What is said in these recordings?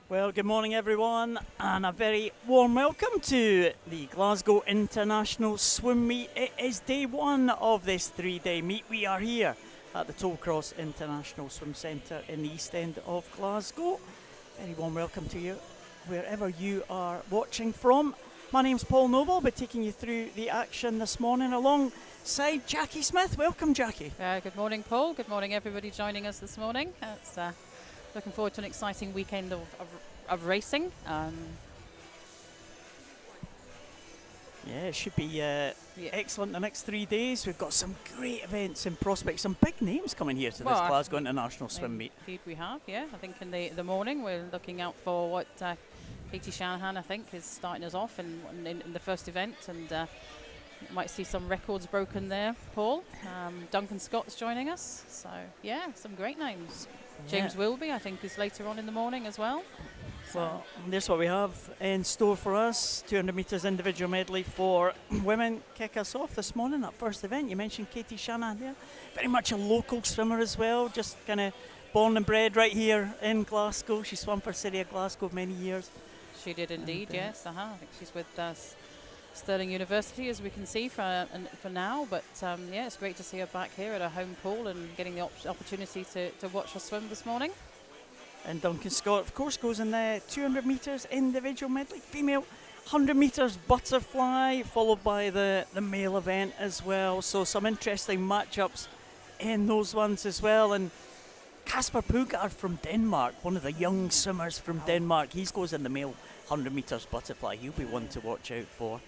Well, good morning everyone, and a very warm welcome to the Glasgow International Swim Meet. It is day one of this three-day meet. We are here at the Tollcross International Swim Centre in the East End of Glasgow. Very warm welcome to you, wherever you are watching from. My name's Paul Noble. I'll be taking you through the action this morning alongside Jackie Smith. Welcome, Jackie. Good morning, Paul. Good morning, everybody joining us this morning. Looking forward to an exciting weekend of racing. Yeah, it should be excellent the next 3 days. We've got some great events in prospect, some big names coming here to this Glasgow International Swim Meet. Indeed we have, yeah. I think in the morning we're looking out for what Katie Shanahan, I think, is starting us off in the first event, and might see some records broken there, Paul. Duncan Scott's joining us, so yeah, some great names. James Wilby, I think, is later on in the morning as well. Well, there's what we have in store for us. 200 metres individual medley for women kick us off this morning. That first event, you mentioned Katie Shanahan there. Very much a local swimmer as well, just kind of born and bred right here in Glasgow. She swam for City of Glasgow many years. She did indeed, yes. I think she's with Stirling University, as we can see for now. But yeah, it's great to see her back here at her home pool and getting the opportunity to watch her swim this morning. And Duncan Scott, of course, goes in the 200 metres individual medley, female 100 metres butterfly, followed by the male event as well. So some interesting matchups in those ones as well. And Kasper Pugar from Denmark, one of the young swimmers from Denmark, he goes in the male 100 metres butterfly. He'll be one to watch out for.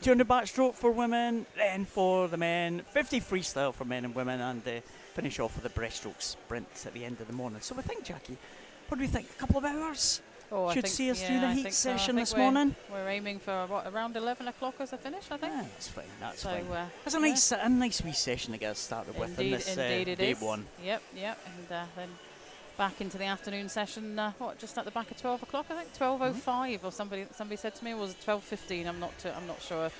200 backstroke for women, then for the men, 50 freestyle for men and women, and finish off with the breaststroke sprints at the end of the morning. So we think, Jackie, what do we think? A couple of hours should see us through the heat session this morning. We're aiming for around 11 o'clock as a finish, I think. Yeah, that's fine. That's fine. It's a nice wee session to get started with in this day one. Yep. And then back into the afternoon session. Just at the back of 12 o'clock, I think. 12:05, or somebody said to me, was it 12:15? I'm not sure.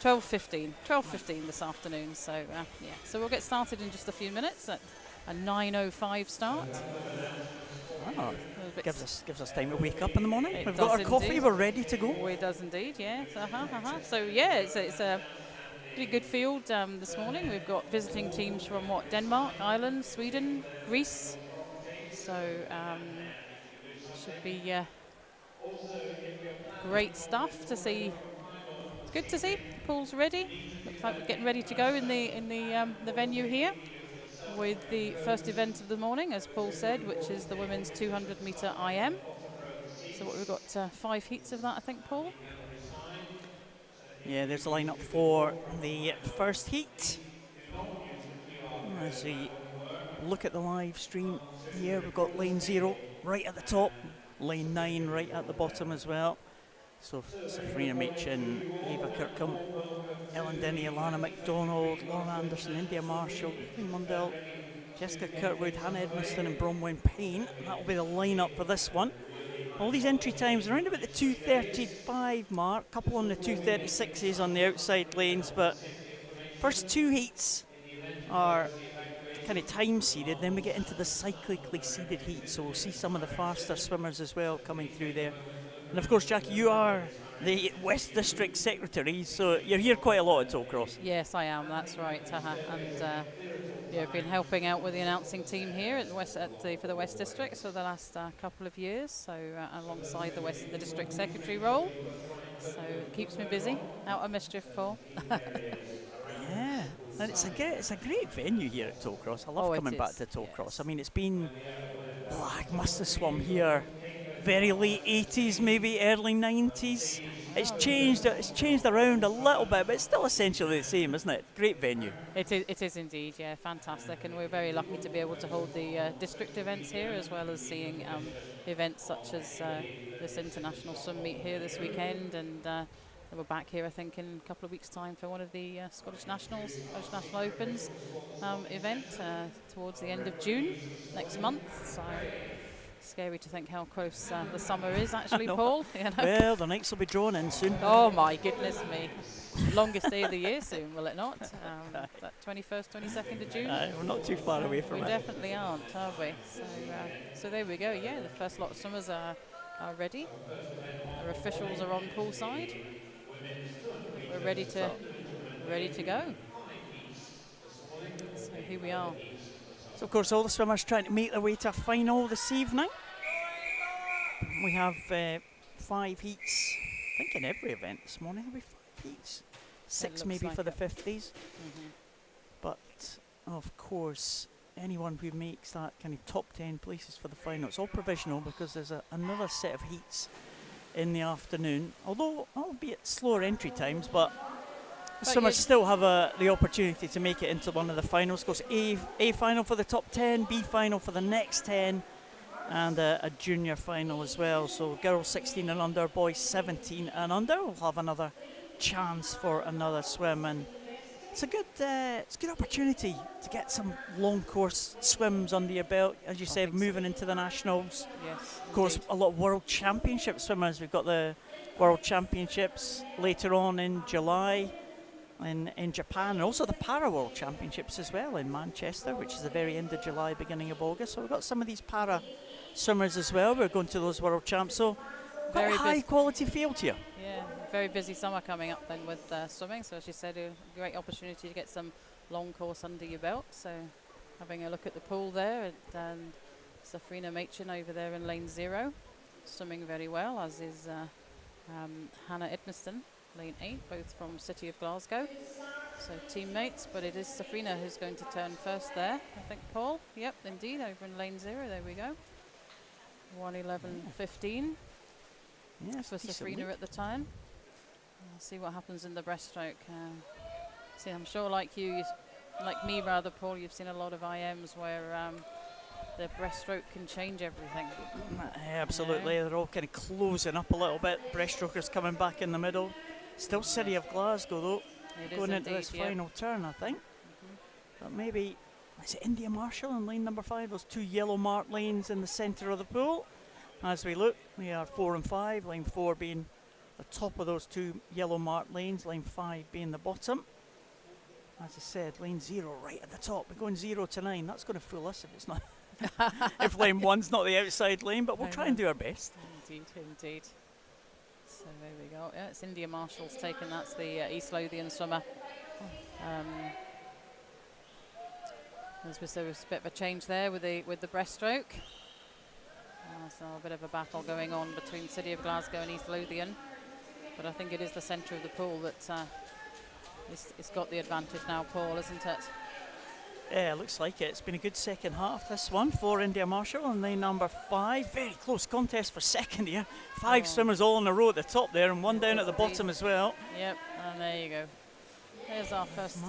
12:15 this afternoon. So yeah. So we'll get started in just a few minutes at a 9:05 start. Oh, gives us time to wake up in the morning. We've got our coffee, indeed. we're ready to go. It does indeed, yes. So yeah, it's a pretty good field this morning. We've got visiting teams from Denmark, Ireland, Sweden, Greece. So should be great stuff to see. It's good to see. Pool's ready. Looks like we're getting ready to go in the venue here, with the first event of the morning, as Paul said, which is the women's 200 metre IM. So we've got 5 heats of that, I think, Paul. Yeah, there's a lineup for the first heat. As we look at the live stream here, we've got lane 0 right at the top, lane 9 right at the bottom as well. So Safrina Machin, Eva Kirkham, Ellen Denny, Alana McDonald, Lauren Anderson, India Marshall, Lee Mundell, Jessica Kirkwood, Hannah Edmiston and Bronwyn Payne. That will be the lineup for this one. All these entry times around about the 2:35 mark, couple on the 2:36s on the outside lanes, but first 2 heats are kind of time seeded, then we get into the cyclically seeded heat, so we'll see some of the faster swimmers as well coming through there. And of course, Jackie, you are the West District Secretary, so you're here quite a lot at Tollcross. Yes, I am, that's right. And I've been helping out with the announcing team here at for the West District for the last couple of years, so alongside the District Secretary role. So it keeps me busy, out of mischief, Paul. Yeah, and it's a great venue here at Tollcross. I love coming back to Tollcross. Yes. I mean, it's been, I must have swum here very late 80s, maybe early 90s. It's changed around a little bit, but it's still essentially the same, isn't it? Great venue. It is indeed, yeah, fantastic. And we're very lucky to be able to hold the district events here, as well as seeing events such as this international swim meet here this weekend. And we're back here, I think, in a couple of weeks' time for one of the Scottish National Opens event towards the end of June next month. So scary to think how close the summer is, actually, Paul. You know? Well, the nights will be drawn in soon. Oh my goodness me. Longest day of the year soon, will it not? That 21st, 22nd of June? We're not too far away from it. We definitely aren't, are we? So there we go. Yeah, the first lot of swimmers are are ready. Our officials are on poolside. We're ready to go. So here we are. So of course all the swimmers trying to make their way to a final this evening. We have 5 heats, I think in every event this morning. There'll be 5 heats. 6 maybe like for the 50s. But of course anyone who makes that kind of top 10 places for the final, it's all provisional because there's another set of heats in the afternoon, although albeit slower entry times, but swimmers still have the opportunity to make it into one of the finals. Of course, A final for the top 10, B final for the next 10, and a junior final as well. So girls 16 and under, boys 17 and under will have another chance for another swim, and it's a good opportunity to get some long course swims under your belt, as you said, moving into the nationals. Yes, of course, indeed. a lot of world championship swimmers. We've got the world championships later on in July in Japan, and also the para world championships as well in Manchester, which is the very end of July, beginning of August. So we've got some of these para swimmers as well. We're going to those world champs, so quite a high quality field here. Yeah, very busy summer coming up then with swimming. So as you said, a great opportunity to get some long course under your belt. So having a look at the pool there, and Safrina Machin over there in lane 0, swimming very well, as is Hannah Edmiston, lane 8, both from City of Glasgow. So teammates, but it is Safrina who's going to turn first there, I think, Paul. Yep, indeed, over in lane 0, there we go. 1:11.15. Yes, for Safrina at the time. We'll see what happens in the breaststroke. See, I'm sure like you, like me rather, Paul, you've seen a lot of IMs where the breaststroke can change everything. Absolutely, they're all kind of closing up a little bit. Breaststrokers coming back in the middle. Still City of Glasgow though, going into this final turn, I think. But maybe, is it India Marshall in lane number 5? Those 2 yellow marked lanes in the centre of the pool. As we look, we are 4 and 5, lane 4 being the top of those 2 yellow marked lanes, lane 5 being the bottom. As I said, lane 0 right at the top. We're going 0 to 9. That's going to fool us if it's not, if lane 1's not the outside lane, but we'll try and do our best. Indeed. So there we go. Yeah, it's India Marshall's taken. That's the East Lothian swimmer. There was a bit of a change there with the breaststroke. So a bit of a battle going on between City of Glasgow and East Lothian, but I think it is the centre of the pool that it's got the advantage now, Paul, isn't it? Yeah, looks like it. It's been a good second half, this one, for India Marshall and lane number 5. Very close contest for second here. 5 swimmers all in a row at the top there, and one down at the bottom as well. Yep, and there you go. There's our first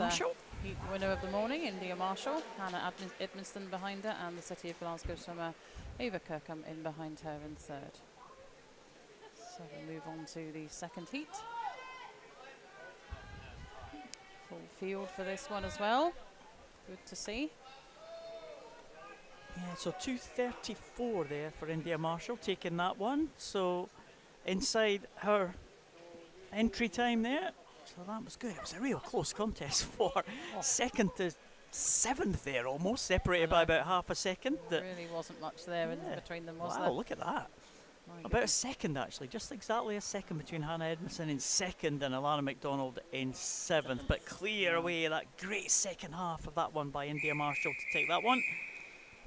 heat winner of the morning, India Marshall. Hannah Edmiston behind her, and the City of Glasgow swimmer Ava Kirkham in behind her in 3rd. So we'll move on to the second heat. Full field for this one as well. Good to see. Yeah, so 2:34 there for India Marshall, taking that one. So inside her entry time there. So that was good. It was a real close contest for 2nd to 7th there, almost separated by about half a second. There really wasn't much there in between them, was there? Wow, look at that. About a second actually, just exactly a second between Hannah Edmiston in 2nd and Alana McDonald in 7th. But clear away that great second half of that one by India Marshall to take that one.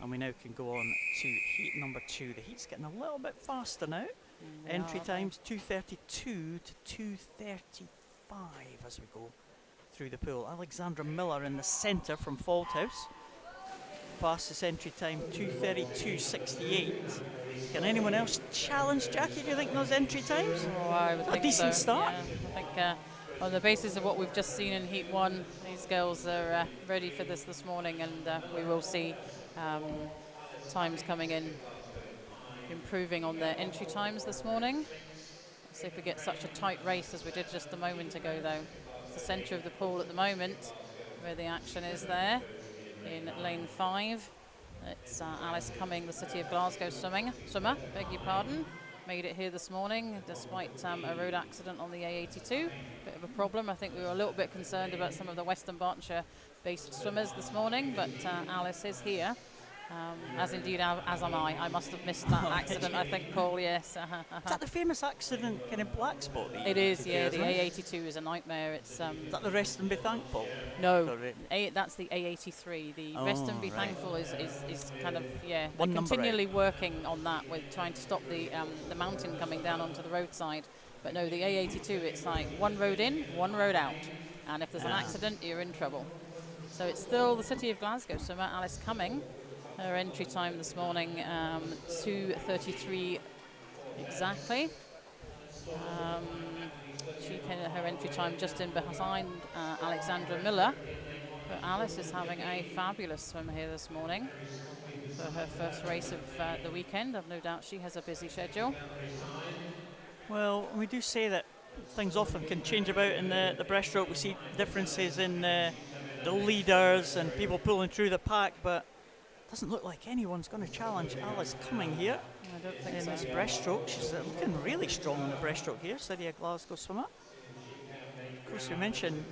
And we now can go on to heat number 2. The heat's getting a little bit faster now. Entry times 2:32 to 2:35 as we go through the pool. Alexandra Miller in the centre from Fauldhouse. Fastest entry time 2:32.68. Can anyone else challenge Jackie, do you think, those entry times? Oh, I would think a decent so. start. Yeah, I think on the basis of what we've just seen in Heat 1, these girls are ready for this morning, and we will see times coming in, improving on their entry times this morning. Let's see if we get such a tight race as we did just a moment ago, though. It's the centre of the pool at the moment, where the action is there in lane 5. It's Alice Cumming, the City of Glasgow swimmer, beg your pardon. Made it here this morning despite a road accident on the A82. Bit of a problem. I think we were a little bit concerned about some of the Western Bartonshire based swimmers this morning, but Alice is here. as indeed as am I. I must have missed that accident, I think, Paul, yes. Is that the famous accident kind of black spot? It is, yeah, the A82 is a nightmare. It's Is that the Rest and Be Thankful? No, Correct. that's the A83. The Oh, Rest and Be right. Thankful is kind of, yeah, they're One number continually working on that with trying to stop the mountain coming down onto the roadside. But no, the A82, it's like one road in, one road out. And if there's an accident, you're in trouble. So it's still the City of Glasgow swimmer, Alice Cumming. Her entry time this morning, 2:33 exactly. Her entry time just in behind Alexandra Miller. But Alice is having a fabulous swim here this morning for her first race of the weekend. I've no doubt she has a busy schedule. Well, we do say that things often can change about in the breaststroke. We see differences in the leaders and people pulling through the pack, but it doesn't look like anyone's going to challenge Alice Cumming here. I don't think in so. this breaststroke. She's looking really strong in the breaststroke here, City of Glasgow swimmer. Of course, we mentioned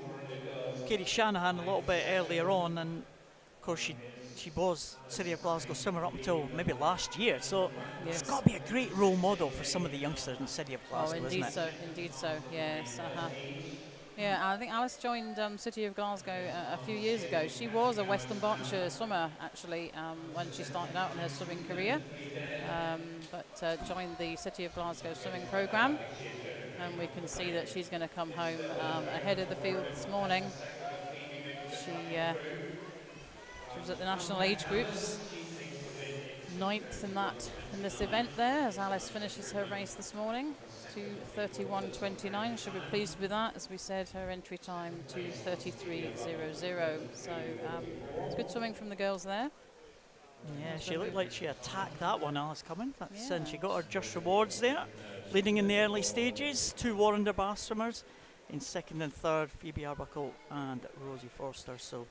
Katie Shanahan a little bit earlier on, and of course she was City of Glasgow swimmer up until maybe last year, so Yes. it's got to be a great role model for some of the youngsters in City of Glasgow, Indeed isn't it? indeed so, yes. Yeah, I think Alice joined City of Glasgow a few years ago. She was a Western Berkshire swimmer, actually, when she started out in her swimming career, but joined the City of Glasgow swimming programme. And we can see that she's going to come home ahead of the field this morning. She was at the national age groups, 9th in this event there, as Alice finishes her race this morning. 2:31.29. She'll be pleased with that. As we said, her entry time 2:33.00. So it's good swimming from the girls there. Yeah, she looked like she attacked that one, Alice Cumming. Yeah. And she got her just rewards there, leading in the early stages. 2 Warrender Bath swimmers in second and third, Phoebe Arbuckle and Rosie Forster. So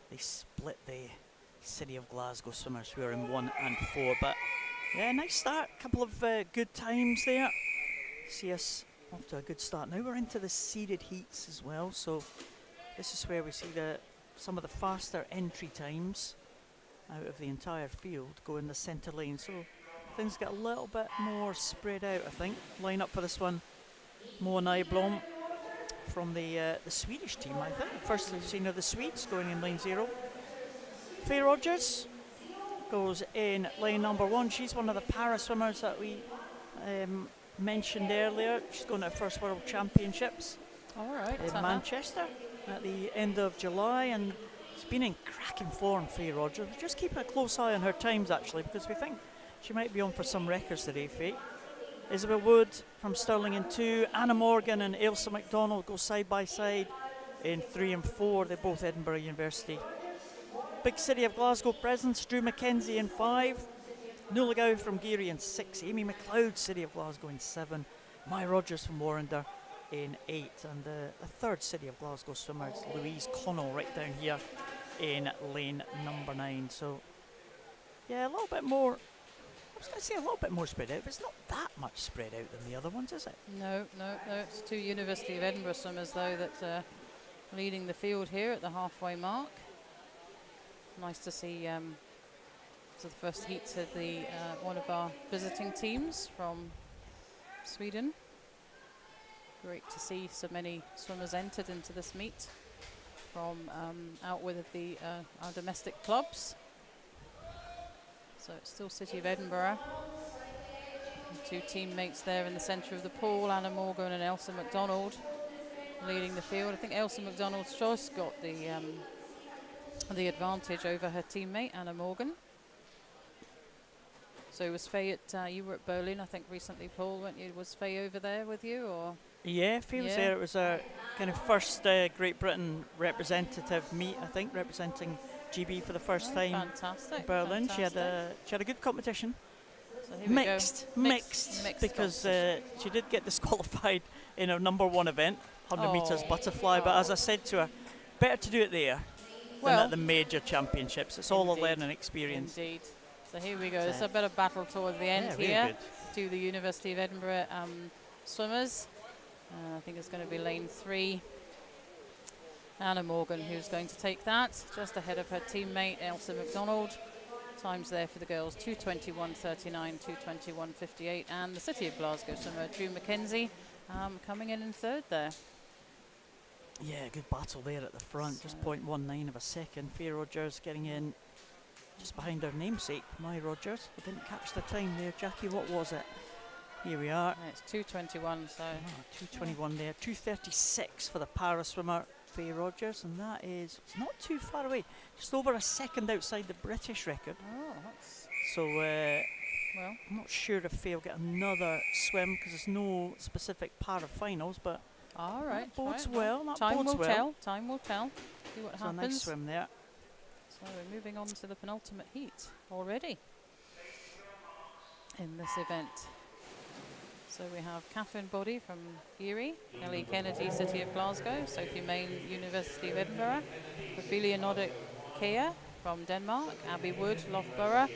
they split the City of Glasgow swimmers who are in 1 and 4. But yeah, nice start. Couple of good times there. See us off to a good start. Now we're into the seeded heats as well. So this is where we see some of the faster entry times out of the entire field go in the centre lane, so things get a little bit more spread out, I think. Line up for this one, Moa Nyblom from the Swedish team, I think. First we've seen of the Swedes going in lane 0. Faye Rogers goes in lane number 1. She's one of the para swimmers that we mentioned earlier. She's going to her first World Championships in Manchester at the end of July, and she's been in cracking form, Faye Rogers. We're just keeping a close eye on her times, actually, because we think she might be on for some records today, Faye. Isabel Wood from Stirling in 2. Anna Morgan and Ailsa MacDonald go side by side in 3 and 4. They're both Edinburgh University. Big City of Glasgow presence, Drew McKenzie in 5. Nuala Gow from Geary in 6. Amy McLeod, City of Glasgow in 7. Mai Rogers from Warrender in 8. And the third City of Glasgow swimmer is Louise Connell right down here in lane number 9. So yeah, a little bit more, I was going to say a little bit more spread out, but it's not that much spread out than the other ones, is it? No, it's 2 University of Edinburgh swimmers though that are leading the field here at the halfway mark. Nice to see so the first heats of the one of our visiting teams from Sweden. Great to see so many swimmers entered into this meet from out with our domestic clubs. So it's still City of Edinburgh. And 2 teammates there in the centre of the pool, Anna Morgan and Ailsa MacDonald leading the field. I think Ailsa MacDonald's just got the advantage over her teammate Anna Morgan. So was Faye you were at Berlin, I think, recently, Paul, weren't you? Was Faye over there with you, or? Yeah, Faye was there. It was a kind of first Great Britain representative meet, I think, representing GB for the first time. Fantastic. In Berlin. Fantastic. She had a good competition. So here we Mixed, because she did get disqualified in her number 1 event, 100 metres butterfly. But as I said to her, better to do it there than at the major championships. It's all a learning experience. Indeed. So here we go. There's a bit of battle towards the end here to the University of Edinburgh swimmers. I think it's going to be lane 3. Anna Morgan who's going to take that, just ahead of her teammate Ailsa MacDonald. times there for the girls, 2:21.39, 2:21.58, and the City of Glasgow swimmer Drew McKenzie coming in third there. Yeah, good battle there at the front, So just 0.19 of a second. Faye Rogers getting in just behind her namesake, Mai Rogers. I didn't catch the time there, Jackie, what was it? Here we are. yeah, it's 2:21, so 2:21 there, 2:36 for the para swimmer Faye Rogers, and that is, it's not too far away, just over a second outside the British record. oh, that's So well. I'm not sure if Faye will get another swim because there's no specific para finals, but All right. that bodes right, well. That time bodes will well. tell. Time will tell. See what So a nice happens. swim there. So we're moving on to the penultimate heat already in this event. So we have Catherine Boddy from Geary, Ellie Kennedy, City of Glasgow, Sophie Main, University of Edinburgh, Ophelia Noddick Kea from Denmark, Abby Wood, Loughborough,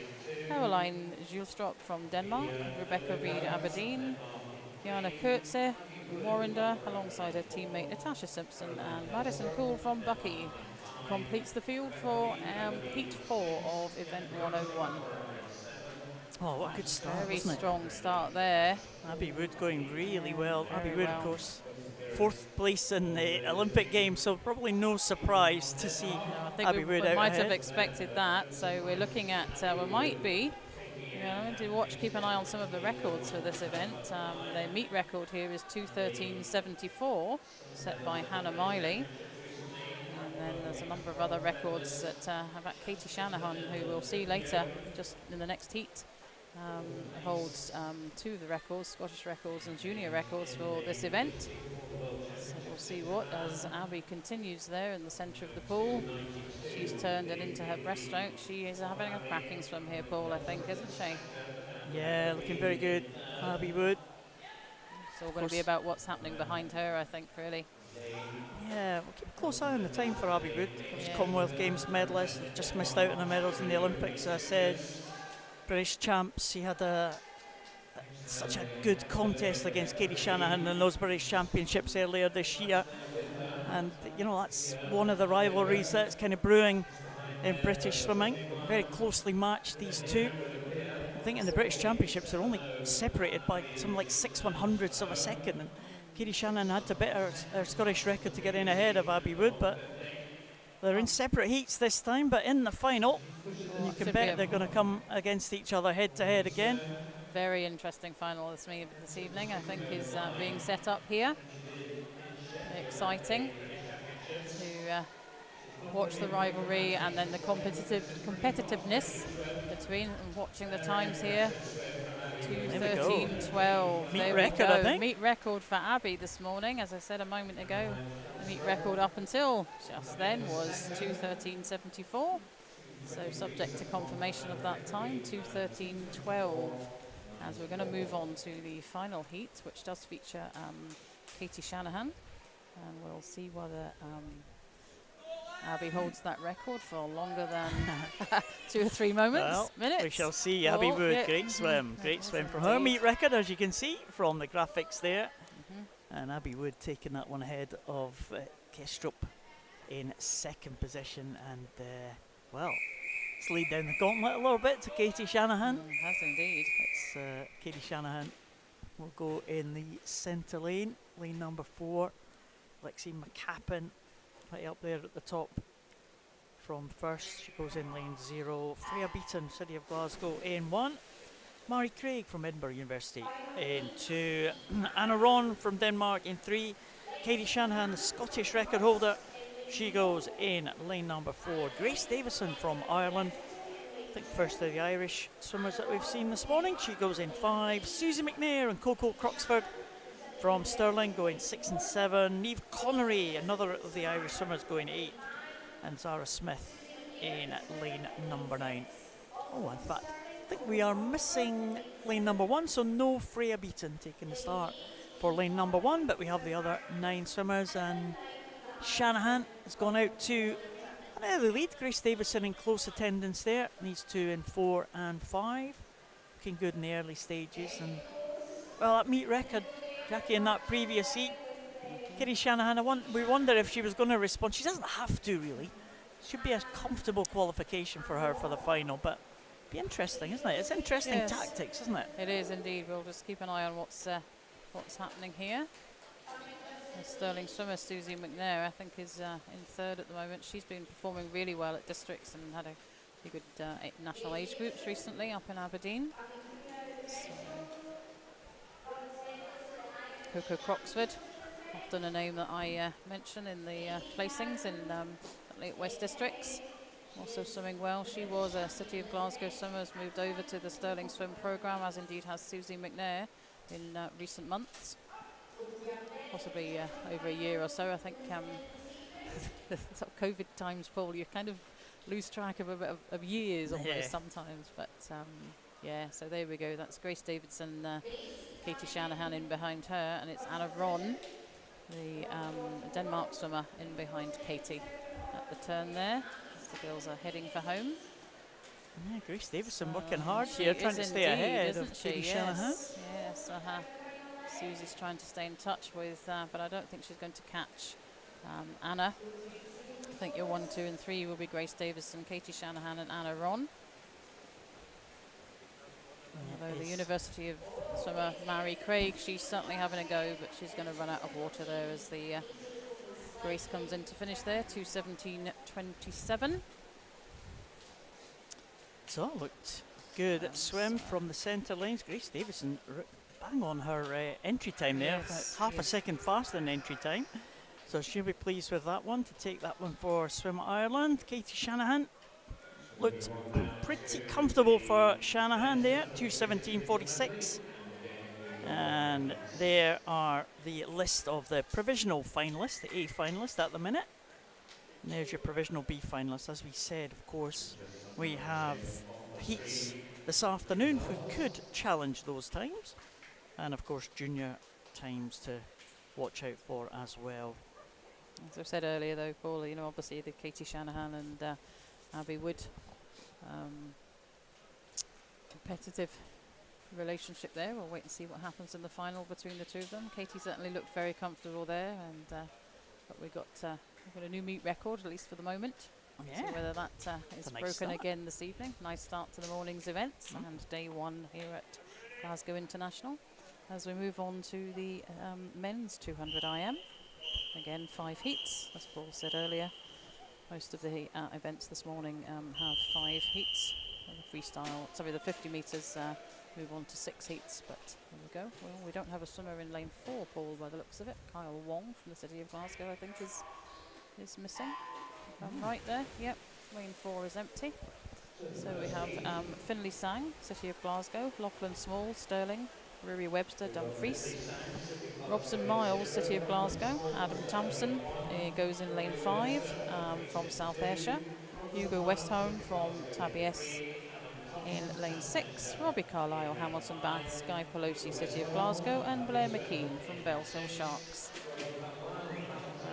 Caroline Julstrup from Denmark, Rebecca Reid, Aberdeen, Kiana Kurtze, Warrender, alongside her teammate Natasha Simpson, and Madison Poole from Bucky completes the field for Heat 4 of Event 101. Oh, what a good start, Very wasn't it? strong start there. Abby Wood going really well. Very Abby Wood, well. of course, 4th place in the Olympic Games, so probably no surprise to see I think Abby Wood we out might have ahead. expected that. So we're looking at, we might be, to watch, keep an eye on some of the records for this event. The meet record here is 2:13.74, set by Hannah Miley. And then there's a number of other records that have Katie Shanahan, who we'll see later, just in the next heat, holds two of the records, Scottish records and junior records for this event. So we'll see what, as Abby continues there in the centre of the pool. She's turned it into her breaststroke. She is having a cracking swim here, Paul, I think, isn't she? Yeah, looking very good, Abby Wood. It's all going to be about what's happening behind her, I think, really. Yeah, we'll keep a close eye on the time for Abby Wood. She's Yeah. Commonwealth Games medalist, just missed out on the medals in the Olympics, as I said. British champs, she had such a good contest against Katie Shanahan in those British Championships earlier this year. And, that's one of the rivalries that's kind of brewing in British swimming. Very closely matched, these two. I think in the British Championships they're only separated by something like 6/100ths of a second. And Katie Shanahan had to beat her Scottish record to get in ahead of Abby Wood, but they're in separate heats this time, but in the final, you can bet they're going to come against each other head to head again. Very interesting final this evening, I think, is being set up here. Exciting to watch the rivalry and then the competitiveness between, and watching the times here. 2:13.12. Meet there record, we go. I think. Meet record for Abby this morning, as I said a moment ago. The meet record up until just then was 2:13.74. So subject to confirmation of that time, 2:13.12. As we're going to move on to the final heat, which does feature Katie Shanahan, and we'll see whether Abby holds that record for longer than 2 or 3 minutes. We shall see. Abby Wood, yeah. great swim, great swim from her Indeed. meet record, as you can see from the graphics there. And Abby Wood taking that one ahead of Kestrup in second position, and let's lead down the gauntlet a little bit to Katie Shanahan. Has indeed. It's Katie Shanahan will go in the centre lane, lane number 4. Lexi McCappin right up there at the top from first. She goes in lane 0. Freya Beaton, City of Glasgow, in 1. Mari Craig from Edinburgh University in 2. Anna Ron from Denmark in 3. Katie Shanahan, the Scottish record holder, she goes in lane number 4. Grace Davison from Ireland, I think first of the Irish swimmers that we've seen this morning, she goes in 5. Susie McNair and Coco Croxford from Stirling going 6 and 7. Niamh Connery, another of the Irish swimmers, going 8. And Zara Smith in lane number 9. Oh, in fact, I think we are missing lane number 1, so no Freya Beaton taking the start for lane number 1, but we have the other 9 swimmers, and Shanahan has gone out to an early lead. Grace Davison in close attendance there, needs 2 in 4 and 5. Looking good in the early stages, and that meet record, Jackie, in that previous heat, Katie Shanahan, we wonder if she was going to respond. She doesn't have to, really. Should be a comfortable qualification for her for the final, but Be interesting, isn't it? It's interesting Yes. tactics, isn't it? It is indeed. We'll just keep an eye on what's happening here. The Sterling swimmer Susie McNair, I think, is in third at the moment. She's been performing really well at districts and had a good national age groups recently up in Aberdeen. So, Coco Croxford, often a name that I mention in the placings in Lake West districts. Also swimming well. She was a City of Glasgow swimmer, has moved over to the Sterling Swim programme, as indeed has Susie McNair in recent months. Possibly over a year or so. I think the sort of COVID times, Paul, you kind of lose track of a bit of years almost sometimes. But yeah, so there we go. That's Grace Davidson, Katie Shanahan in behind her, and it's Anna Ron, the Denmark swimmer, in behind Katie at the turn there. The girls are heading for home. Yeah, Grace Davison working hard here, trying to stay ahead of Katie Shanahan. Yes, Susie's trying to stay in touch with, but I don't think she's going to catch Anna. I think your 1, 2 and 3 will be Grace Davison, Katie Shanahan and Anna Ron. Although the University of swimmer Mary Craig, she's certainly having a go, but she's going to run out of water there as the Grace comes in to finish there, 2:17.27. So looked good at swim from the centre lanes. Grace Davison bang on her entry time there, half a second faster than entry time. So she'll be pleased with that one, to take that one for Swim Ireland. Katie Shanahan looked pretty comfortable for Shanahan there, 2:17.46. And there are the list of the provisional finalists, the A finalists at the minute. And there's your provisional B finalists. As we said, of course, we have heats this afternoon who could challenge those times. And of course, junior times to watch out for as well. As I said earlier, though, Paul, you know, obviously the Katie Shanahan and Abby Wood competitive relationship there. We'll wait and see what happens in the final between the two of them. Katie certainly looked very comfortable there, and but we've got a new meet record, at least for the moment. Yeah. So whether that is nice broken again this evening. Nice start to the morning's events and day one here at Glasgow International. As we move on to the men's 200 IM. Again, 5 heats, as Paul said earlier. Most of the events this morning have 5 heats. The freestyle, sorry, the 50 metres move on to 6 heats, but there we go. Well, we don't have a swimmer in lane 4, Paul, by the looks of it. Kyle Wong from the City of Glasgow, I think, is missing. Right there, yep, lane 4 is empty. So we have Finlay Sang, City of Glasgow, Lachlan Small, Stirling, Rory Webster, Dumfries, Robson Miles, City of Glasgow, Adam Thompson goes in lane 5 from South Ayrshire, Hugo Westholm from Tabies in lane 6, Robbie Carlisle, Hamilton Baths, Guy Pelosi, City of Glasgow, and Blair McKean from Bellshill Sharks.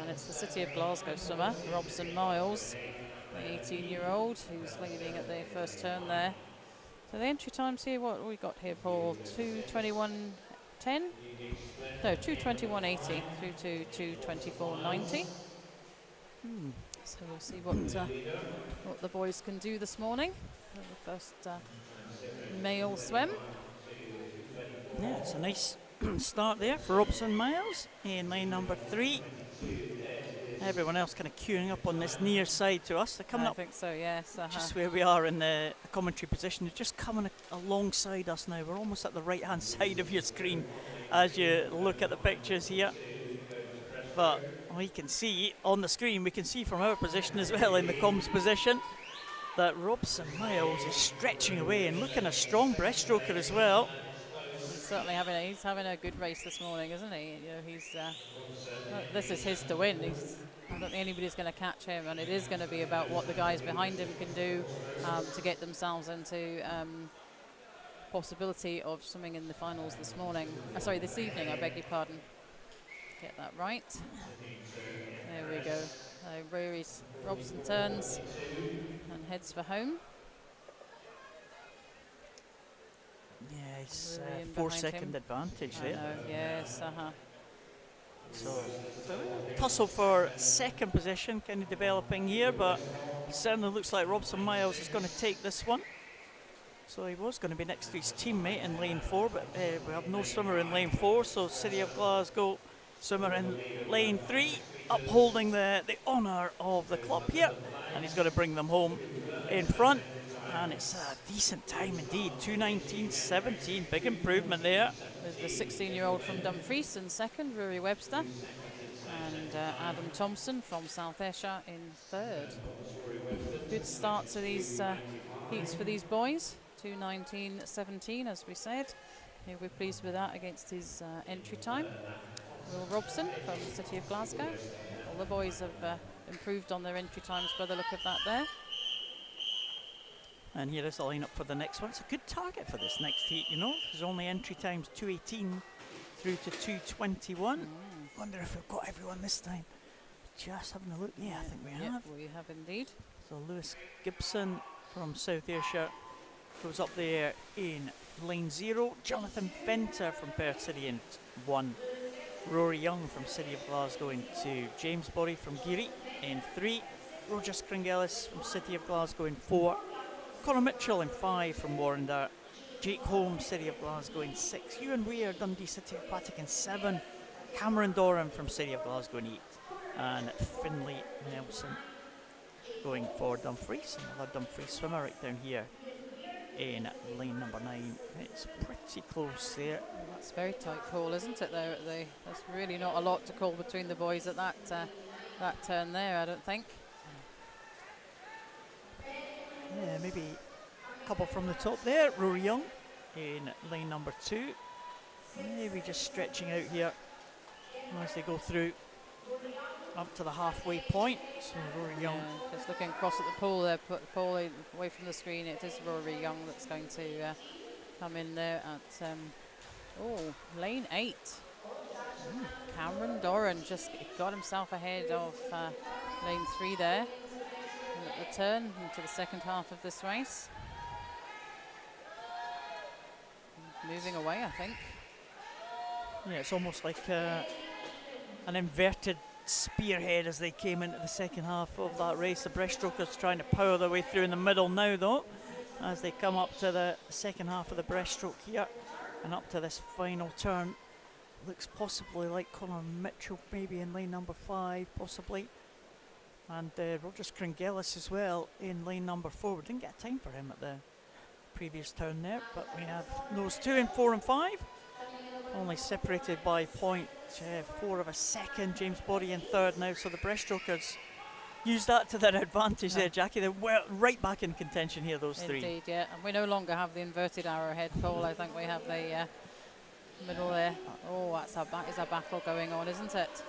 And it's the City of Glasgow swimmer, Robson Miles, the 18-year-old, who's leading at the first turn there. So the entry times here, what have we got here, Paul? 2:21.10? No, 2:21.80 through to 2:24.90. So we'll see what the boys can do this morning. The first male swim. Yeah, it's a nice start there for Robson Miles in lane number 3. Everyone else kind of queuing up on this near side to us. They're coming up. I think so, yes. Just where we are in the commentary position. They're just coming alongside us now. We're almost at the right-hand side of your screen as you look at the pictures here. But we can see on the screen, we can see from our position as well in the comms position, that Robson Miles is stretching away and looking a strong breaststroker as well. He's certainly having a good race this morning, isn't he? You know, this is his to win. I don't think anybody's going to catch him, and it is going to be about what the guys behind him can do to get themselves into possibility of swimming in the finals this evening. I beg your pardon. Get that right. There we go. Robson turns and heads for home. Yeah, it's 4-second advantage there. Yes, So tussle for second position kind of developing here, but certainly looks like Robson Miles is going to take this one. So he was going to be next to his teammate in lane 4, but we have no swimmer in lane 4, so City of Glasgow swimmer in lane 3, upholding the honour of the club here, and he's going to bring them home in front. And it's a decent time indeed, 2:19.17, big improvement there. With the 16-year-old from Dumfries in second, Rory Webster, and Adam Thompson from South Ayrshire in third. Good start to these heats for these boys, 2:19.17 as we said. He'll be pleased with that against his entry time. Will Robson from the City of Glasgow. All the boys have improved on their entry times by the look of that there. And here is the lineup for the next one. It's a good target for this next heat, you know. There's only entry times 2:18 through to 2:21. Wonder if we've got everyone this time. Just having a look. Yeah, I think we have. We have indeed. So Lewis Gibson from South Ayrshire goes up there in lane 0. Jonathan Venter from Perth City in 1. Rory Young from City of Glasgow in 2. James Borry from Geary in 3. Roger Skringelis from City of Glasgow in 4. Conor Mitchell in 5 from Warrender. Jake Holmes, City of Glasgow in 6. Ewan Weir, Dundee City Aquatic in 7. Cameron Doran from City of Glasgow in 8. And Finlay Nelson going for Dumfries. Another Dumfries swimmer right down here in lane number 9. It's pretty close there. Well, that's a very tight call, isn't it? There, there's really not a lot to call between the boys at that turn there, I don't think. Yeah, maybe a couple from the top there. Rory Young in lane number 2. Maybe just stretching out here as they go through up to the halfway point. So Rory Young. Just looking across at the pool there, put the pool away from the screen. It is Rory Young that's going to come in there at lane 8. Cameron Doran just got himself ahead of lane 3 there. And at the turn into the second half of this race. Moving away, I think. Yeah, it's almost like an inverted spearhead as they came into the second half of that race. The breaststrokers trying to power their way through in the middle now, though, as they come up to the second half of the breaststroke here and up to this final turn. Looks possibly like Conor Mitchell maybe in lane number 5, possibly. And Roger Skringelis as well in lane number 4. We didn't get a time for him at the previous turn there, but we have those two in 4 and 5. Only separated by 0.4 of a second. James Borry in 3rd now, so the breaststrokers use that to their advantage there, Jackie. They're right back in contention here, those three. Indeed, yeah. And we no longer have the inverted arrowhead pole. I think we have the middle there. Oh, that is a battle going on, isn't it?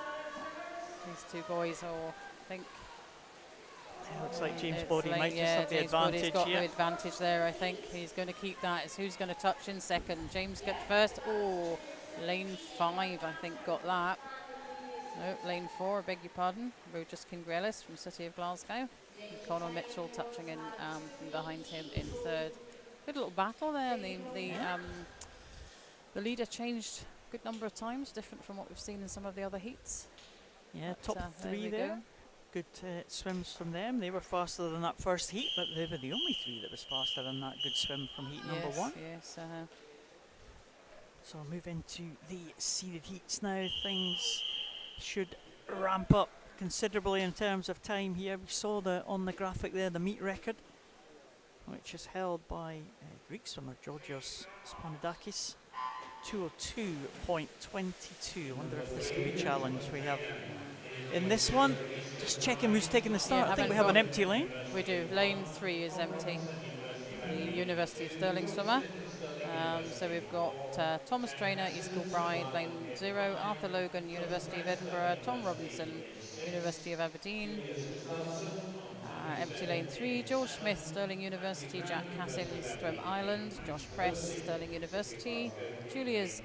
These two boys, I think. Yeah, looks like James Borry might just have the James advantage Bodie's got here. the advantage there, I think. He's going to keep that. It's who's going to touch in second. James gets first. Oh, lane 5, I think, got that. No, lane 4, I beg your pardon. Roger Skringelis from City of Glasgow. And Conor Mitchell touching in behind him in 3rd. Good little battle there. And the leader changed a good number of times, different from what we've seen in some of the other heats. Yeah, But, top 3 there. Go. Good swims from them. They were faster than that first heat, but they were the only 3 that was faster than that good swim from heat number 1. Yes, So I'll move into the seeded heats now. Things should ramp up considerably in terms of time here. We saw on the graphic there the meet record, which is held by Greek swimmer Georgios Sponidakis, 2:02.22. I wonder if this can be challenged. We have in this one, just checking who's taking the start. I think we have an empty lane. We do. Lane 3 is empty. The University of Stirling swimmer. So we've got Thomas Traynor, East Kilbride, lane 0, Arthur Logan, University of Edinburgh, Tom Robinson, University of Aberdeen. Empty lane 3, George Smith, Stirling University, Jack Cassin, Strim Island, Josh Press, Stirling University, Julius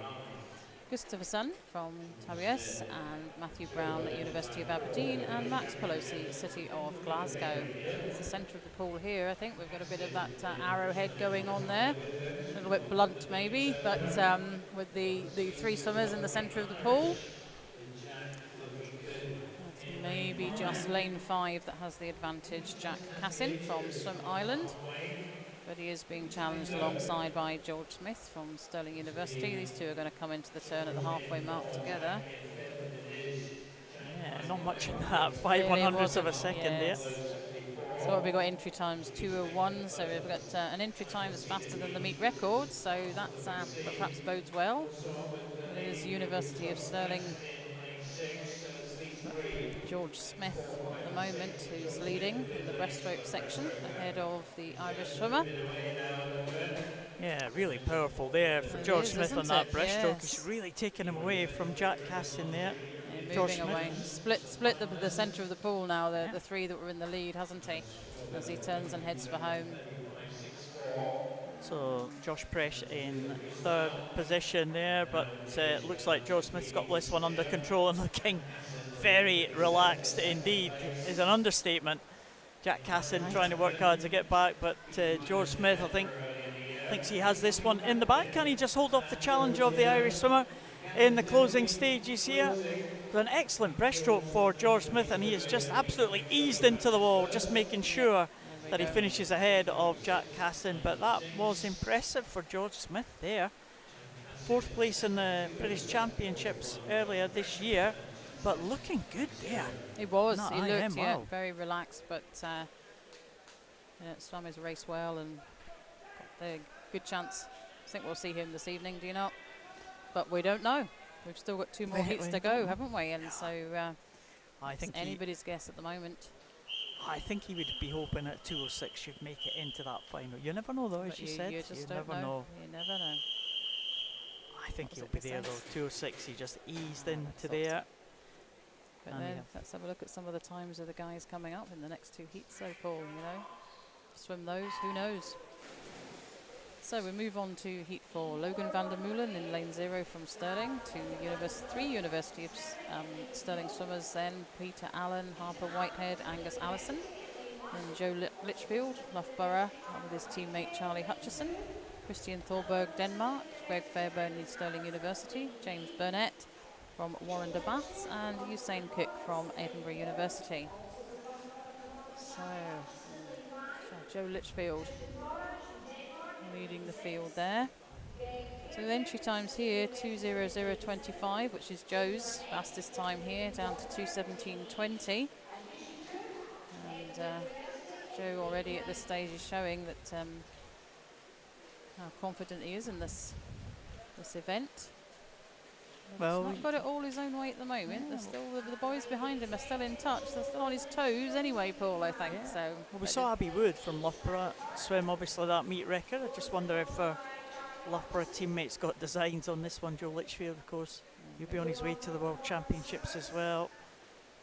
Gustafsson from Tabies, and Matthew Brown at University of Aberdeen, and Max Pelosi, City of Glasgow. It's the centre of the pool here. I think we've got a bit of that arrowhead going on there. A little bit blunt maybe, but with the 3 swimmers in the centre of the pool. It's maybe just lane 5 that has the advantage. Jack Cassin from Swim Island. but he is being challenged alongside by George Smith from Stirling University. These two are going to come into the turn at the halfway mark together. Yeah, not much in that. 5 Really 100ths of wasn't, a second there. yes. So what have we got? Entry times 2:01. So we've got an entry time that's faster than the meet record. So that's perhaps bodes well. But it is University of Stirling. George Smith at the moment, who's leading in the breaststroke section ahead of the Irish swimmer. Yeah, really powerful there for It George is, Smith on isn't that it? breaststroke. He's Yes. really taken him away from Jack Cassin there. Yeah, George moving away. Smith. Split the centre of the pool now, Yeah. the three that were in the lead, hasn't he? As he turns and heads for home. So Josh Presh in third position there, but it looks like George Smith's got this one under control and looking very relaxed indeed is an understatement. Jack Cassin trying to work hard to get back, but George Smith, I think, thinks he has this one in the bag. Can he just hold off the challenge of the Irish swimmer in the closing stages here? It's an excellent breaststroke for George Smith, and he is just absolutely eased into the wall, just making sure that he finishes ahead of Jack Cassin. But that was impressive for George Smith there. 4th place in the British Championships earlier this year, but looking good there. He was. No, He looked wow. very relaxed, but swam his race well and got the good chance. I think we'll see him this evening, do you not? But we don't know. We've still got 2 more heats to go, haven't we? And so I think it's anybody's guess at the moment. I think he would be hoping at 2:06 should make it into that final. You never know though, as you said. You just don't never know. You never know. I think he'll be there though. 2:06, he just eased into Sort there. But then let's have a look at some of the times of the guys coming up in the next 2 heats, so Paul, you know. Swim those, who knows? So we move on to heat 4. Logan van der Meulen in lane 0 from Stirling to three University of Stirling swimmers then. Peter Allen, Harper Whitehead, Angus Allison. Then Joe Litchfield, Loughborough, with his teammate Charlie Hutchison. Christian Thorberg, Denmark. Greg Fairbairn in Stirling University. James Burnett from Warren de Baths. And Usain Cook from Edinburgh University. So Joe Litchfield leading the field there. So the entry times here, 2:00:25, which is Joe's fastest time here, down to 2:17:20. And Joe already at this stage is showing that how confident he is in this event. Well, he's not got it all his own way at the moment. There's still the boys behind him are still in touch. They're still on his toes anyway, Paul, I think. Yeah. So well, we saw Abby Wood from Loughborough swim obviously that meet record. I just wonder if Loughborough teammates got designs on this one. Joe Litchfield, of course, he'll be on his way to the World Championships as well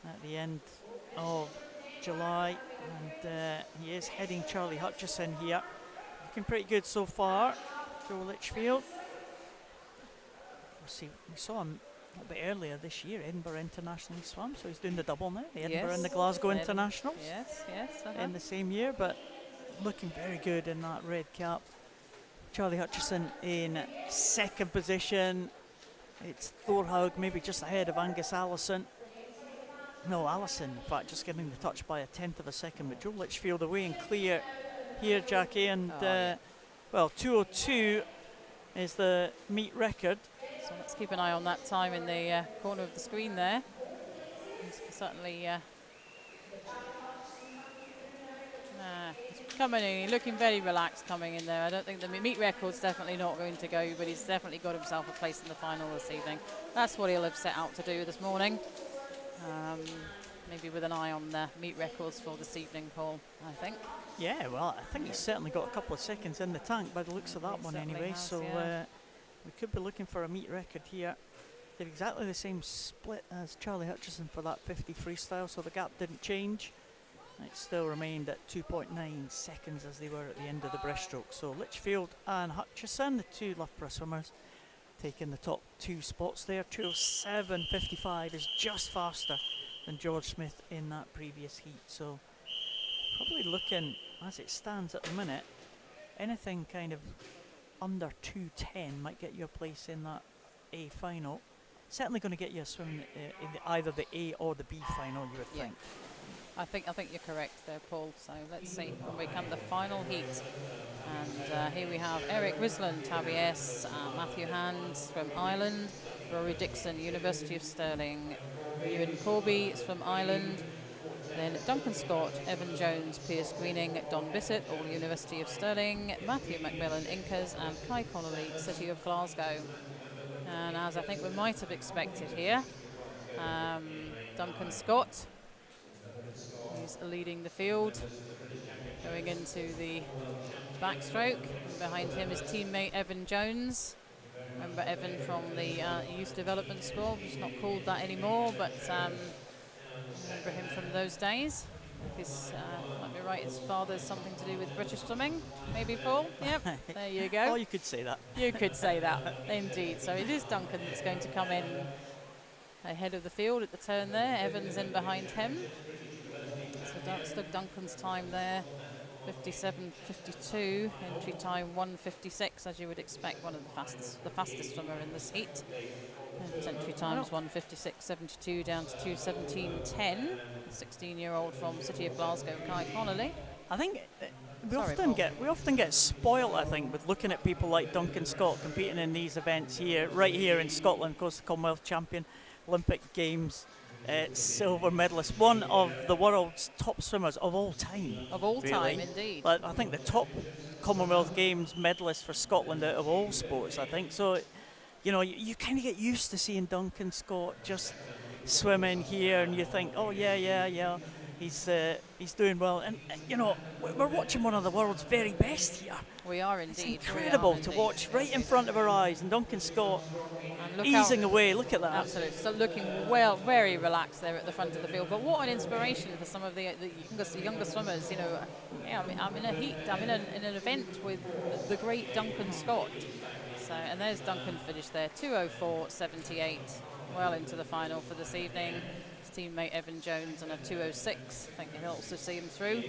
at the end of July, and he is heading Charlie Hutchison here. Looking pretty good so far, Joe Litchfield. We saw him a little bit earlier this year, Edinburgh International swam, so he's doing the double now, the Edinburgh and the Glasgow Internationals in the same year, but looking very good in that red cap. Charlie Hutchison in 2nd position. It's Thorhaug maybe just ahead of Angus Allison. No, Allison, in fact, just getting the touch by 1/10 of a second, but Joe Litchfield away and clear here, Jackie, and well, 2:02 is the meet record. So let's keep an eye on that time in the corner of the screen there. He's certainly he's coming in, looking very relaxed coming in there. I don't think the meet record's definitely not going to go, but he's definitely got himself a place in the final this evening. That's what he'll have set out to do this morning. Maybe with an eye on the meet records for this evening, Paul, I think. Yeah, well, I think he's certainly got a couple of seconds in the tank by the looks of that one anyway. Has, so we could be looking for a meet record here. Did exactly the same split as Charlie Hutchison for that 50 freestyle, so the gap didn't change. It still remained at 2.9 seconds as they were at the end of the breaststroke. So Litchfield and Hutchison, the two Loughborough swimmers, taking the top 2 spots there. 2:07:55 is just faster than George Smith in that previous heat. So probably looking, as it stands at the minute, anything kind of under 2:10 might get you a place in that A final. Certainly going to get you a swim in either the A or the B final, you would think. I think you're correct there, Paul. So let's see when we come the final heat. And here we have Eric Risland, ABS, Matthew Hands from Ireland, Rory Dixon, University of Stirling, Ewan Corby is from Ireland, then Duncan Scott, Evan Jones, Piers Greening, Don Bissett, all University of Stirling, Matthew McMillan, Incas, and Kai Connolly, City of Glasgow. And as I think we might have expected here, Duncan Scott, who's leading the field, going into the backstroke. And behind him is teammate Evan Jones. Remember Evan from the youth development squad, he's not called that anymore, but remember him from those days. His, might be right, his father's something to do with British swimming, maybe, Paul? Yep, there you go. Oh, you could say that. You could say that, indeed. So it is Duncan that's going to come in ahead of the field at the turn there. Evans in behind him. So Duncan's time there, 57.52, entry time 1:56, as you would expect, one of the fastest swimmer in this heat. And his entry time is 1:56.72 down to 2:17.10. 16-year-old from City of Glasgow, Kai Connolly. I think we often get spoiled, I think, with looking at people like Duncan Scott competing in these events here, right here in Scotland. Of course, the Commonwealth champion, Olympic Games silver medalist, one of the world's top swimmers of all time. Of all really. time, indeed. But I think the top Commonwealth Games medalist for Scotland out of all sports, I think. So, you know, you kind of get used to seeing Duncan Scott just swimming here, and you think, oh yeah, he's doing well. And you know, we're watching one of the world's very best here. We are indeed. It's incredible to watch right in front of our eyes, and Duncan Scott easing away. Look at that. Absolutely. So looking very relaxed there at the front of the field. But what an inspiration for some of the younger swimmers. You know, yeah, I'm in a heat. I'm in an event with the great Duncan Scott. So, and there's Duncan finished there, 2:04.78, well into the final for this evening. His teammate Evan Jones on a 2:06. I think he'll also see him through.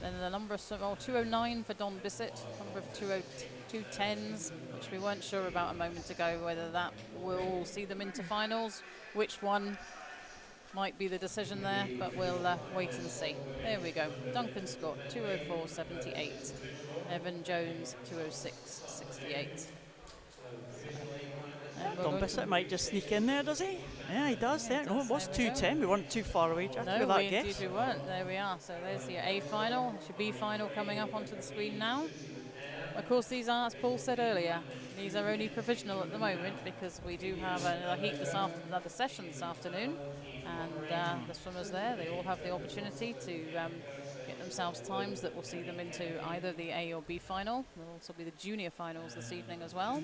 Then the number of 2:09 for Don Bissett, number of 2:10s, which we weren't sure about a moment ago whether that will see them into finals. Which one might be the decision there, but we'll wait and see. There we go. Duncan Scott, 2:04.78. Evan Jones, 2:06.68. Don Bissett might just sneak in there, does he? Yeah, he does. There. Oh, it was 2:10. We weren't too far away. Just No, that indeed guess. we weren't. There we are. So there's the A final. There's your B final coming up onto the screen now. Of course, these are, as Paul said earlier, these are only provisional at the moment because we do have another heat another session this afternoon, and the swimmers there, they all have the opportunity to get themselves times that will see them into either the A or B final. There'll also be the junior finals this evening as well.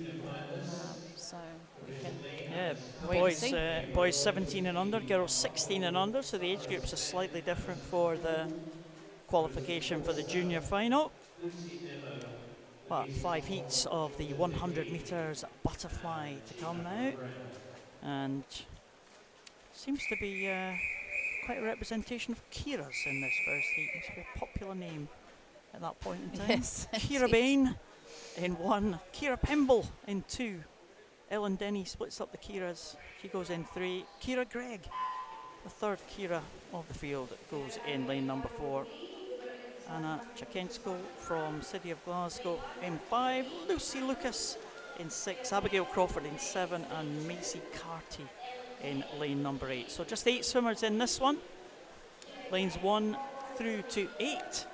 So we can wait and see. Boys 17 and under, girls 16 and under, so the age groups are slightly different for the qualification for the junior final. But 5 heats of the 100 metres butterfly to come now, and seems to be quite a representation of Kira's in this first heat. Must be a popular name at that point in time. Yes, Kira Bain in 1, Kira Pemble in 2. Ellen Denny splits up the Kiras. She goes in 3. Kira Gregg, the third Kira of the field, goes in lane number 4. Anna Chakensko from City of Glasgow in 5, Lucy Lucas in 6, Abigail Crawford in 7, and Macy Carty in lane number 8. So just 8 swimmers in this one, lanes 1 through to 8. So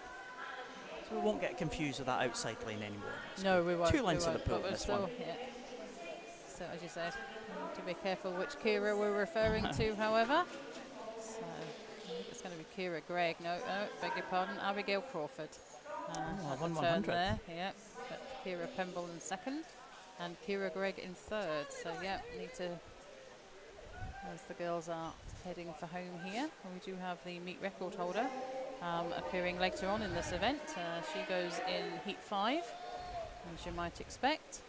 we won't get confused with that outside lane anymore. No, we won't. 2 lengths of the pool in this one. Yeah. So as you said, to be careful which Kira we're referring to, however. So it's going to be Kira Gregg. No, beg your pardon, Abigail Crawford. At the turn there, yeah. But Kira Pemble in 2nd, and Kira Gregg in 3rd. So yeah, need to, as the girls are heading for home here. We do have the meet record holder appearing later on in this event. She goes in heat 5, as you might expect.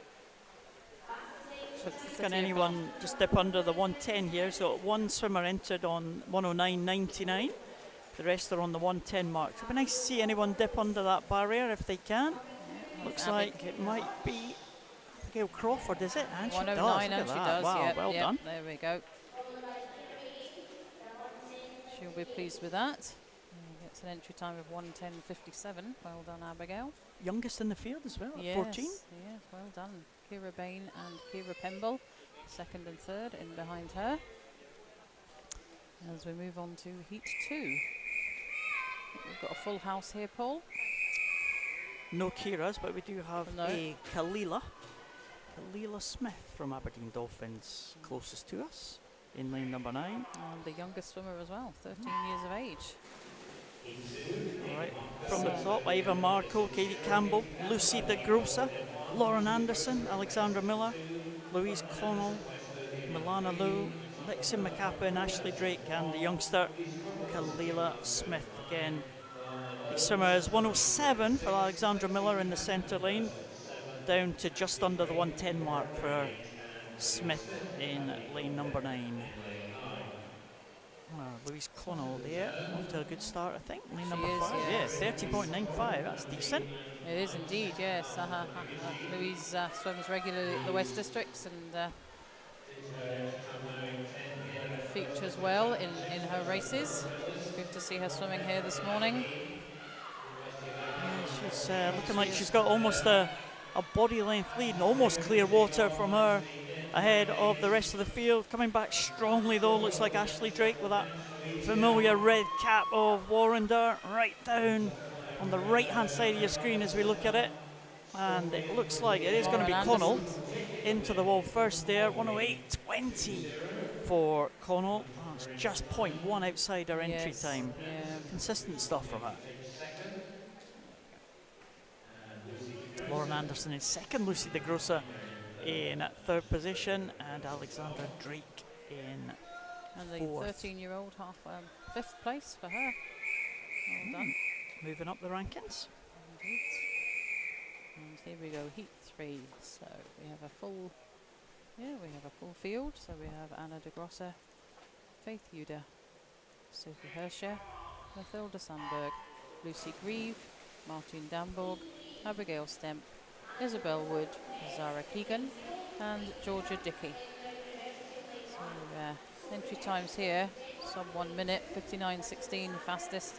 Can anyone just dip under the 110 here? So 1 swimmer entered on 109.99. The rest are on the 110 mark. It would be nice to see anyone dip under that barrier if they can. Yeah, looks like it might be Abigail Crawford, is it? And she does. Look at that. Wow, well done. There we go. She'll be pleased with that. That's an entry time of 1:10:57. Well done, Abigail. Youngest in the field as well, at Yes, 14. yes, well done. Kira Bain and Kira Pemble, second and third in behind her. As we move on to Heat 2. We've got a full house here, Paul. No Kira's, but we do have No. a Kalila Smith from Aberdeen Dolphins closest to us in lane number 9. And the youngest swimmer as well, 13 years of age. All right, from the top, Iva Marco, Katie Campbell, Lucy De Grossa, Lauren Anderson, Alexandra Miller, Louise Connell, Milana Lowe, Lexi McCappa and Ashley Drake, and the youngster Kalila Smith again. The swimmer is 107 for Alexandra Miller in the centre lane, down to just under the 110 mark for Smith in lane number 9. Louise Connell there, off to a good start, I think. Lane number 5, yes. Yeah, 30.95, that's decent. It is indeed, yes. Louise swims regularly at the West Districts and features well in her races. It's good to see her swimming here this morning. Yeah, she's looking like she's got almost a body length lead and almost clear water from her ahead of the rest of the field. Coming back strongly though, looks like Ashley Drake with that familiar red cap of Warrender right down on the right hand side of your screen as we look at it. And it looks like it is going to be Connell into the wall first there. 108.20 for Connell. Oh, it's just 0.1 outside her entry time. Yeah. Consistent stuff from her. Lauren Anderson in second, Lucy De Grossa in third position, and Alexandra Drake in And the fourth. 13-year-old fifth place for her. Well done. Moving up the rankings. Indeed. And here we go, Heat 3. So we have a full field. So we have Anna De Grossa, Faith Yuda, Sophie Herscher, Mathilda Sandberg, Lucy Grieve, Martine Damborg, Abigail Stemp, Isabel Wood, Zara Keegan, and Georgia Dickey. So entry times here, sub 1 minute, 59.16 fastest,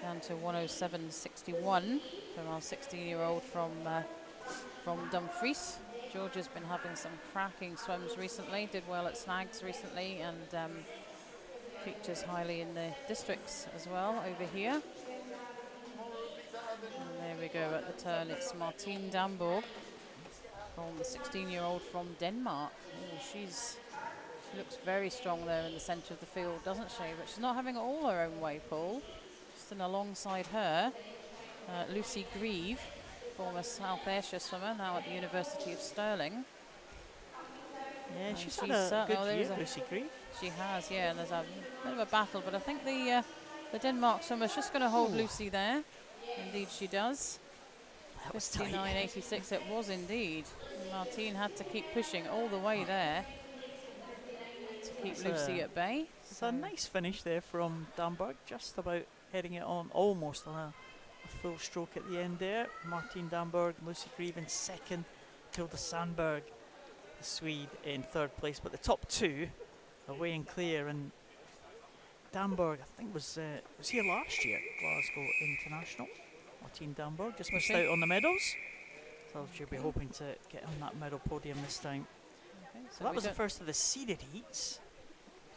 down to 107.61 from our 16-year-old from Dumfries. Georgia's been having some cracking swims recently, did well at snags recently, and features highly in the districts as well over here. And there we go at the turn, it's Martine Damborg, from the 16-year-old from Denmark. Oh, she looks very strong there in the centre of the field, doesn't she? But she's not having it all her own way, Paul. Just in alongside her, Lucy Grieve, former South Ayrshire swimmer, now at the University of Stirling. Yeah, And she's had a good year, Lucy Grieve. She has, yeah, and there's a bit of a battle, but I think the Denmark swimmer's just going to hold Lucy there. Indeed she does. That was tight. 59.86 it was indeed. Martine had to keep pushing all the way there to keep Lucy at bay. It's a nice finish there from Damborg, just about heading it on, almost on a full stroke at the end there. Martine Damborg, Lucy Grieve in second, Tilda Sandberg, the Swede, in third place. But the top two away and clear, and Damborg, I think, was here last year at Glasgow International. Martine Damborg just missed out on the medals, so she'll be hoping to get on that medal podium this time. Okay, So that was the first of the seeded heats.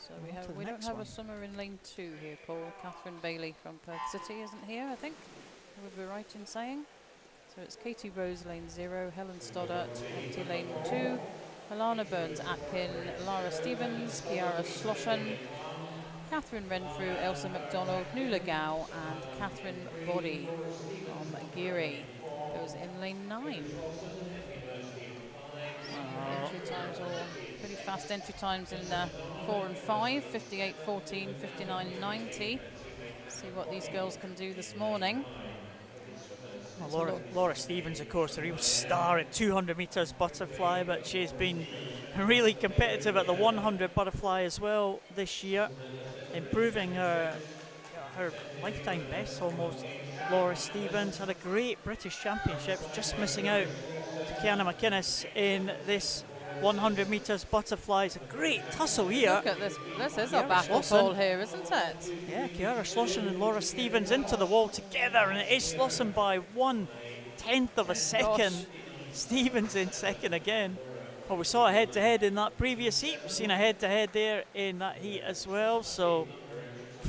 So we don't have a swimmer in lane 2 here, Paul. Catherine Bailey from Perth City isn't here, I think. Would be right in saying. So it's Katie Rose lane 0, Helen Stoddart empty lane 2, Alana Burns-Atkin, Lara Stevens, Kiara Sloshan, Catherine Renfrew, Elsa McDonald, Nuala Gow, and Catherine Body from Geary goes in lane 9. Entry times all pretty fast entry times in 4 and 5, 58.14, 59.90. See what these girls can do this morning. Well, Laura Stevens, of course, a real star at 200 metres butterfly, but she's been really competitive at the 100 butterfly as well this year, improving her lifetime best almost. Laura Stevens had a great British Championships, just missing out to Kiana McInnes in this 100 metres butterflies. A great tussle here. Look at this. This is a Kiara battle Slauson. pole here, isn't it? Yeah, Kiara Slauson and Laura Stevens into the wall together, and it is Slauson by 1/10 of a second. Gosh. Stevens in second again. Well, we saw a head-to-head in that previous heat. We've seen a head-to-head there in that heat as well. So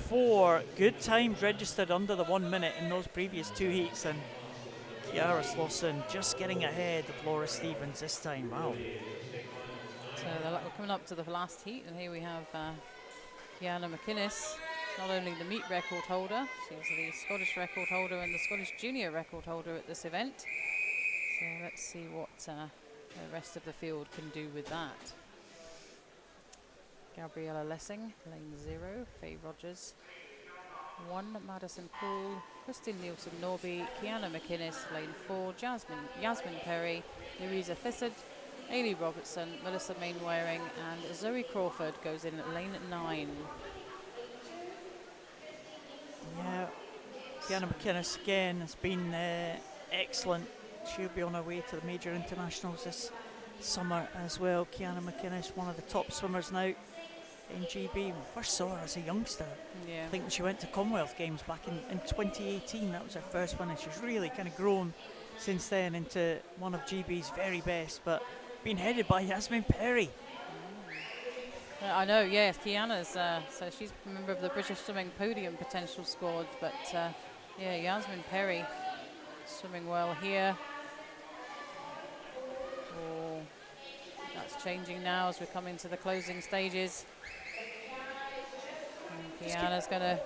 4 good times registered under the 1 minute in those previous 2 heats, and Kiara Slauson just getting ahead of Laura Stevens this time. Wow. So we're coming up to the last heat, and here we have Kiana McInnes, not only the meet record holder, she's the Scottish record holder and the Scottish junior record holder at this event. So let's see what the rest of the field can do with that. Gabriella Lessing, lane 0, Faye Rogers 1, Madison Poole, Christine Nielsen-Norby, Kiana McInnes, lane 4, Yasmin Perry, Louisa Thissard, Ailey Robertson, Melissa Mainwaring, and Zoe Crawford goes in at lane 9. Yeah, Kiana McInnes again has been excellent. She'll be on her way to the major internationals this summer as well. Kiana McInnes, one of the top swimmers now in GB. We first saw her as a youngster. Yeah. I think when she went to Commonwealth Games back in 2018, that was her first one, and she's really kind of grown since then into one of GB's very best, but being headed by Yasmin Perry. I know, yes, Kiana's, so she's a member of the British Swimming Podium Potential Squad, but yeah, Yasmin Perry swimming well here. Oh, that's changing now as we're coming to the closing stages. And Kiana's going to,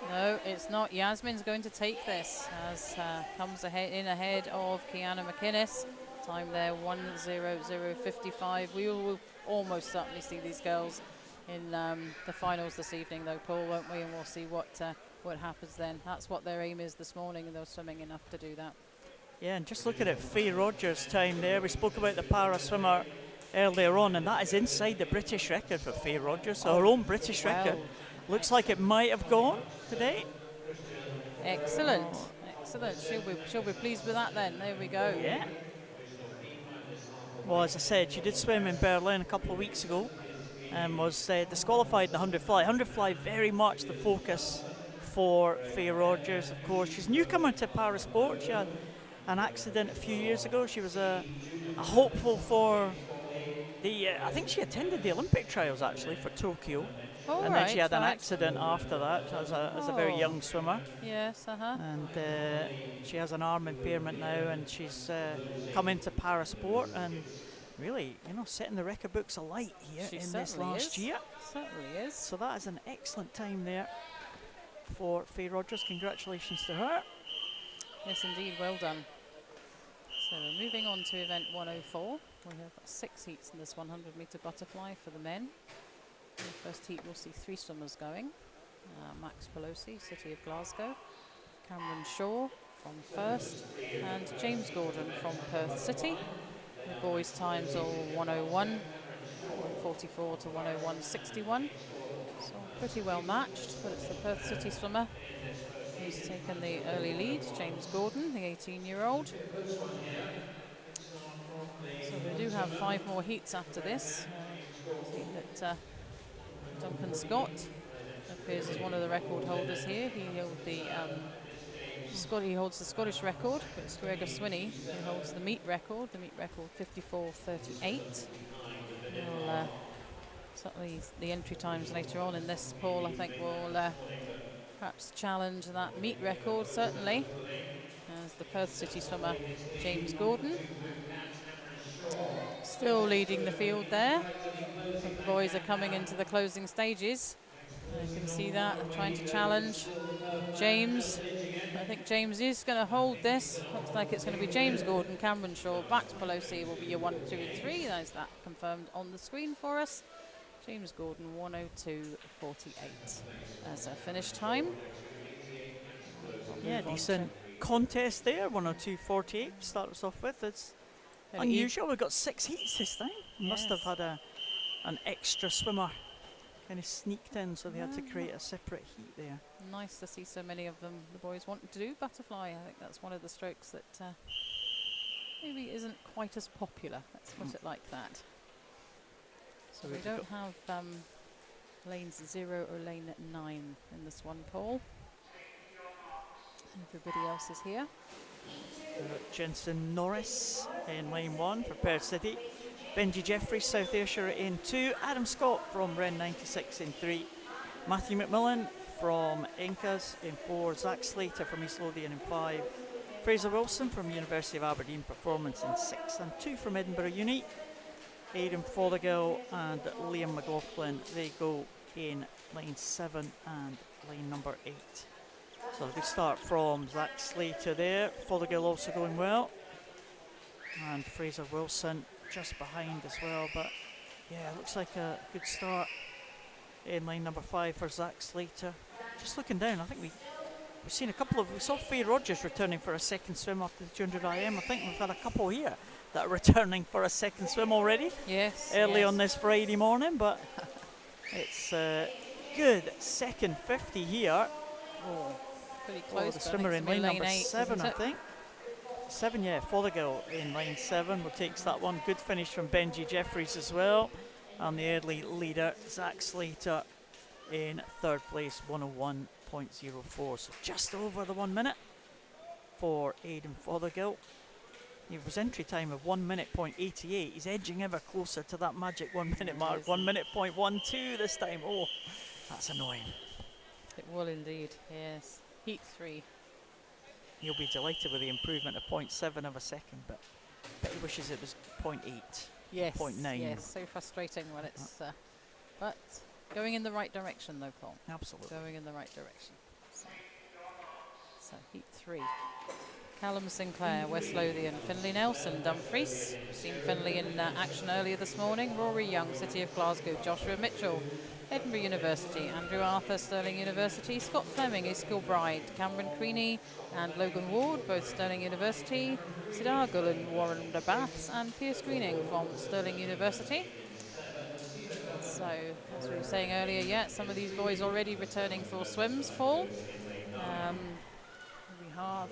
no, it's not. Yasmin's going to take this as comes ahead of Kiana McInnes. Time there 1:00:55. We will almost certainly see these girls in the finals this evening, though, Paul, won't we? And we'll see what happens then. That's what their aim is this morning, and they're swimming enough to do that. Yeah, and just looking at Faye Rogers' time there, we spoke about the para swimmer earlier on, and that is inside the British record for Faye Rogers. So her own British record looks like it might have gone today. Excellent, excellent. She'll be pleased with that then. There we go. Yeah. Well, as I said, she did swim in Berlin a couple of weeks ago and was disqualified in the 100 fly. 100 fly very much the focus for Faye Rogers, of course. She's a newcomer to para sport. She had an accident a few years ago. She was a hopeful for the, I think she attended the Olympic trials actually for Tokyo. Oh, and then she had an accident after that as a very young swimmer. Yes, And she has an arm impairment now, and she's come into para sport and really, setting the record books alight here in this last year. Certainly is. So that is an excellent time there for Faye Rogers. Congratulations to her. Yes, indeed. Well done. So we're moving on to event 104. We have 6 heats in this 100-metre butterfly for the men. In the first heat, we'll see 3 swimmers going. Max Pelosi, City of Glasgow, Cameron Shaw from First, and James Gordon from Perth City. The boys' times all 101, 144 to 101.61. So pretty well matched, but it's the Perth City swimmer who's taken the early lead, James Gordon, the 18-year-old. So we do have 5 more heats after this. I think that Duncan Scott appears as one of the record holders here. He holds the Scottish record, but it's Gregor Swinney who holds the meet record 54:38. We'll, certainly the entry times later on in this, Paul, I think will perhaps challenge that meet record, certainly, as the Perth City swimmer James Gordon still leading the field there. I think the boys are coming into the closing stages. You can see that, trying to challenge James. I think James is going to hold this. Looks like it's going to be James Gordon, Cameron Shaw, Max Pelosi will be your 1, 2 and 3. There's that confirmed on the screen for us. James Gordon, 1:02.48 as a finish time. Yeah, decent contest there, 1:02.48 to start us off with. It's unusual. We've got 6 heats this time. Must have had an extra swimmer kind of sneaked in, so they had to create a separate heat there. Nice to see so many of them. The boys wanting to do butterfly. I think that's one of the strokes that maybe isn't quite as popular. Let's put it like that. So we don't have lanes 0 or lane 9 in this one, Paul. Everybody else is here. Jensen Norris in lane 1 for Perth City. Benji Jeffries, South Ayrshire in 2. Adam Scott from Ren 96 in 3. Matthew McMillan from Incas in 4. Zach Slater from East Lothian in 5. Fraser Wilson from University of Aberdeen Performance in 6. And 2 from Edinburgh Uni. Aidan Fothergill and Liam McLaughlin, they go in lane 7 and lane number 8. So a good start from Zach Slater there. Fothergill also going well. And Fraser Wilson just behind as well. But yeah, it looks like a good start in lane number 5 for Zach Slater. Just looking down, I think we've seen a couple of, we saw Faye Rogers returning for a second swim after the 200 IM. I think we've had a couple here that are returning for a second swim already. Yes. Early on this Friday morning, but it's a good second 50 here. Oh, pretty close. The swimmer in lane number 7, I think. 7, yeah. Fothergill in lane 7 takes that one. Good finish from Benji Jeffries as well. And the early leader, Zach Slater, in 3rd place, 101.04. So just over the 1 minute for Aidan Fothergill. It was entry time of 1 minute point 88. He's edging ever closer to that magic 1 minute mark. 1 minute point 12 this time. Oh, that's annoying. It will indeed, yes. Heat 3. He'll be delighted with the improvement of 0.7 of a second, but he wishes it was 0.8. Yes. 0.9. Yes, so frustrating when it's. But going in the right direction, though, Paul. Absolutely. Going in the right direction. So Heat 3. Callum Sinclair, West Lothian, Finlay Nelson, Dumfries. Seen Finlay in action earlier this morning. Rory Young, City of Glasgow. Joshua Mitchell, Edinburgh University. Andrew Arthur, Stirling University. Scott Fleming, East Kilbride. Cameron Creaney and Logan Ward, both Stirling University. Sidar Gullen, Warren de Baths, and Pierce Greening from Stirling University. So, as we were saying earlier, yeah, some of these boys already returning for swims, Paul. We have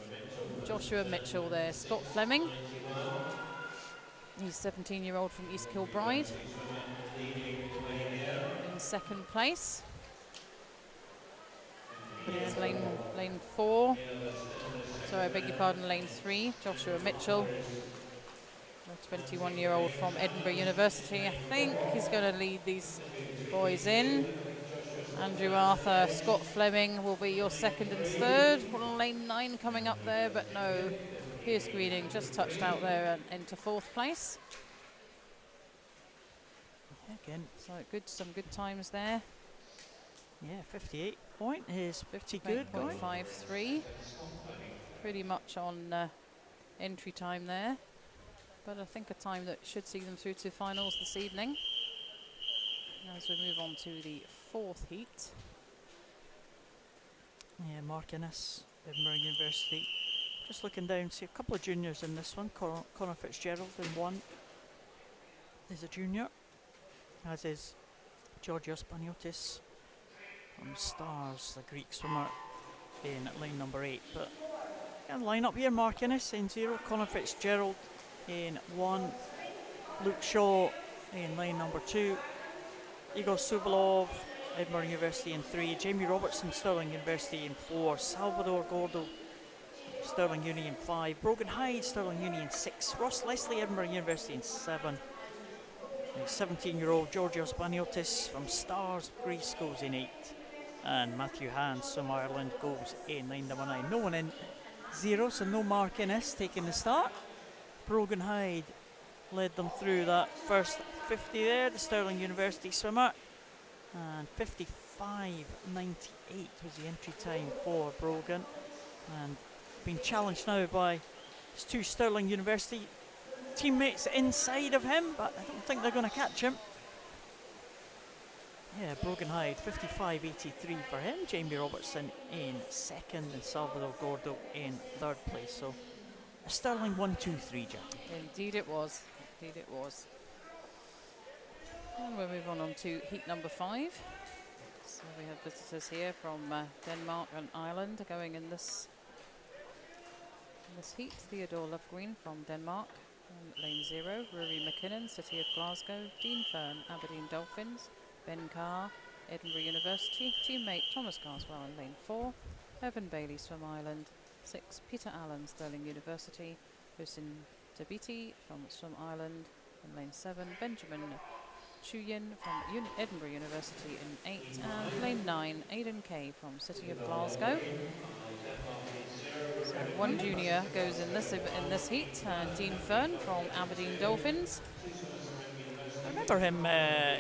Joshua Mitchell there, Scott Fleming. He's 17-year-old from East Kilbride in 2nd place. It's lane 4. Sorry, I beg your pardon, lane 3. Joshua Mitchell, a 21-year-old from Edinburgh University. I think he's going to lead these boys in. Andrew Arthur, Scott Fleming will be your 2nd and 3rd. Well, lane 9 coming up there, but no. Pierce Greening just touched out there and into 4th place. Again. So some good times there. Yeah, 58 point is pretty good. 58.53. Pretty much on entry time there. But I think a time that should see them through to finals this evening. As we move on to the 4th heat. Yeah, Mark Innes, Edinburgh University. Just looking down, see a couple of juniors in this one. Connor Fitzgerald in 1 is a junior, as is Georgios Paniotis from Stars, the Greek swimmer, in lane number 8. But can line up here, Mark Innes in 0, Connor Fitzgerald in 1, Luke Shaw in lane number 2, Igor Suvalov, Edinburgh University in 3, Jamie Robertson, Stirling University in 4, Salvador Gordo, Stirling Uni in 5, Brogan Hyde, Stirling Uni in 6, Ross Leslie, Edinburgh University in 7, 17-year-old Georgios Paniotis from Stars, Greece, goes in 8, and Matthew Hans from Ireland goes in lane number 9. No one in 0, so no Mark Innes taking the start. Brogan Hyde led them through that first 50 there, the Stirling University swimmer, and 55.98 was the entry time for Brogan, and being challenged now by his 2 Stirling University teammates inside of him, but I don't think they're going to catch him. Yeah, Brogan Hyde, 55.83 for him, Jamie Robertson in 2nd, and Salvador Gordo in 3rd place. So a Stirling 1-2-3, Jack. Indeed it was. Indeed it was. And we'll move on to heat number 5. So we have visitors here from Denmark and Ireland going in this this heat, Theodore Lovegreen from Denmark. On lane 0, Rory McKinnon, City of Glasgow. Dean Fern, Aberdeen Dolphins. Ben Carr, Edinburgh University. Teammate Thomas Carswell in lane 4. Evan Bailey, Swim Ireland. 6, Peter Allen, Stirling University. Hussein Tabiti from Swim Ireland. In lane 7, Benjamin Chuyin from Edinburgh University in 8. And lane 9, Aidan Kay from City of Glasgow. So one junior goes in this heat, Dean Fern from Aberdeen Dolphins. I remember him.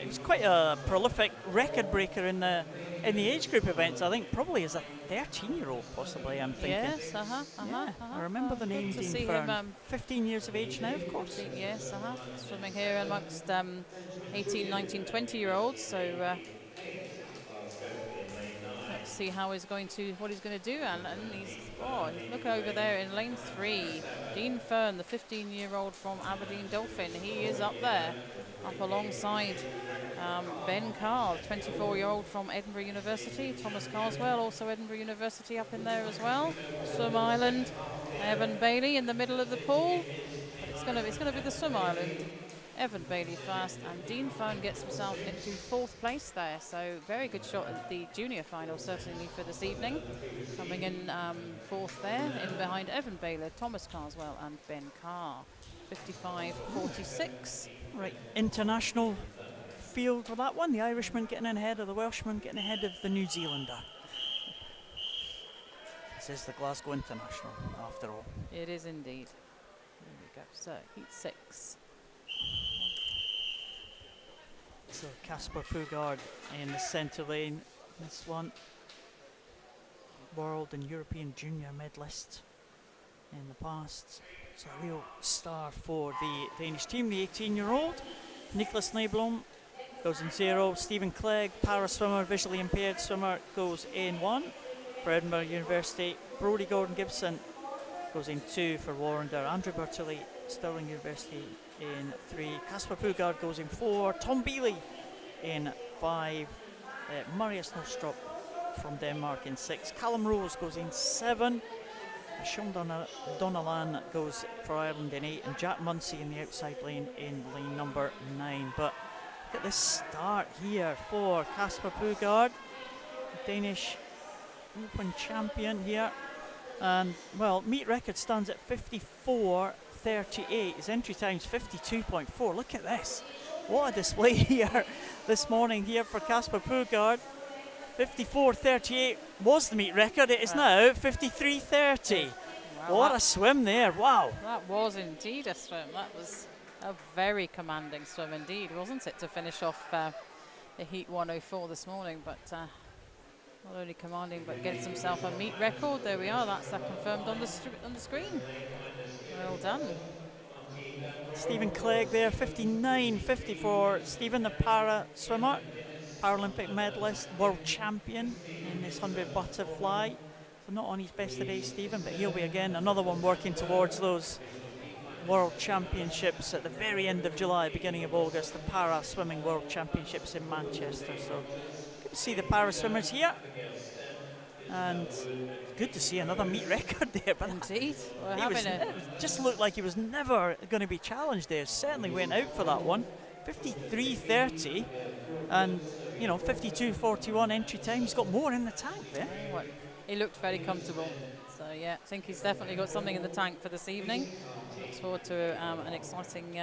He was quite a prolific record breaker in the age group events. I think probably as a 13-year-old, possibly. I'm thinking. Yes, I remember the name Dean Fern. 15 years of age now, of course. Yes, swimming here amongst 18, 19, 20-year-olds. So let's see how what he's going to do. And look over there in lane 3, Dean Fern, the 15-year-old from Aberdeen Dolphin. He is up there, up alongside Ben Carr, 24-year-old from Edinburgh University. Thomas Carswell, also Edinburgh University, up in there as well. Swim Ireland, Evan Bailey in the middle of the pool. But it's going to be the Swim Ireland. Evan Bailey first, and Dean Fern gets himself into 4th place there. So very good shot at the junior final, certainly for this evening. Coming in 4th there, in behind Evan Bailey, Thomas Carswell and Ben Carr. 55.46. Right, international field for that one. The Irishman getting in ahead of the Welshman, getting ahead of the New Zealander. This is the Glasgow International, after all. It is indeed. There we go. So, heat 6. So Casper Pugard in the centre lane. This one, world and European junior medalist in the past. So a real star for the Danish team. The 18-year-old Niklas Nyblom goes in 0. Stephen Clegg, para swimmer, visually impaired swimmer, goes in 1 for Edinburgh University. Brodie Gordon Gibson goes in 2 for Warrender. Andrew Bertilli, Stirling University, in 3. Casper Pugard goes in 4. Tom Bealey in 5. Marius Norstrup from Denmark in 6. Callum Rose goes in 7. Sean Donalan goes for Ireland in 8. And Jack Munsey in the outside lane in lane number 9. But look at this start here for Casper Pugard, Danish Open champion here. And, well, meet record stands at 54.38. His entry time's 52.4. Look at this. What a display here this morning here for Casper Pugard. 54.38 was the meet record. It is now 53.30. Wow, what a swim there. Wow. That was indeed a swim. That was a very commanding swim indeed, wasn't it, to finish off the Heat 104 this morning. But not only commanding, but gets himself a meet record. There we are. That's confirmed on the screen. Well done. Stephen Clegg there, 59.50 for Stephen, the para swimmer, Paralympic medalist, world champion in this 100 butterfly. So not on his best today, Stephen, but he'll be again another one working towards those World Championships at the very end of July, beginning of August, the Para Swimming World Championships in Manchester. So good to see the para swimmers here, and good to see another meet record there. But indeed, it just looked like he was never going to be challenged there. Certainly went out for that one. 53.30 and 52.41 entry time. He's got more in the tank there. He looked very comfortable. So yeah, I think he's definitely got something in the tank for this evening. Looks forward to an exciting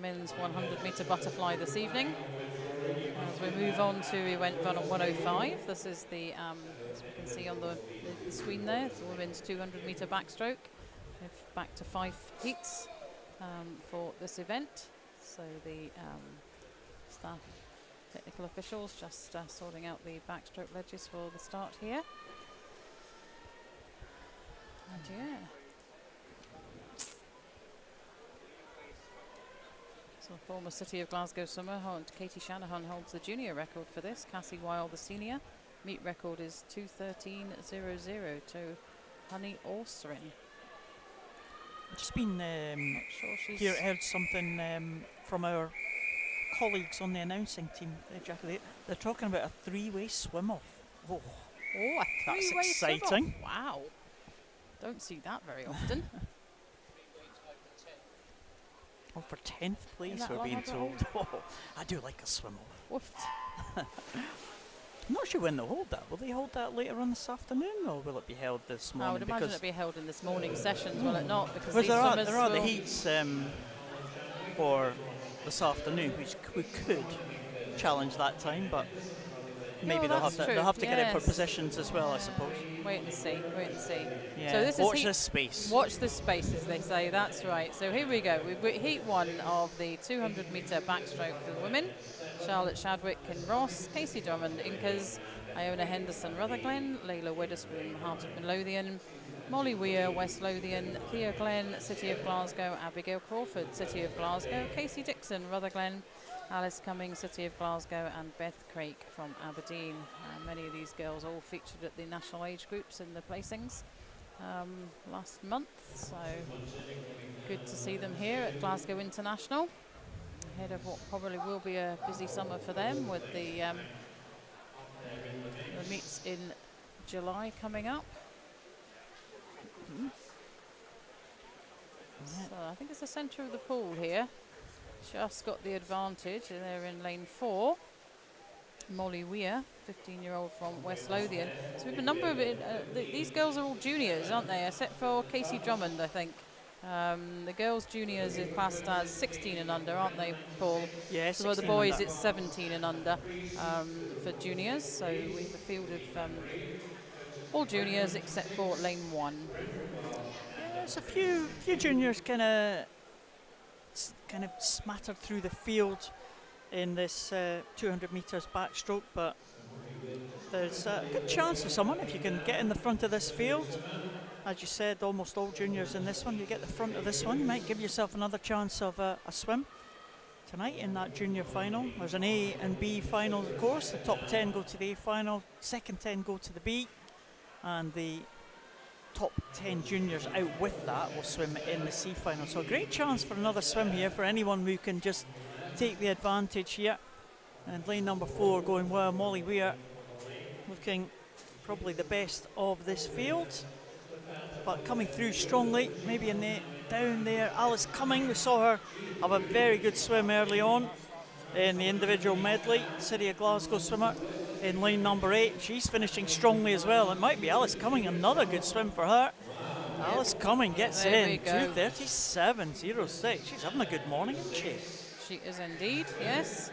men's 100-metre butterfly this evening. As we move on to, we went on 105. This is the, as we can see on the screen there, it's the women's 200-metre backstroke. We're back to 5 heats for this event. So the staff technical officials just sorting out the backstroke ledges for the start here. And yeah. So former City of Glasgow swimmer Katie Shanahan holds the junior record for this. Cassie Wilde, the senior. Meet record is 2:13.00 to Honey Orserin. I've just been heard something from our colleagues on the announcing team. They're talking about a 3-way swim off. Oh, a 3-way that's exciting. Wow. Don't see that very often. Oh, for 10th place, that we're long being of a told. Oh, I do like a swim off. Woofed. I'm not sure when they'll hold that. Will they hold that later on this afternoon, or will it be held this morning? I would imagine it'd be held in this morning's sessions, will it not? Because Well, these swimmers there are the will- heats for this afternoon, which we could challenge that time, but maybe Oh, that's they'll true. have to get it for Yes. positions as well, I suppose. Wait and see. Wait and see. Yeah. So this Watch is this space. Watch this space, as they say. That's right. So here we go. We've got heat 1 of the 200-metre backstroke for the women. Charlotte Shadwick and Ross, Casey Drummond, Incas, Iona Henderson, Rutherglen, Layla Witherspoon, Heart of Midlothian, Molly Weir, West Lothian, Thea Glenn, City of Glasgow, Abigail Crawford, City of Glasgow, Casey Dixon, Rutherglen, Alice Cummings, City of Glasgow, and Beth Craik from Aberdeen. Many of these girls all featured at the national age groups in the placings last month, so good to see them here at Glasgow International, ahead of what probably will be a busy summer for them with the meets in July coming up. So I think it's the centre of the pool here. Just got the advantage. They're in lane 4. Molly Weir, 15-year-old from West Lothian. So we have a number of these girls are all juniors, aren't they? Except for Casey Drummond, I think. The girls' juniors are classed as 16 and under, aren't they, Paul? Yeah, so the boys, it's 17 and under for juniors. So we have a field of all juniors except for lane 1. Yeah, there's a few juniors kind of smattered through the field in this 200 metres backstroke, but there's a good chance for someone if you can get in the front of this field. As you said, almost all juniors in this one. You get the front of this one, you might give yourself another chance of a swim tonight in that junior final. There's an A and B final, of course. The top 10 go to the A final, second 10 go to the B, and the top 10 juniors out with that will swim in the C final. So a great chance for another swim here for anyone who can just take the advantage here. And lane number 4 going well. Molly Weir looking probably the best of this field, but coming through strongly. Maybe in the down there, Alice Cumming, we saw her have a very good swim early on in the individual medley. City of Glasgow swimmer in lane number 8. She's finishing strongly as well. It might be Alice Cumming, another good swim for her. Alice Cumming gets in 2:37.06. She's having a good morning, isn't she? She is indeed, yes.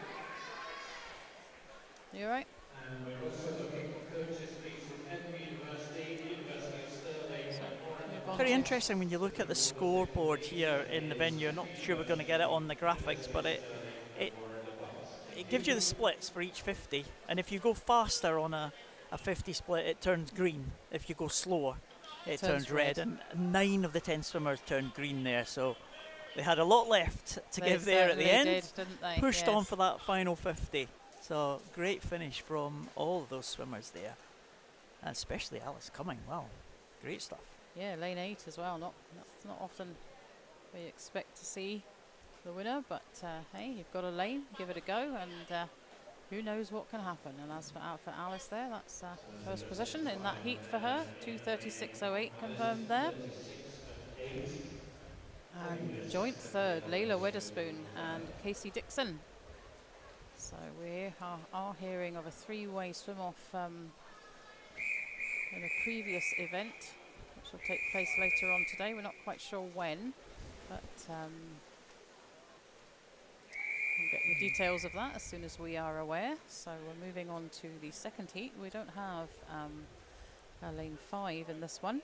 You right? Very interesting when you look at the scoreboard here in the venue. I'm not sure we're going to get it on the graphics, but it gives you the splits for each 50, and if you go faster on a 50 split, it turns green. If you go slower, it turns red. And 9 of the 10 swimmers turned green there, so they had a lot left to give there at the end. Didn't they? Pushed on for that final 50. So great finish from all of those swimmers there, and especially Alice Cumming. Wow, great stuff. Yeah, lane 8 as well. Not often we expect to see the winner, but hey, you've got a lane, give it a go, and who knows what can happen. And as for Alice there, that's first position in that heat for her. 2:36.08 confirmed there. And joint third, Layla Witherspoon and Casey Dixon. So we are hearing of a 3-way swim off in a previous event, which will take place later on today. We're not quite sure when, but we'll get the details of that as soon as we are aware. So we're moving on to the second heat. We don't have a lane 5 in this one.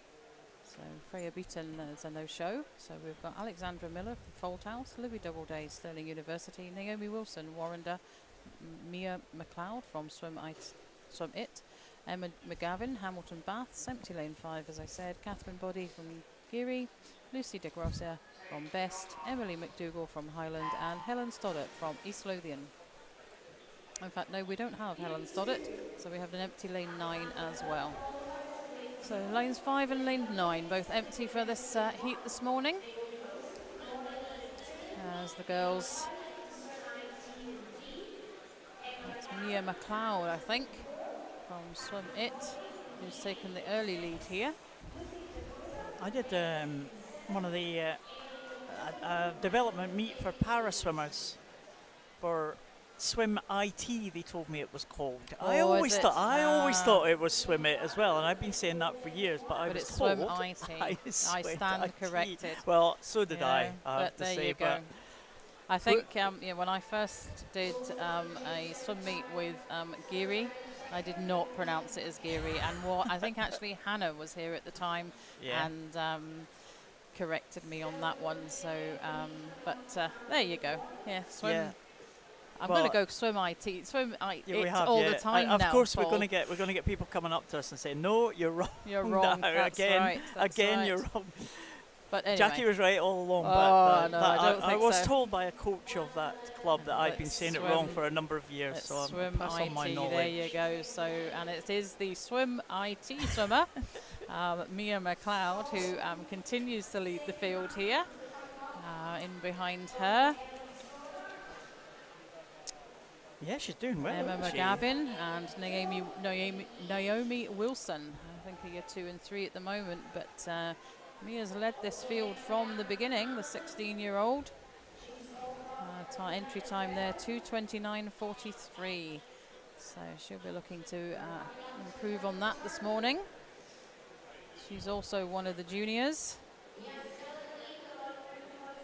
So Freya Beaton is a no-show. So we've got Alexandra Miller from Foldhouse, Libby Doubleday, Stirling University, Naomi Wilson, Warrender, Mia McLeod from Swim It, Emma McGavin, Hamilton Baths, empty lane 5 as I said, Catherine Body from Geary, Lucy de Grossia from Best, Emily McDougall from Highland, and Helen Stoddart from East Lothian. In fact, no, we don't have Helen Stoddart, so we have an empty lane 9 as well. So lanes 5 and lane 9 both empty for this heat this morning. As the girls, that's Mia McLeod, I think, from Swim It, who's taken the early lead here. I did one of the development meet for para swimmers for Swim IT. They told me it was called. I Oh, is always it? thought I always thought it was Swim It as well, and I've been saying that for years. But I But was it's told Swim IT. I I Swim stand IT. corrected. Well, so did I Yeah, have but to there say. you go. I think yeah, when I first did a swim meet with Geary, I did not pronounce it as Geary, and what I think actually Hannah was here at the time Yeah. and corrected me on that one. So, but there you go. Yeah, swim. Yeah. I'm Well, going to go swim IT, swim I Yeah, we it have, all yeah. the time Of now. course, Paul. we're going to get people coming up to us and saying, "No, you're wrong. You're wrong. now. That's again, right. That's again, right. you're wrong." But anyway. Jackie was right all along. Oh, but no, I don't I think was so. told by a coach of that club that I've been Let's saying it wrong swim. for a number of years. Let's So I'm swim pass IT. on my knowledge. There you go. So, and it is the swim IT swimmer, Mia McLeod, who continues to lead the field here. In behind her, Yeah, she's doing well. Emma isn't she? McGavin and Naomi Wilson. I think are your 2 and 3 at the moment, but Mia's led this field from the beginning, the 16-year-old. Entry time there, 2:29.43. So she'll be looking to improve on that this morning. She's also one of the juniors.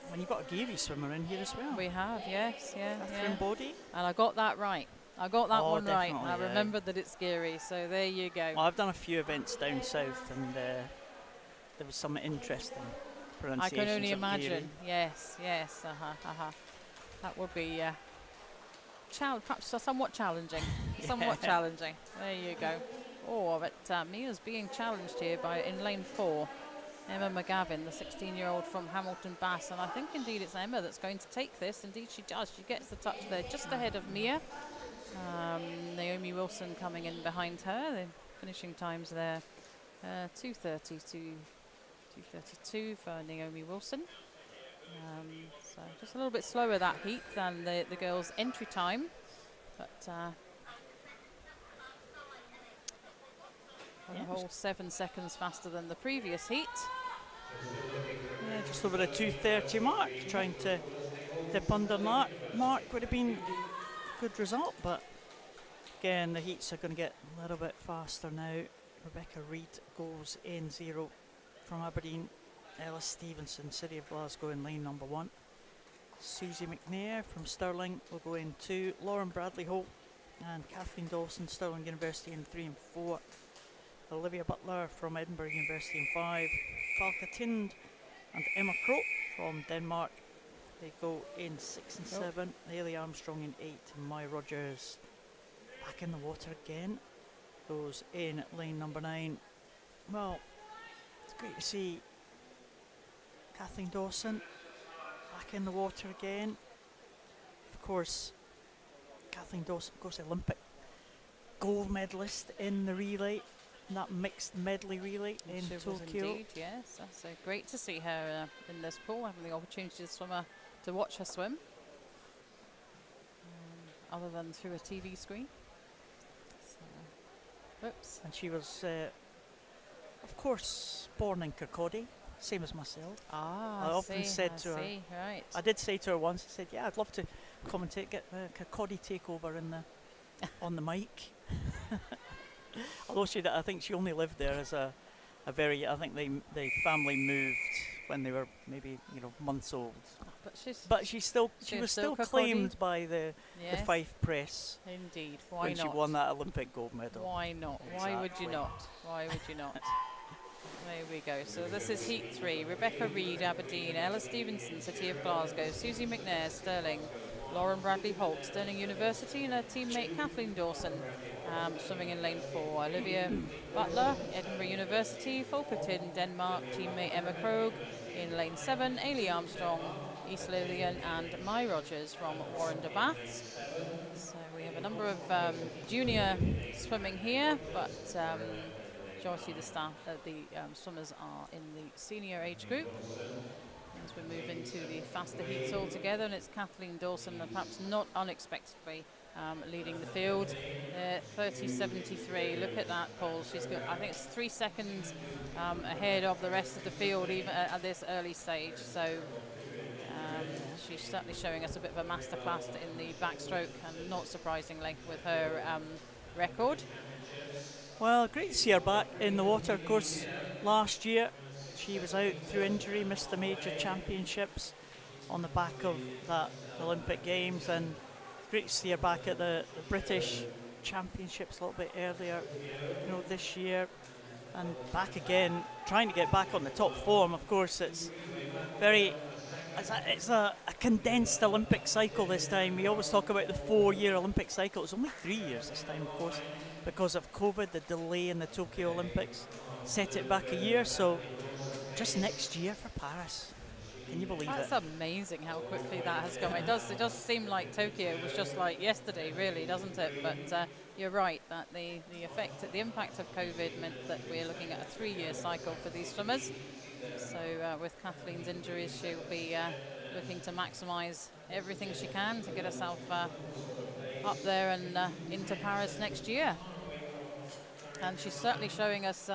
And you've got a Geary swimmer in here as well. We have, yes, yeah. Catherine Bodie. And I got that right. I got that one right. definitely, I yeah. remembered that it's Geary, so there you go. Well, I've done a few events down south, and there was some interesting I pronunciations. can only of imagine. Geary. Yes. That would be perhaps somewhat challenging. Somewhat challenging. There you go. Oh, but Mia's being challenged here in lane 4. Emma McGavin, the 16-year-old from Hamilton Bass, and I think indeed it's Emma that's going to take this. Indeed she does. She gets the touch there just ahead of Mia. Naomi Wilson coming in behind her. The finishing times there, 2:30 to 2:32 for Naomi Wilson. So just a little bit slower that heat than the girls' entry time, but a whole 7 seconds faster than the previous heat. Yeah, just over the 2:30 mark, trying to dip under that mark would have been a good result, but again the heats are going to get a little bit faster now. Rebecca Reid goes in 0 from Aberdeen. Ella Stevenson, City of Glasgow in lane number 1. Susie McNair from Stirling will go in 2. Lauren Bradley Holt and Kathleen Dawson, Stirling University in 3 and 4. Olivia Butler from Edinburgh University in 5. Falka Tind and Emma Crow from Denmark, they go in 6 and 7. Hayley Armstrong in 8. And Maya Rogers back in the water again, goes in lane number 9. Well, it's great to see Kathleen Dawson back in the water again. Of course, Kathleen Dawson, of course, Olympic gold medalist in the relay, that mixed medley relay in She was Tokyo. indeed, yes. That's great to see her in this pool, having the opportunity to watch her swim, other than through a TV screen. So, oops. And she was, of course, born in Kirkcaldy, same as myself. I often said to her, right. I did say to her once, I said, yeah, I'd love to commentate, get the Kirkcaldy takeover in the on the mic. Although I think she only lived there as a very, I think the family moved when they were maybe, months old. But she was still claimed by the Fife Press. Indeed, why when not? she won that Olympic gold medal. Why not? Exactly. Why would you not? Why would you not? There we go. So this is Heat 3. Rebecca Reid, Aberdeen. Ella Stevenson, City of Glasgow. Susie McNair, Stirling. Lauren Bradley Holt, Stirling University, and her teammate Kathleen Dawson, swimming in lane 4. Olivia Butler, Edinburgh University. Folketin, Denmark, teammate Emma Krogh in lane 7. Ailey Armstrong, East Lothian, and Mai Rogers from Warren de Baths. So we have a number of junior swimming here, but majority of the staff, the swimmers are in the senior age group. as we move into the faster heats altogether, and it's Kathleen Dawson, perhaps not unexpectedly, leading the field. 30.73. Look at that, Paul. She's got, I think it's 3 seconds ahead of the rest of the field, even at this early stage. So she's certainly showing us a bit of a masterclass in the backstroke, and not surprisingly with her record. Well, great to see her back in the water. Of course, last year she was out through injury, missed the major championships on the back of that Olympic Games, and great to see her back at the British Championships a little bit earlier, this year, and back again, trying to get back on the top form. Of course, it's a condensed Olympic cycle this time. We always talk about the 4-year Olympic cycle. It's only 3 years this time, of course, because of COVID, the delay in the Tokyo Olympics set it back a year. So just next year for Paris. Can you believe That's it? amazing how quickly that has gone. It does seem like Tokyo was just like yesterday, really, doesn't it? But you're right that the impact of COVID meant that we're looking at a 3-year cycle for these swimmers. So with Kathleen's injuries, she'll be looking to maximise everything she can to get herself up there and into Paris next year. And she's certainly showing us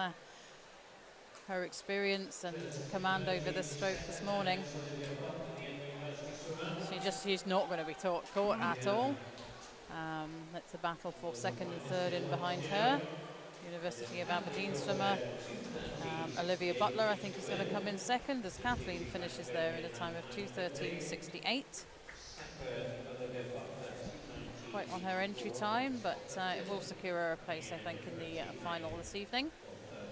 her experience and command over this stroke this morning. She's not going to be caught at all. It's a battle for second and third in behind her. University of Aberdeen swimmer Olivia Butler, I think, is going to come in second as Kathleen finishes there in a time of 2:13.68. Quite on her entry time, but it will secure her a place, I think, in the final this evening. But,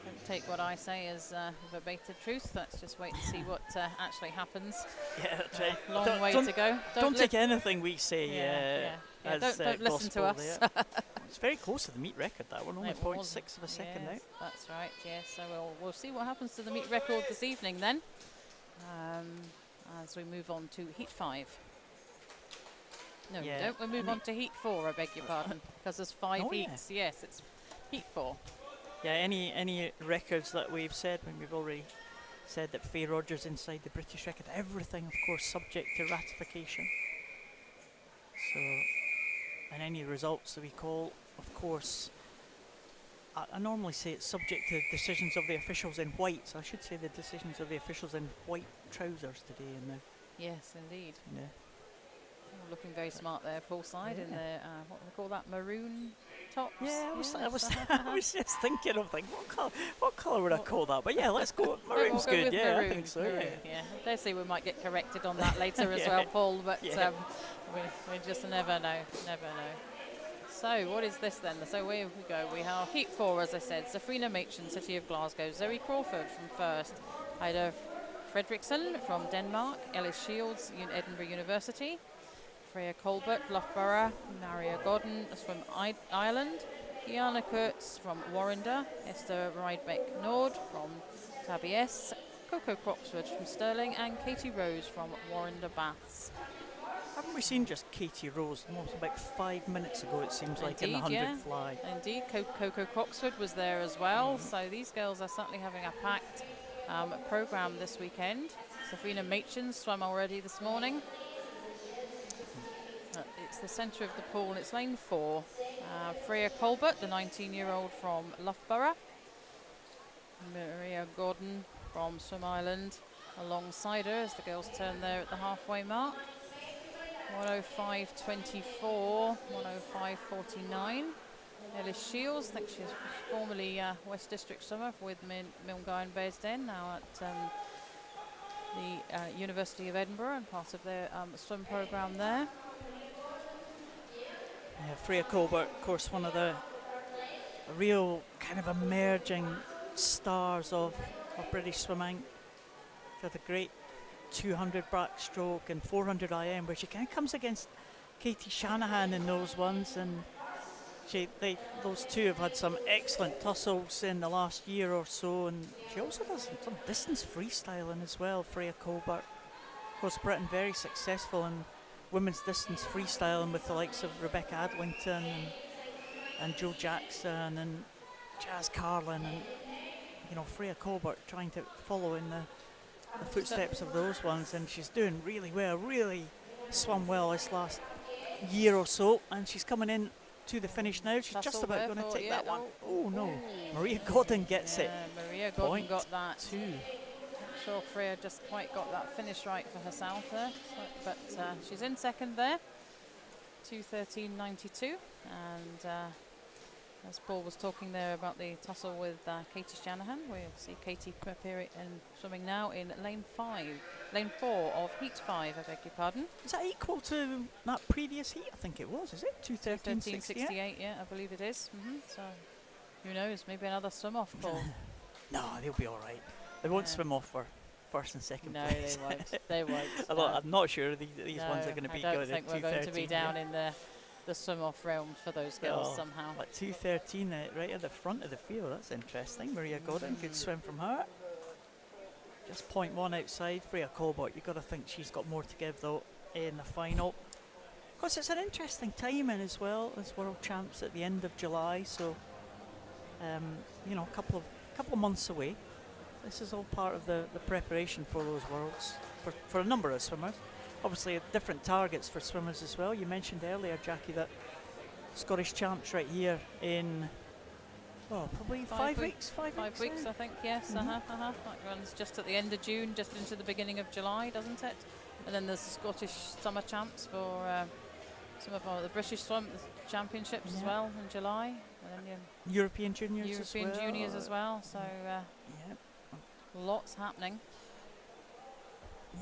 don't take what I say as verbatim truth. Let's just wait and see what actually happens. Yeah, that's right. Long way to go. Don't take anything we say. Don't listen to us. It's very close to the meet record, that one. Only 0.6 of a second out. That's right. Yes. So we'll see what happens to the meet record this evening then, as we move on to Heat 5. No, we don't. We move on to Heat 4. I beg your pardon, because there's 5 heats. Yeah. Yes, it's Heat 4. Yeah. Any records that we've said when we've already said that Faye Rogers inside the British record. Everything, of course, subject to ratification. So, and any results that we call, of course, I normally say it's subject to decisions of the officials in white, so I should say the decisions of the officials in white trousers today. Yes, indeed. Yeah. Looking very smart there, poolside, in the what do we call that, maroon tops? Yeah, I was just thinking of what colour would I call that? But yeah, let's go. Maroon's we'll go good. Yeah, maroon, I think so. Maroon, Yeah. Dare say we might get corrected on that later as well, Paul. But we just never know. So what is this then? So here we go. We have Heat 4, as I said. Safrina Machen, City of Glasgow. Zoe Crawford from first. Ida Fredriksson from Denmark. Ellis Shields, Edinburgh University. Freya Colbert, Loughborough. Maria Godden from Ireland. Iana Kurtz from Warrender. Esther Rydbeck Nord from Tabies. Coco Croxford from Stirling. And Katie Rose from Warrender Baths. Haven't we seen just Katie Rose about 5 minutes ago, it seems like, in the 100 fly? Indeed, Coco Croxford was there as well. So these girls are certainly having a packed programme this weekend. Safrina Machen swam already this morning. It's the centre of the pool, and it's lane 4. Freya Colbert, the 19-year-old from Loughborough. Maria Gordon from Swim Island alongside her as the girls turn there at the halfway mark. 105.24, 105.49. Ellis Shields, I think she's formerly West District swimmer with Milngavie and Bearsden, now at the University of Edinburgh and part of their swim programme there. Yeah, Freya Colbert, of course, one of the real kind of emerging stars of British swimming. With a great 200 backstroke and 400 IM, where she kind of comes against Katie Shanahan in those ones, and those two have had some excellent tussles in the last year or so, and she also does some distance freestyling as well. Freya Colbert, of course, Britain very successful in women's distance freestyling with the likes of Rebecca Adlington and Jo Jackson and Jazz Carlin, and Freya Colbert trying to follow in the footsteps of those ones, and she's doing really well. Really swum well this last year or so, and she's coming in to the finish now. She's just about going to take that one. Oh no, Maria Godden gets it. Maria Godden got that. 2. Not sure Freya just quite got that finish right for herself there, but she's in second there, 2:13.92, and as Paul was talking there about the tussle with Katie Shanahan, we see Katie appearing and swimming now in lane 4 of heat 5, I beg your pardon. Is that equal to that previous heat? I think it was, is it? 2:13.68? Yeah, I believe it is. So, who knows, maybe another swim off, Paul. No, they'll be all right. They won't swim off for first and second place. No, they won't. They won't. I'm not sure these ones are going to be I good. don't think we're going to be down in the swim off realm for those girls somehow. But 2:13 right at the front of the field. That's interesting. Maria Godden, good swim from her. Just 0.1 outside. Freya Colbert, you've got to think she's got more to give though in the final. Of course, it's an interesting timing as well as World Champs at the end of July. So, you know, a couple of months away. This is all part of the preparation for those Worlds for a number of swimmers. Obviously, different targets for swimmers as well. You mentioned earlier, Jackie, that Scottish Champs right here in, well, probably 5 weeks. 5 weeks, I think, yes. That runs just at the end of June, just into the beginning of July, doesn't it? And then there's the Scottish Summer Champs for some of the British Swim Championships as well in July. And then European Juniors as well. So lots happening.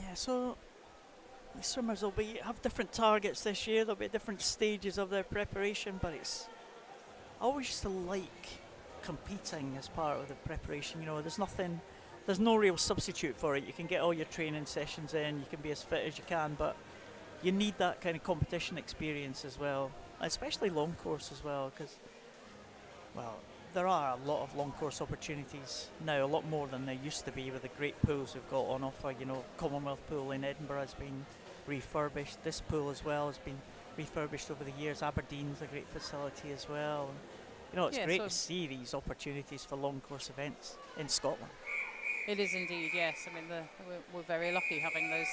Yeah, so the swimmers will have different targets this year. There'll be different stages of their preparation, but I always used to like competing as part of the preparation. You know, there's no real substitute for it. You can get all your training sessions in, you can be as fit as you can, but you need that kind of competition experience as well, especially long course as well, because, well, there are a lot of long course opportunities now, a lot more than there used to be with the great pools we've got on offer. You know, Commonwealth Pool in Edinburgh has been refurbished. This pool as well has been refurbished over the years. Aberdeen's a great facility as well. And, you know, it's great to see these opportunities for long course events in Scotland. It is indeed, yes. I mean, we're very lucky having those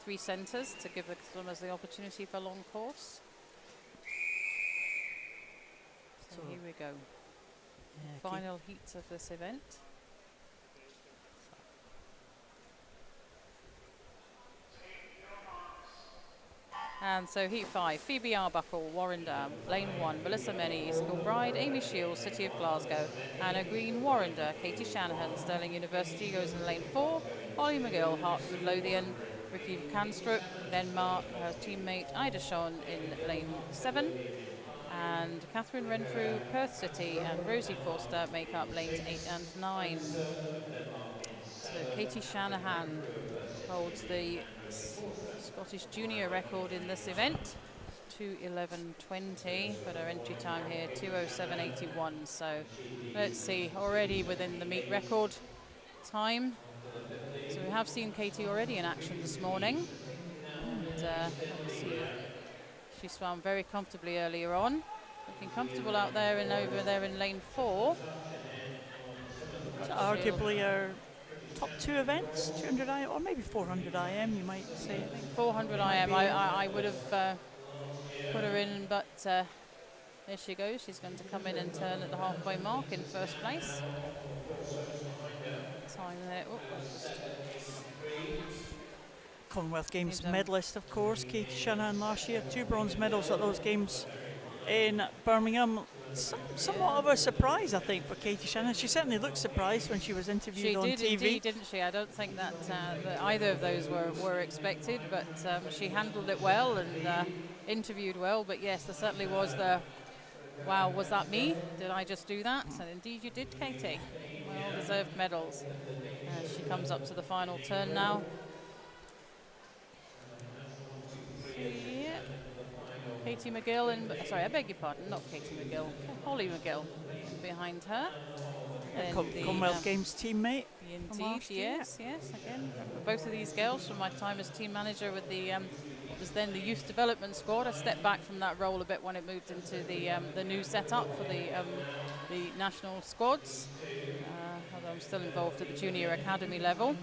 three centres to give the swimmers the opportunity for long course. So here we go. Final heat of this event. And so heat 5, Phoebe Arbuckle, Warrender, lane 1, Melissa Menny, East Kilbride, Amy Shields, City of Glasgow, Anna Green, Warrender, Katie Shanahan, Stirling University goes in lane 4, Holly McGill, Hartford Lothian, Ricky Canstrup, Denmark, her teammate Ida Shawn in lane 7, and Catherine Renfrew, Perth City, and Rosie Forster make up lanes 8 and 9. So Katie Shanahan holds the Scottish junior record in this event, 2:11.20, but her entry time here 2:07.81. So let's see, already within the meet record time. So we have seen Katie already in action this morning, and let's see. She swam very comfortably earlier on, looking comfortable out there and over there in lane 4. So arguably our top 2 events, 200 IM or maybe 400 IM, you might say. I think 400 IM. I would have put her in, but there she goes. She's going to come in and turn at the halfway mark in first place. Time there. Commonwealth Games medalist, of course, Katie Shanahan last year, 2 bronze medals at those games in Birmingham. Somewhat of a surprise, I think, for Katie Shanahan. She certainly looked surprised when she was interviewed on TV. She did indeed, didn't she? I don't think that either of those were expected, but she handled it well and interviewed well. But yes, there certainly was wow, was that me? Did I just do that? And indeed you did, Katie. Well-deserved medals. She comes up to the final turn now. Yeah. Katie McGill and sorry, I beg your pardon, not Katie McGill, Holly McGill behind her. Commonwealth Games teammate. Indeed, yes. Again, both of these girls from my time as team manager with the what was then the youth development squad. I stepped back from that role a bit when it moved into the new setup for the national squads. of them still involved at the junior academy level,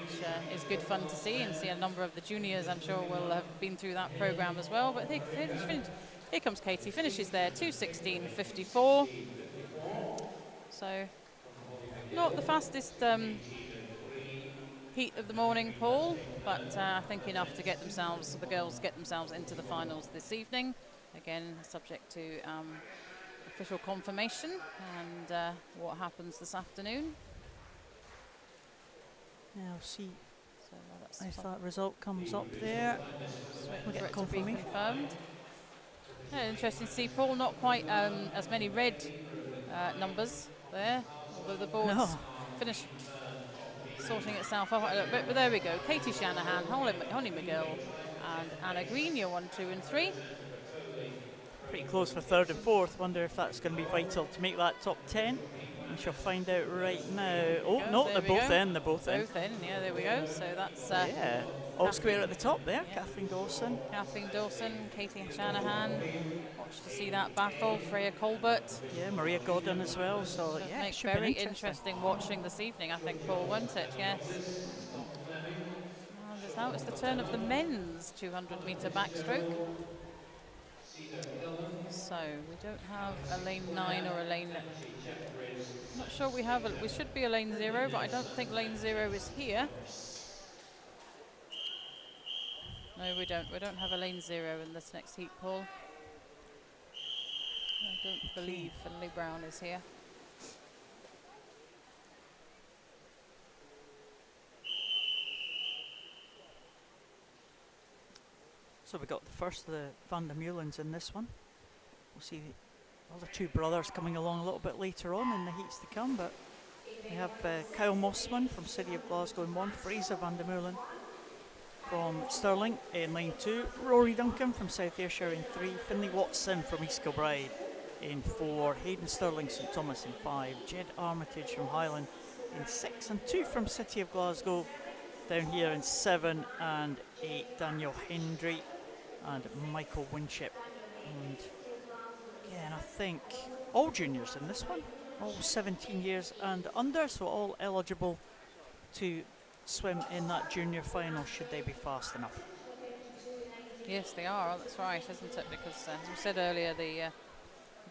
which is good fun to see, and see a number of the juniors I'm sure will have been through that program as well. But they finished. Here comes Katie, finishes there 2:16.54. So not the fastest heat of the morning, Paul, but I think enough to get themselves, the girls get themselves into the finals this evening. Again, subject to official confirmation and what happens this afternoon. Yeah, I'll see So that's if that result comes up there. We'll get confirmation. Confirmed. Yeah, interesting to see, Paul, not quite as many red numbers there, although the board's finished sorting itself out a little bit. But there we go. Katie Shanahan, Holly McGill, and Anna Green, your 1, 2 and 3. Pretty close for third and fourth. Wonder if that's going to be vital to make that top 10. We shall find out right now. Oh, no, they're both in. They're both in. Both in, yeah, there we go. So that's... yeah, all square at the top there. Yeah. Kathleen Dawson, Katie Shanahan. Watch to see that battle. Freya Colbert. Yeah, Maria Godden as well. So, yeah, it should be interesting watching this evening, I think, Paul, won't it? Yes. And now it's the turn of the men's 200-metre backstroke. So we don't have a lane 9 or a lane... I'm not sure we have... we should be a lane 0, but I don't think lane 0 is here. No, we don't. We don't have a lane 0 in this next heat, Paul. I don't believe Finlay Brown is here. So we got the first of the Van der Meulens in this one. We'll see the other two brothers coming along a little bit later on in the heats to come, but we have Kyle Mossman from City of Glasgow in 1, Fraser Van der Meulen from Stirling in lane 2, Rory Duncan from South Ayrshire in 3, Finlay Watson from East Kilbride in 4, Hayden Stirling St Thomas in 5, Jed Armitage from Highland in 6, and 2 from City of Glasgow down here in 7 and 8, Daniel Hendry and Michael Winship. And again, I think all juniors in this one, all 17 years and under, so all eligible to swim in that junior final should they be fast enough. Yes, they are. That's right, isn't it? Because as we said earlier, the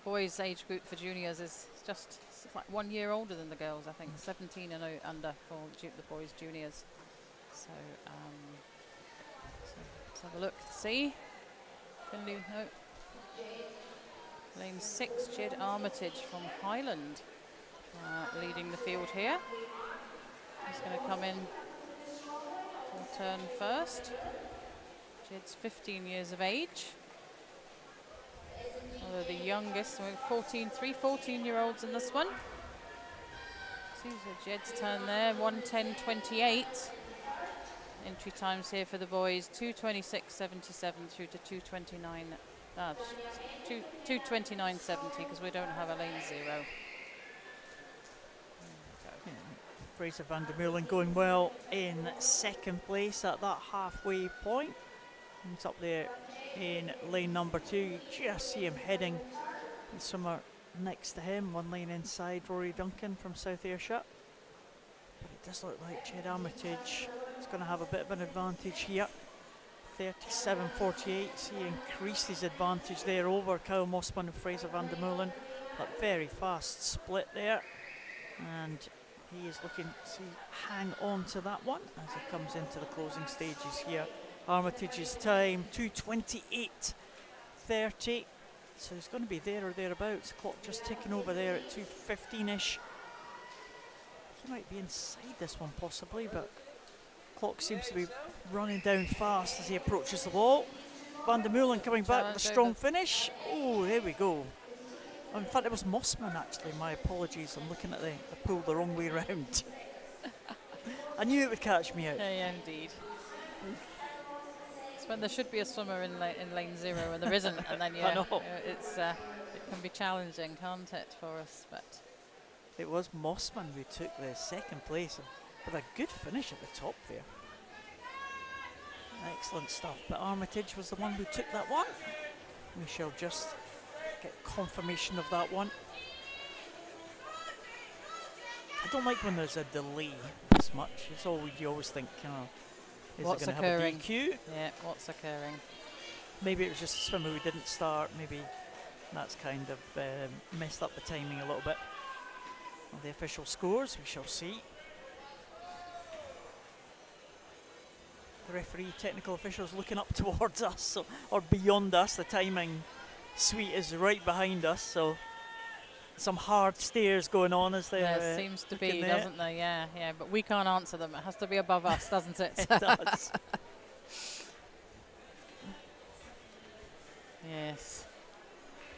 boys' age group for juniors is just like 1 year older than the girls. I think 17 and under for the boys' juniors. So, let's have a look to see. Finlay, no. Lane 6, Jed Armitage from Highland, leading the field here. He's going to come in for turn first. Jed's 15 years of age. Although the youngest, so 3 14-year-olds in this one. See, so Jed's turn there, 1:10.28. Entry times here for the boys, 2:26.77 through to 2:29.70, because we don't have a lane 0. Yeah, Fraser Van der Meulen going well in second place at that halfway point. He's up there in lane number 2. You just see him heading. The swimmer next to him, 1 lane inside, Rory Duncan from South Ayrshire. But it does look like Jed Armitage is going to have a bit of an advantage here. 37.48, so he increased his advantage there over Kyle Mossman and Fraser Van der Meulen. But very fast split there. And he is looking to hang on to that one as he comes into the closing stages here. Armitage's time, 2:28.30. So he's going to be there or thereabouts. Clock just ticking over there at 2:15ish. He might be inside this one possibly, but clock seems to be running down fast as he approaches the wall. Van der Meulen coming back with a strong finish. Oh, there we go. In fact, it was Mossman actually. My apologies. I'm looking at the pool the wrong way round. I knew it would catch me out. Yeah, indeed. It's when there should be a swimmer in lane 0 and there isn't, and then yeah, it can be challenging, can't it, for us? But it was Mossman who took the second place with a good finish at the top there. Excellent stuff. But Armitage was the one who took that one. We shall just get confirmation of that one. I don't like when there's a delay this much. It's always, you always think, is What's it going to have a occurring? DQ? Yeah, what's occurring? Maybe it was just a swimmer who didn't start. Maybe that's kind of messed up the timing a little bit. Well, the official scores, we shall see. The referee, technical officials looking up towards us, so, or beyond us. The timing suite is right behind us, so some hard stares going on as they There seems to be, there. doesn't there? Yeah, yeah, but we can't answer them. It has to be above us, doesn't it? It does. Yes.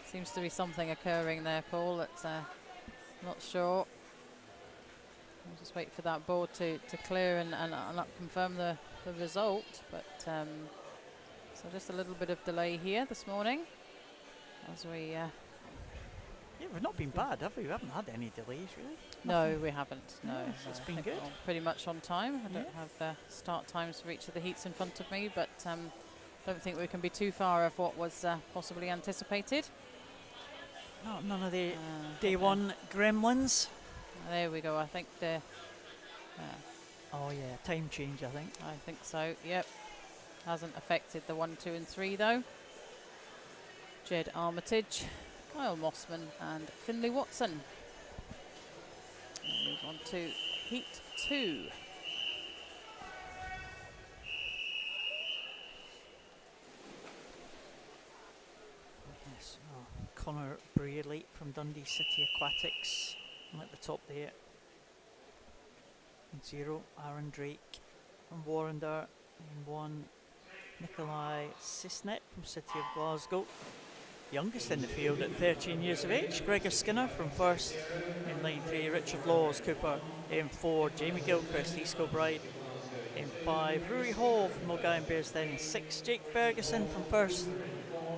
Seems to be something occurring there, Paul. That's not sure. I'll just wait for that board to clear and confirm the result. But so just a little bit of delay here this morning as we. Yeah, we've not been bad, have we? We haven't had any delays, really. No, we haven't. No, Yes, it's I been think good. we're pretty much on time. I don't have the start times for each of the heats in front of me, but don't think we can be too far off what was possibly anticipated. No, none of the day one gremlins. There we go. I think the. Oh yeah, time change. I think so. Yep. Hasn't affected the 1, 2, and 3 though. Jed Armitage, Kyle Mossman, and Finlay Watson. And move on to Heat 2. Yes, Connor Braley from Dundee City Aquatics at the top there. In 0, Aaron Drake from Warrender. In 1, Nikolai Sisnet from City of Glasgow. Youngest in the field at 13 years of age, Gregor Skinner from first. In line 3, Richard Laws, Cooper. In 4, Jamie Gilchrist, East Kilbride. In 5, Rory Hall from Mulgai Bearsden. In 6, Jake Ferguson from first.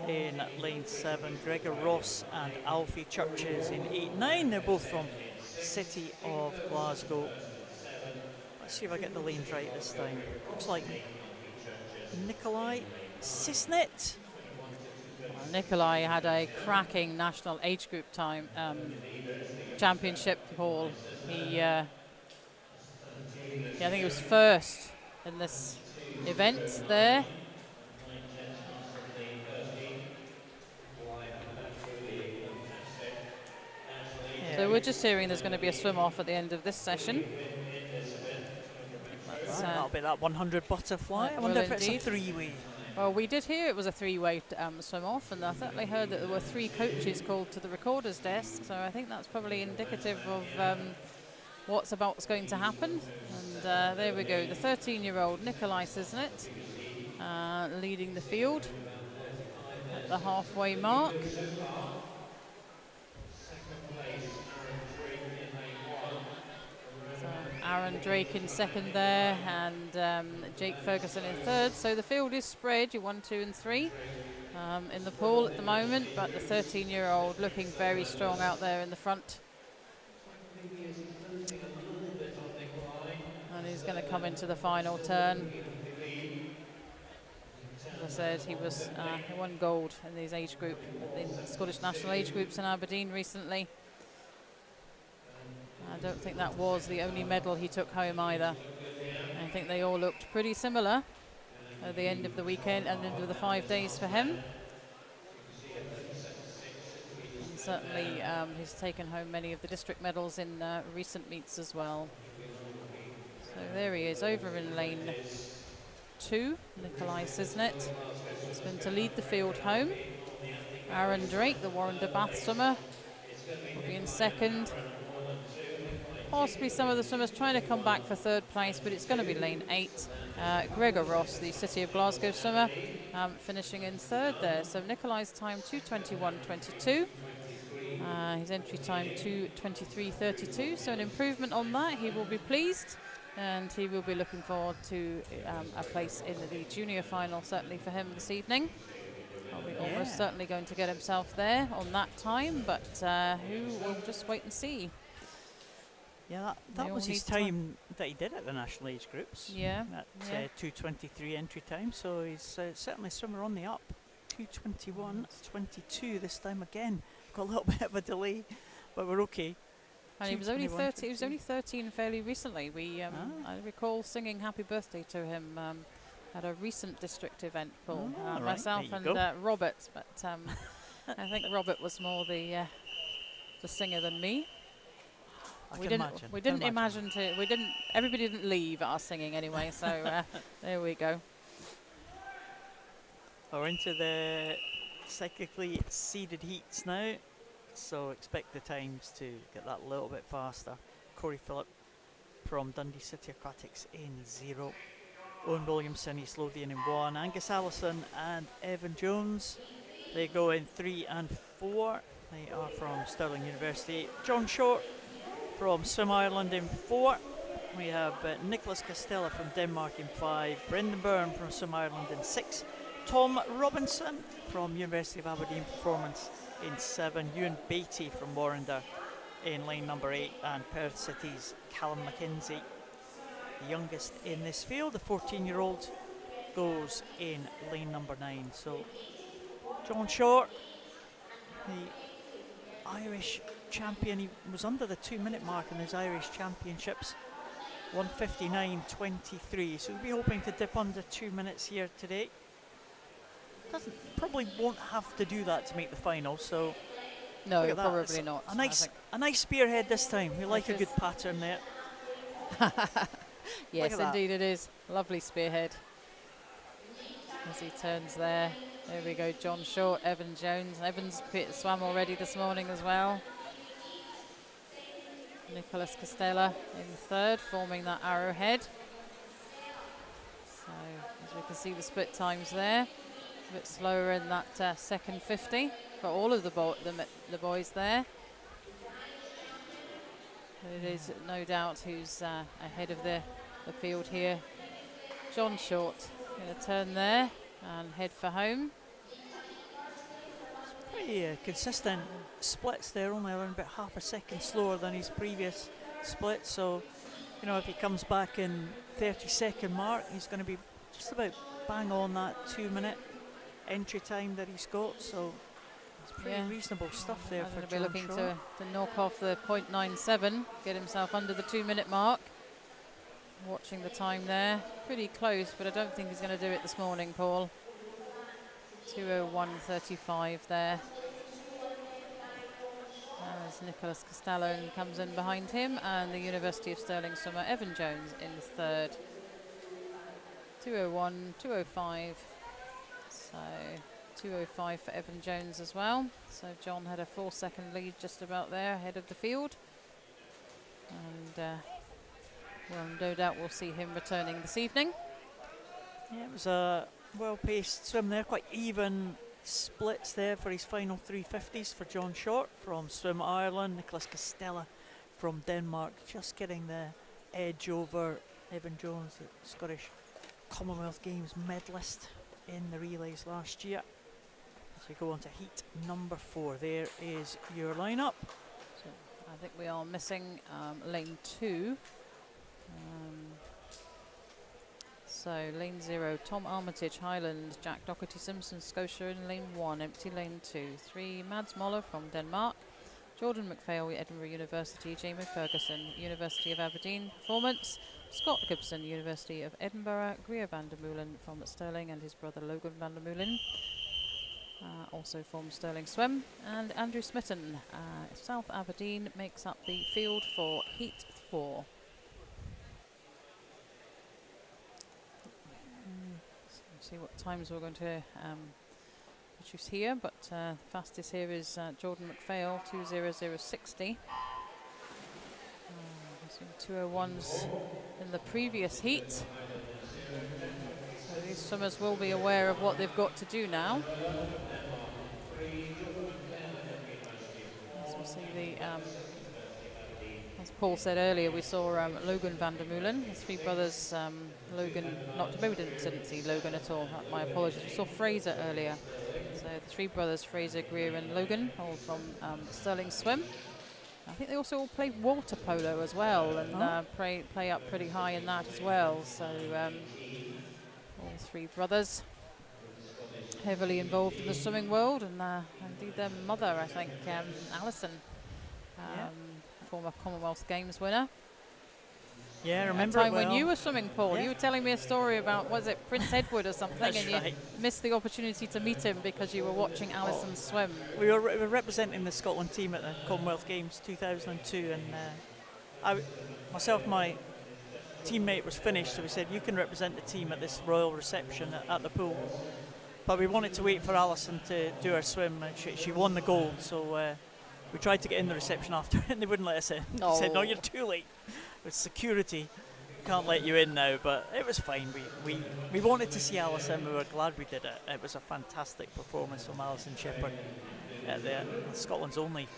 In lane 7, Gregor Ross and Alfie Churches. In 8, 9, they're both from City of Glasgow. Let's see if I get the lanes right this time. Looks like Nikolai Sisnet. Well, Nikolai had a cracking national age group time championship, Paul. He, I think he was first in this event there. So we're just hearing there's going to be a swim off at the end of this session. That'll be that 100 butterfly. I wonder if it's a three-way. Well, we did hear it was a three-way swim off, and I certainly heard that there were 3 coaches called to the recorder's desk, so I think that's probably indicative of what's going to happen. And there we go, the 13-year-old Nikolai Sisnet leading the field at the halfway mark. Aaron Drake in second there, and Jake Ferguson in third. So the field is spread, your 1, 2, and 3 in the pool at the moment, but the 13-year-old looking very strong out there in the front. And he's going to come into the final turn. As I said, he won gold in these age group, in the Scottish national age groups in Aberdeen recently. I don't think that was the only medal he took home either. I think they all looked pretty similar at the end of the weekend and into the 5 days for him. And certainly he's taken home many of the district medals in recent meets as well. So there he is over in lane 2, Nikolai Sisnet. He's going to lead the field home. Aaron Drake, the Warrender Bath swimmer, will be in second. Possibly some of the swimmers trying to come back for third place, but it's going to be lane 8. Gregor Ross, the City of Glasgow swimmer, finishing in third there. So Nikolai's time 2:21.22. His entry time 2:23.32. So an improvement on that. He will be pleased, and he will be looking forward to a place in the junior final, certainly for him this evening. He's almost certainly going to get himself there on that time, but who will just wait and see. Yeah, that was his time that he did at the national age groups. Yeah. At 2:23 entry time, so he's certainly a swimmer on the up. 2:21.22 this time again. Got a little bit of a delay, but we're okay. And he was only 30. He was only 13 fairly recently. I recall singing "Happy Birthday" to him at a recent district event, Paul. Right, myself and Robert, but I think Robert was more the singer than me. We didn't imagine. Everybody didn't leave at our singing anyway. So there we go. We're into the cyclically seeded heats now, so expect the times to get that a little bit faster. Corey Phillip from Dundee City Aquatics in 0. Owen Williamson, East Lothian in 1. Angus Allison and Evan Jones, they go in 3 and 4. They are from Stirling University. John Short from Swim Ireland in 4. We have Nicholas Castella from Denmark in 5. Brendan Byrne from Swim Ireland in 6. Tom Robinson from University of Aberdeen Performance in 7. Ewan Beattie from Warrender in lane number 8. And Perth City's Callum McKenzie, the youngest in this field, the 14-year-old, goes in lane number 9. So John Short, the Irish champion, he was under the 2-minute mark in his Irish Championships, 1:59.23. So we'll be hoping to dip under 2 minutes here today. Probably won't have to do that to make the final. So no, probably not. A nice spearhead this time. We like a good pattern there. Yes, indeed it is. Lovely spearhead. As he turns there. There we go, John Short, Evan Jones. Evan's swam already this morning as well. Nicholas Castella in 3rd, forming that arrowhead. So, as we can see the split times there. A bit slower in that second 50 for all of the boys there. It is no doubt who's ahead of the field here. John Short going to turn there and head for home. Pretty consistent splits there, only around about half a second slower than his previous split. So, you know, if he comes back in 30-second mark, he's going to be just about bang on that 2-minute entry time that he's got. So it's pretty reasonable stuff there for John Short. Be looking to knock off the 0.97, get himself under the 2-minute mark. Watching the time there, pretty close, but I don't think he's going to do it this morning, Paul. 2:01.35 there. As Nicholas Costello comes in behind him, and the University of Stirling swimmer Evan Jones in 3rd. 2:01, 2:05. So 2:05 for Evan Jones as well. So John had a 4-second lead just about there ahead of the field. And well, no doubt we'll see him returning this evening. Yeah, it was a well-paced swim there, quite even splits there for his final 350s for John Short from Swim Ireland. Nicholas Castella from Denmark just getting the edge over Evan Jones, the Scottish Commonwealth Games medalist in the relays last year. As we go on to heat number 4, there is your lineup. So I think we are missing lane 2. So lane 0, Tom Armitage, Highland, Jack Doherty Simpson, Scotia in lane 1, empty lane 2. 3, Mads Moller from Denmark, Jordan McPhail, Edinburgh University, Jamie Ferguson, University of Aberdeen Performance, Scott Gibson, University of Edinburgh, Greer van der Meulen from Stirling, and his brother Logan van der Meulen, also from Stirling Swim, and Andrew Smitten, South Aberdeen, makes up the field for heat 4. See what times we're going to produce here, but fastest here is Jordan McPhail, 2:00.60. 2:01s in the previous heat. So these swimmers will be aware of what they've got to do now. As we see the, as Paul said earlier, we saw Logan van der Meulen, his 3 brothers. Logan, maybe didn't see Logan at all. My apologies. We saw Fraser earlier. So the 3 brothers, Fraser, Greer, and Logan, all from Stirling Swim. I think they also all play water polo as well, and play up pretty high in that as well. So all 3 brothers heavily involved in the swimming world, and indeed their mother, I think, Alison, former Commonwealth Games winner. Yeah, I At remember a time it well. when you were swimming, Paul. Yeah. You were telling me a story about, was it Prince Edward or something, That's and you right. missed the opportunity to meet him because you were watching Alison swim. We were representing the Scotland team at the Commonwealth Games 2002, and myself, my teammate was finished, so we said, you can represent the team at this royal reception at the pool. But we wanted to wait for Alison to do her swim, and she won the gold, so we tried to get in the reception after, and they wouldn't let us in. They said, no, you're too late. With security, can't let you in now, but it was fine. We wanted to see Alison, we were glad we did it. It was a fantastic performance from Alison Shepherd at Scotland's only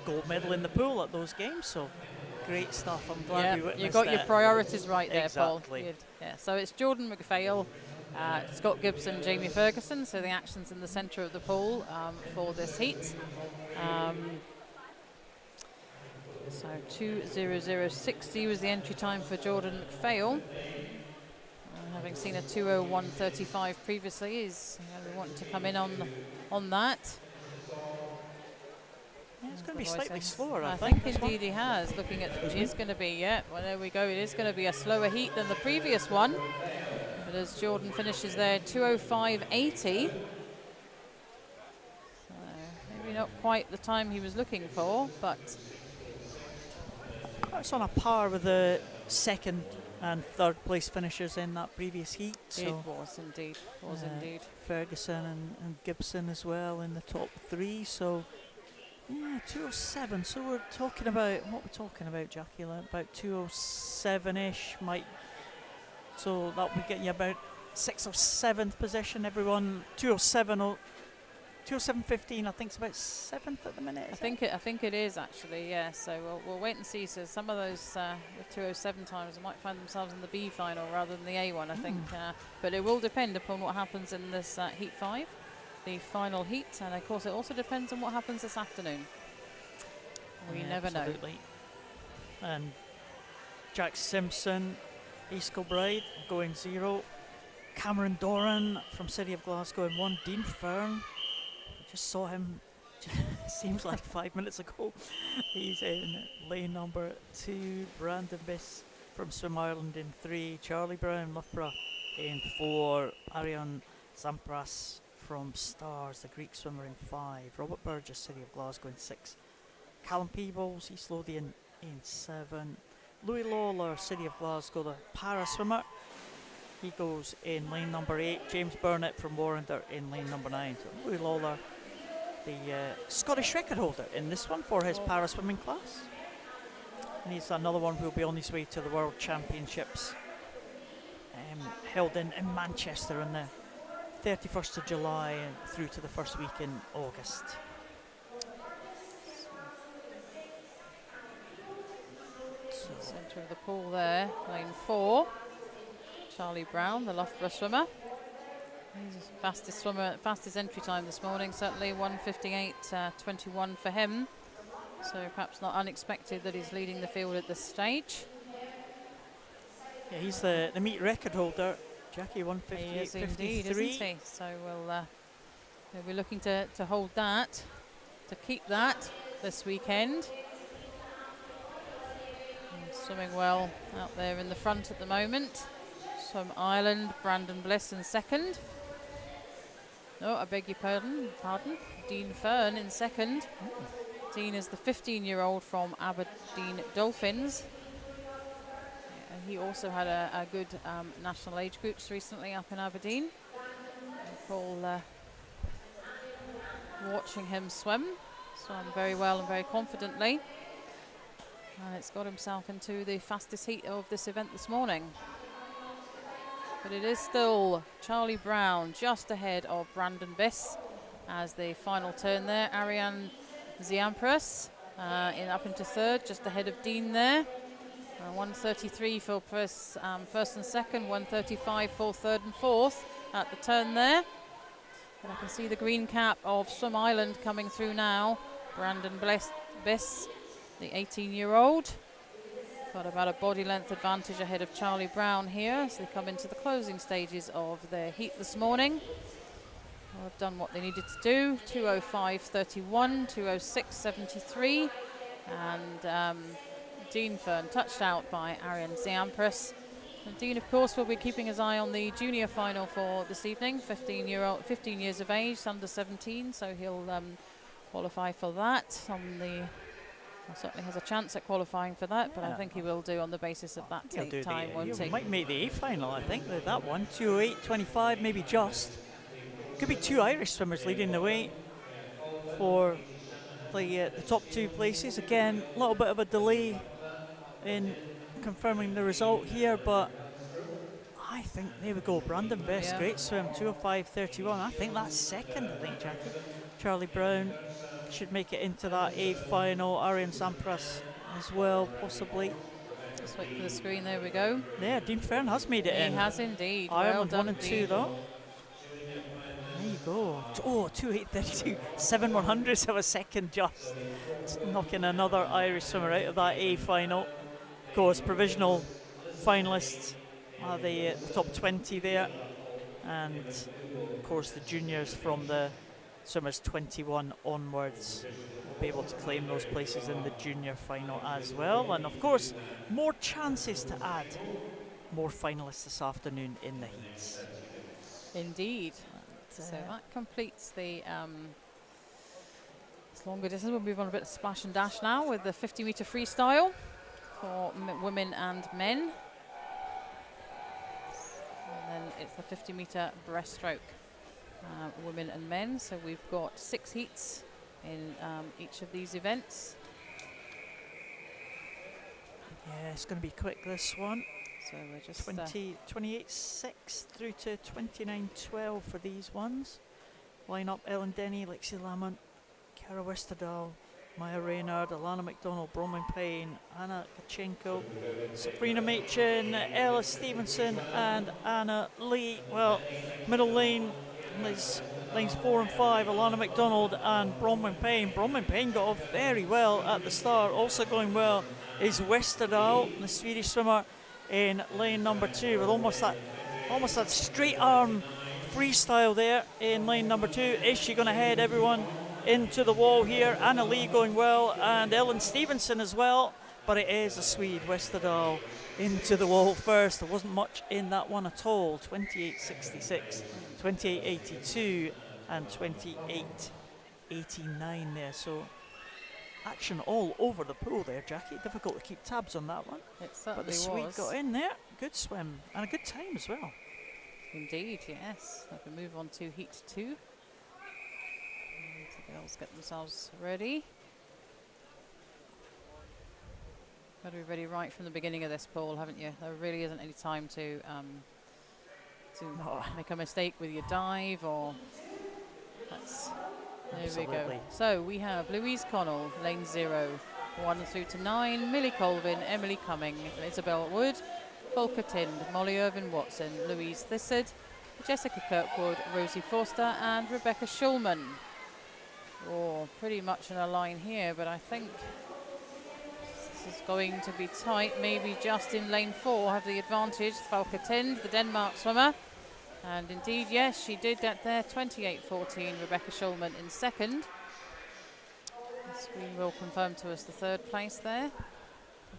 gold medal in the pool at those games, so great stuff. I'm glad we witnessed you got that. your priorities right there, Exactly. Paul. Yeah, so it's Jordan McPhail, Scott Gibson, Jamie Ferguson, so the action's in the centre of the pool for this heat. So 2:00:60 was the entry time for Jordan McPhail. Having seen a 2:01:35 previously, he's wanting to come in on that. Yeah, it's going to be slightly slower, I think think. indeed he has. Looking at it is going to be, well, there we go. It is going to be a slower heat than the previous one. But as Jordan finishes there, 2:05:80. So maybe not quite the time he was looking for, but it's on a par with the second and third place finishers in that previous heat. So it was indeed. Ferguson and Gibson as well in the top three. So yeah, 2:07. So we're talking about what we're talking about, Jackie. About 2:07-ish So that would get you about 6th or 7th position. Everyone 2:07:15. I think it's about 7th at the minute. I think it is actually, yeah. So we'll wait and see. So some of those with 2:07 times might find themselves in the B final rather than the A one, I think. But it will depend upon what happens in this heat 5, the final heat, and of course it also depends on what happens this afternoon. We never know. And Jack Simpson, East Kilbride going 0. Cameron Doran from City of Glasgow in 1. Dean Fern. Just saw him, seems like 5 minutes ago. He's in lane number 2. Brandon Biss from Swim Ireland in 3. Charlie Brown, Loughborough in 4. Ariane Zampras from Stars, the Greek swimmer, in 5. Robert Burgess, City of Glasgow, in 6. Callum Peebles, East Lothian, in 7. Louis Lawler, City of Glasgow, the para swimmer. He goes in lane number 8. James Burnett from Warrender in lane number 9. So Louis Lawler, the Scottish record holder in this one for his para swimming class. And he's another one who will be on his way to the World Championships held in Manchester on the 31st of July and through to the first week in August. Centre of the pool there, lane 4. Charlie Brown, the Loughborough swimmer. He's the fastest swimmer, fastest entry time this morning, certainly 1:58:21 for him. So perhaps not unexpected that he's leading the field at this stage. Yeah, he's the meet record holder, Jackie, 1:58:53. He is indeed, isn't he? So we'll be looking to hold that, to keep that this weekend. And swimming well out there in the front at the moment. Swim Ireland, Brandon Bliss in 2nd. No, I beg your pardon. Dean Fern in 2nd. Dean is the 15-year-old from Aberdeen Dolphins. Yeah, he also had a good national age groups recently up in Aberdeen. Paul watching him swim very well and very confidently. And it's got himself into the fastest heat of this event this morning. But it is still Charlie Brown just ahead of Brandon Biss as the final turn there. Ariane Zampras up into 3rd, just ahead of Dean there. 1:33 for first and 2nd, 1:35 for 3rd and 4th at the turn there. And I can see the green cap of Swim Ireland coming through now. Brandon Biss, the 18-year-old. Got about a body length advantage ahead of Charlie Brown here as they come into the closing stages of their heat this morning. Well, they've done what they needed to do. 2:05:31, 2:06:73, and Dean Fern, touched out by Arian Ziampras. And Dean, of course, will be keeping his eye on the junior final for this evening. 15 years of age, under 17, so he'll qualify for that. Certainly has a chance at qualifying for that, but I think he will do on the basis of that tape time, won't he? He might make the A final, I think, with that one. 2:08.25, maybe just. Could be two Irish swimmers leading the way for the top two places. Again, a little bit of a delay in confirming the result here, but I think there we go. Brandon Best, great swim, 2:05.31. I think that's second, Jackie. Charlie Brown should make it into that A final. Arian Sampras as well, possibly. Let's wait for the screen. There we go. Yeah, Dean Fern has made it in. He has indeed. Ireland well 1 and 2 though. There you go. Oh, 2:08.32. 7/100ths of a second just. Knocking another Irish swimmer out of that A final. Of course, provisional finalists are the top 20 there. And of course, the juniors from the swimmers 21 onwards will be able to claim those places in the junior final as well. And of course, more chances to add more finalists this afternoon in the heats. Indeed. So that completes the longer distance. We'll move on a bit of splash and dash now with the 50-metre freestyle for women and men. And then it's the 50-metre breaststroke. Women and men, so we've got 6 heats in each of these events. Yeah, it's going to be quick, this one. So we're just 28.6 through to 29.12 for these ones. Line up Ellen Denny, Lexi Lamont, Cara Westerdahl, Maya Reynard, Alana McDonald, Bronwyn Payne, Anna Kachenko, Sabrina Machin, Ella Stevenson and Anna Lee. Well, middle lane, lanes 4 and 5, Alana McDonald and Bronwyn Payne. Bronwyn Payne got off very well at the start. Also going well is Westerdahl, the Swedish swimmer, in lane number 2 with almost that straight arm freestyle there in lane number 2. Is she going to head everyone into the wall here? Anna Lee going well and Ellen Stevenson as well, but it is a Swede, Westerdahl, into the wall first. There wasn't much in that one at all. 28.66, 28.82 and 28.89 there. So action all over the pool there, Jackie. Difficult to keep tabs on that one. It certainly but the Swede was. got in there. Good swim and a good time as well. Indeed, yes. I can move on to heat 2. The girls get themselves ready. Got to be ready right from the beginning of this pool, haven't you? There really isn't any time to make a mistake with your dive or. There we go. So we have Louise Connell, lane 0, 1 through to 9, Millie Colvin, Emily Cumming, Isabel Wood, Volker Tind, Molly Irvin Watson, Louise Thissard, Jessica Kirkwood, Rosie Forster and Rebecca Schulman. Oh, pretty much in a line here, but I think this is going to be tight. Maybe just in lane 4 have the advantage. Volker Tind, the Denmark swimmer. And indeed, yes, she did get there. 28.14, Rebecca Schulman in second. The screen will confirm to us the 3rd place there. In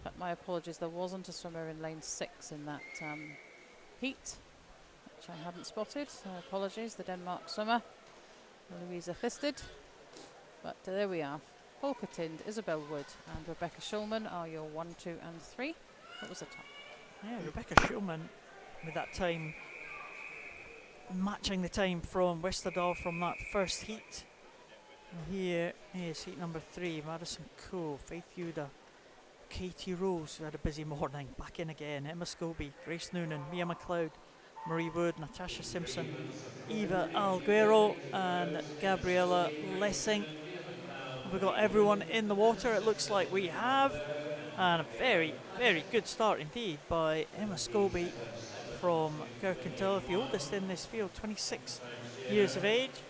fact, my apologies, there wasn't a swimmer in lane 6 in that heat, which I hadn't spotted. Apologies, the Denmark swimmer, Louisa Thistad. But there we are. Volker Tind, Isabel Wood and Rebecca Schulman are your 1, 2 and 3. What was the top? Yeah, Rebecca Schulman with that time matching the time from Westerdahl from that first heat. And here is heat number 3, Madison Coe, Faith Yuda, Katie Rose, who had a busy morning, back in again, Emma Scobie, Grace Noonan, Mia McLeod, Marie Wood, Natasha Simpson, Eva Alguero and Gabriella Lessing. We've got everyone in the water, it looks like we have, and a very, very good start indeed by Emma Scobie from Kirkintilloch, the oldest in this field, 26 years of age.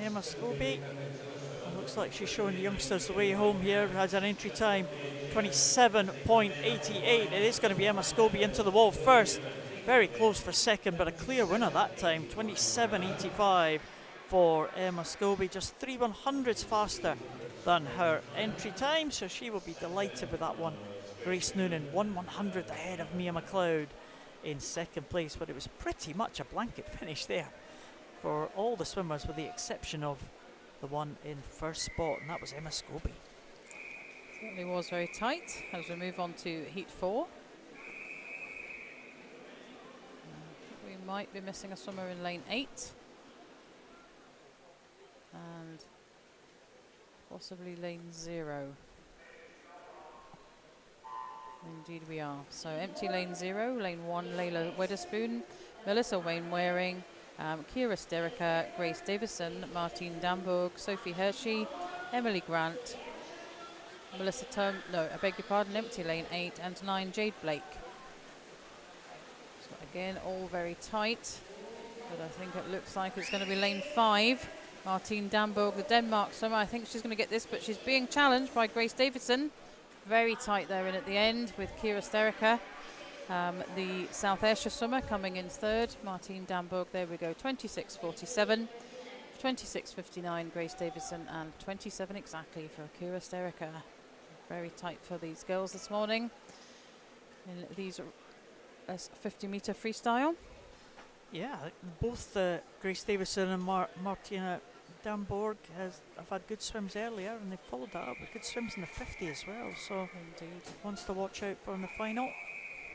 Emma Scobie, looks like she's showing the youngsters the way home here, has an entry time 27.88. It is going to be Emma Scobie into the wall first, very close for second, but a clear winner that time, 27.85 for Emma Scobie, just 3/100ths faster than her entry time, so she will be delighted with that one Grace Noonan 1/100th ahead of Mia McLeod in second place, but it was pretty much a blanket finish there for all the swimmers with the exception of the one in first spot, and that was Emma Scobie. Certainly was very tight as we move on to heat 4. We might be missing a swimmer in lane 8 and possibly lane 0. Indeed we are. So empty lane 0, lane 1 Layla Weatherspoon, Melissa Waring, Kira Sterica, Grace Davison, Martine Damburg, Sophie Hershey, Emily Grant, Melissa I beg your pardon, empty lane 8 and 9 Jade Blake. So again, all very tight, but I think it looks like it's going to be lane 5. Martine Damburg, the Denmark swimmer. I think she's going to get this, but she's being challenged by Grace Davison. Very tight there in at the end with Kira Sterica. The South Ayrshire swimmer coming in third. Martine Damburg, there we go, 26.47. 26.59 Grace Davison and 27 exactly for Kira Sterica. Very tight for these girls this morning in these 50-metre freestyle. Yeah, both Grace Davison and Martina Damborg have had good swims earlier, and they've followed that up with good swims in the 50 as well. So, indeed, ones to watch out for in the final.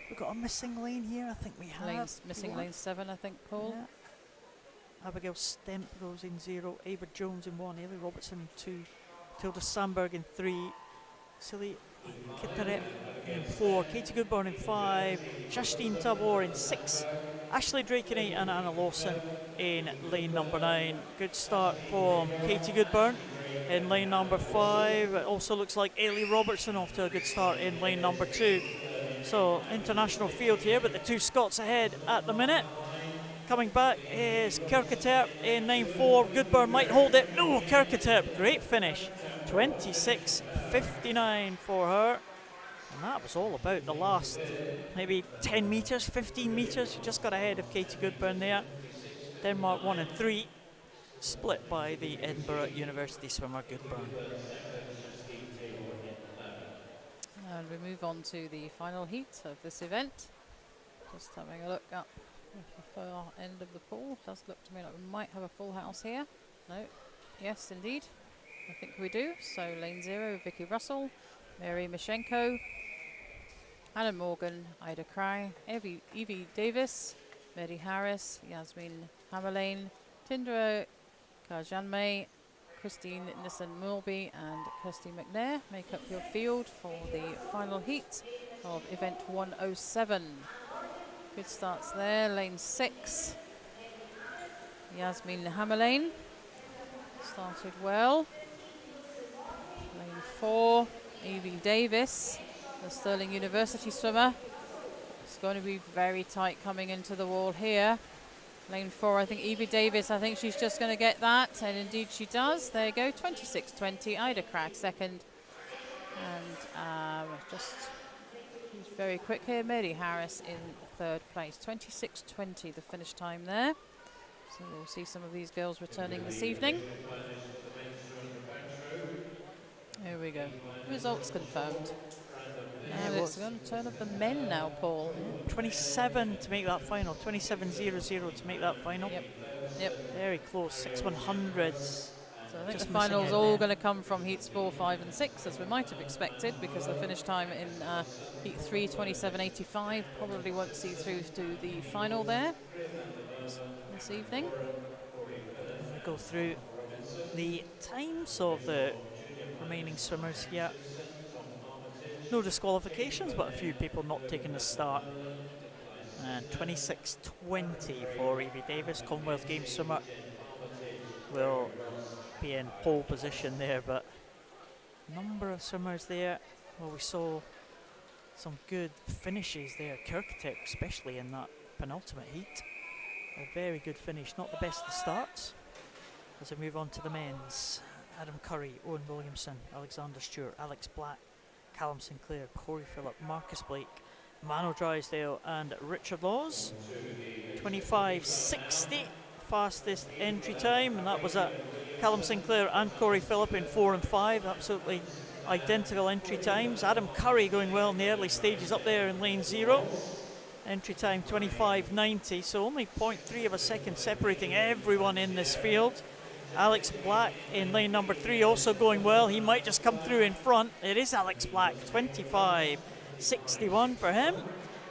We've got a missing lane here. I think we have missing lane 7. I think, Paul. Yeah. Abigail Stemp goes in 0. Ava Jones in 1. Ailey Robertson in 2. Tilda Sandberg in 3. Silly Kitteret in 4. Katie Goodburn in 5. Justine Tabor in 6. Ashley Drake in 8 and Anna Lawson in lane number 9. Good start from Katie Goodburn in lane number 5. It also looks like Ailey Robertson off to a good start in lane number 2. So international field here, but the two Scots ahead at the minute. Coming back is Kirketerp in 9-4. Goodburn might hold it. No, Kirketerp, great finish. 26.59 for her. And that was all about the last maybe 10 metres, 15 metres. She just got ahead of Katie Goodburn there. Denmark 1 and 3, split by the Edinburgh University swimmer Goodburn. And we move on to the final heat of this event. Just having a look up at the far end of the pool. Does look to me like we might have a full house here. No. Yes, indeed. I think we do. So lane 0, Vicky Russell, Mary Mishenko, Hannah Morgan, Ida Cry, Evie Davis, Mary Harris, Yasmin Hammerlane, Tindra Kajanme, Christine Nissen-Mulby and Kirsty McNair make up your field for the final heat of event 107. Good starts there. Lane 6, Yasmin Hammerlane started well. Lane 4, Evie Davis, the Stirling University swimmer. It's going to be very tight coming into the wall here. Lane 4, I think Evie Davis, I think she's just going to get that, and indeed she does. There you go, 26.20, Ida Crack second. And just she's very quick here, Mary Harris in third place, 26.20 the finish time there. So we'll see some of these girls returning this evening. Here we go, results confirmed. And it's going to turn of the men now, Paul. 27 to make that final, 27.00 to make that final. Yep. Very close, 6/100s. So I think the final's all going to come from heats 4, 5 and 6, as we might have expected, because the finish time in heat 3, 27.85, probably won't see through to the final there this evening. And we go through the times of the remaining swimmers here. No disqualifications, but a few people not taking the start. And 26.20 for Evie Davis, Commonwealth Games swimmer, will be in pole position there, but number of swimmers there. Well, we saw some good finishes there. Kirkatech, especially in that penultimate heat. A very good finish, not the best of the starts. As we move on to the men's, Adam Curry, Owen Williamson, Alexander Stewart, Alex Black, Callum Sinclair, Corey Phillip, Marcus Blake, Mano Drysdale and Richard Laws. 25.60 fastest entry time, and that was at Callum Sinclair and Corey Phillip in 4 and 5. Absolutely identical entry times. Adam Curry going well in the early stages up there in lane 0. Entry time 25.90, so only 0.3 of a second separating everyone in this field. Alex Black in lane number 3 also going well. He might just come through in front. It is Alex Black, 25.61 for him.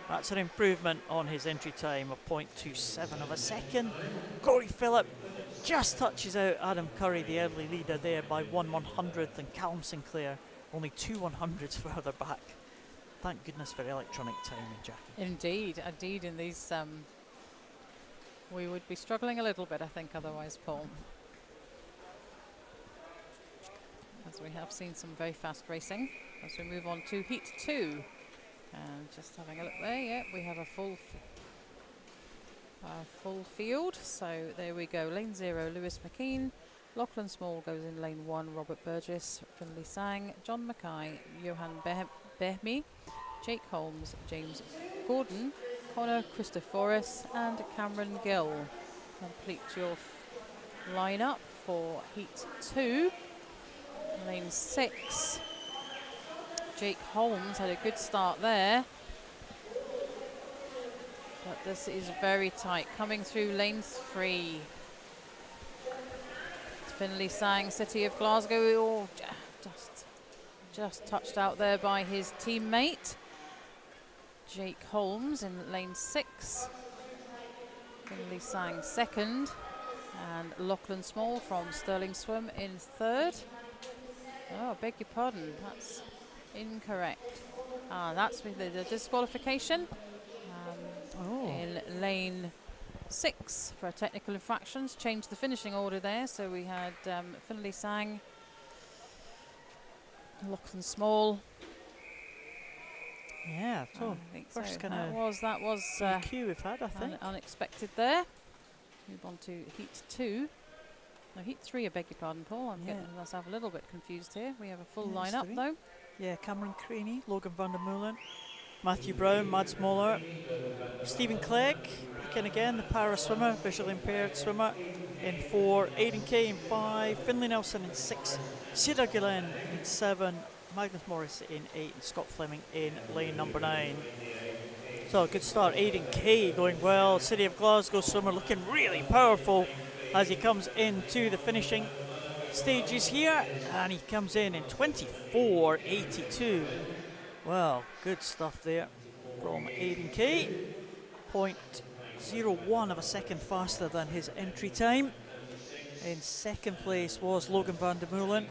That's an improvement on his entry time of 0.27 of a second. Corey Phillip just touches out Adam Curry, the early leader there, by 1/100th, and Callum Sinclair only 2/100ths further back. Thank goodness for electronic timing, Jackie. Indeed, indeed. In these, we would be struggling a little bit, I think, otherwise, Paul. As we have seen some very fast racing. As we move on to Heat 2. And just having a look there, yeah, we have a full field. So there we go. Lane 0, Lewis McKean. Lachlan Small goes in lane 1, Robert Burgess, Finley Sang, John Mackay, Johan Behmi, Jake Holmes, James Gordon, Connor Christophoris and Cameron Gill. Complete your lineup for Heat 2. Lane 6. Jake Holmes had a good start there. But this is very tight. Coming through lane 3. Finley Sang, City of Glasgow, oh, just touched out there by his teammate. Jake Holmes in lane 6. Finley Sang second. And Lachlan Small from Sterling Swim in 3rd. Oh, I beg your pardon, that's incorrect. That's with the disqualification. In lane 6 for technical infractions. Changed the finishing order there, so we had Finley Sang, Lachlan Small. Yeah, so I think first so. kind of that was cue we've had, I think. unexpected there. Move on to Heat 2. No, Heat 3, I beg your pardon, Paul. I'm getting myself a little bit confused here. We have a full lineup though. Yeah, Cameron Craney, Logan van der Meulen, Matthew Brown, Mads Moller, Stephen Clegg, again the para swimmer, visually impaired swimmer, in 4, Aidan Kay in 5, Finlay Nelson in 6, Cedar Gillen in 7, Magnus Morris in 8, and Scott Fleming in lane number 9. So a good start. Aidan Kay going well, City of Glasgow swimmer looking really powerful as he comes into the finishing stages here, and he comes in 24.82. Well, good stuff there from Aidan Kay. 0.01 of a second faster than his entry time. In second place was Logan van der Meulen,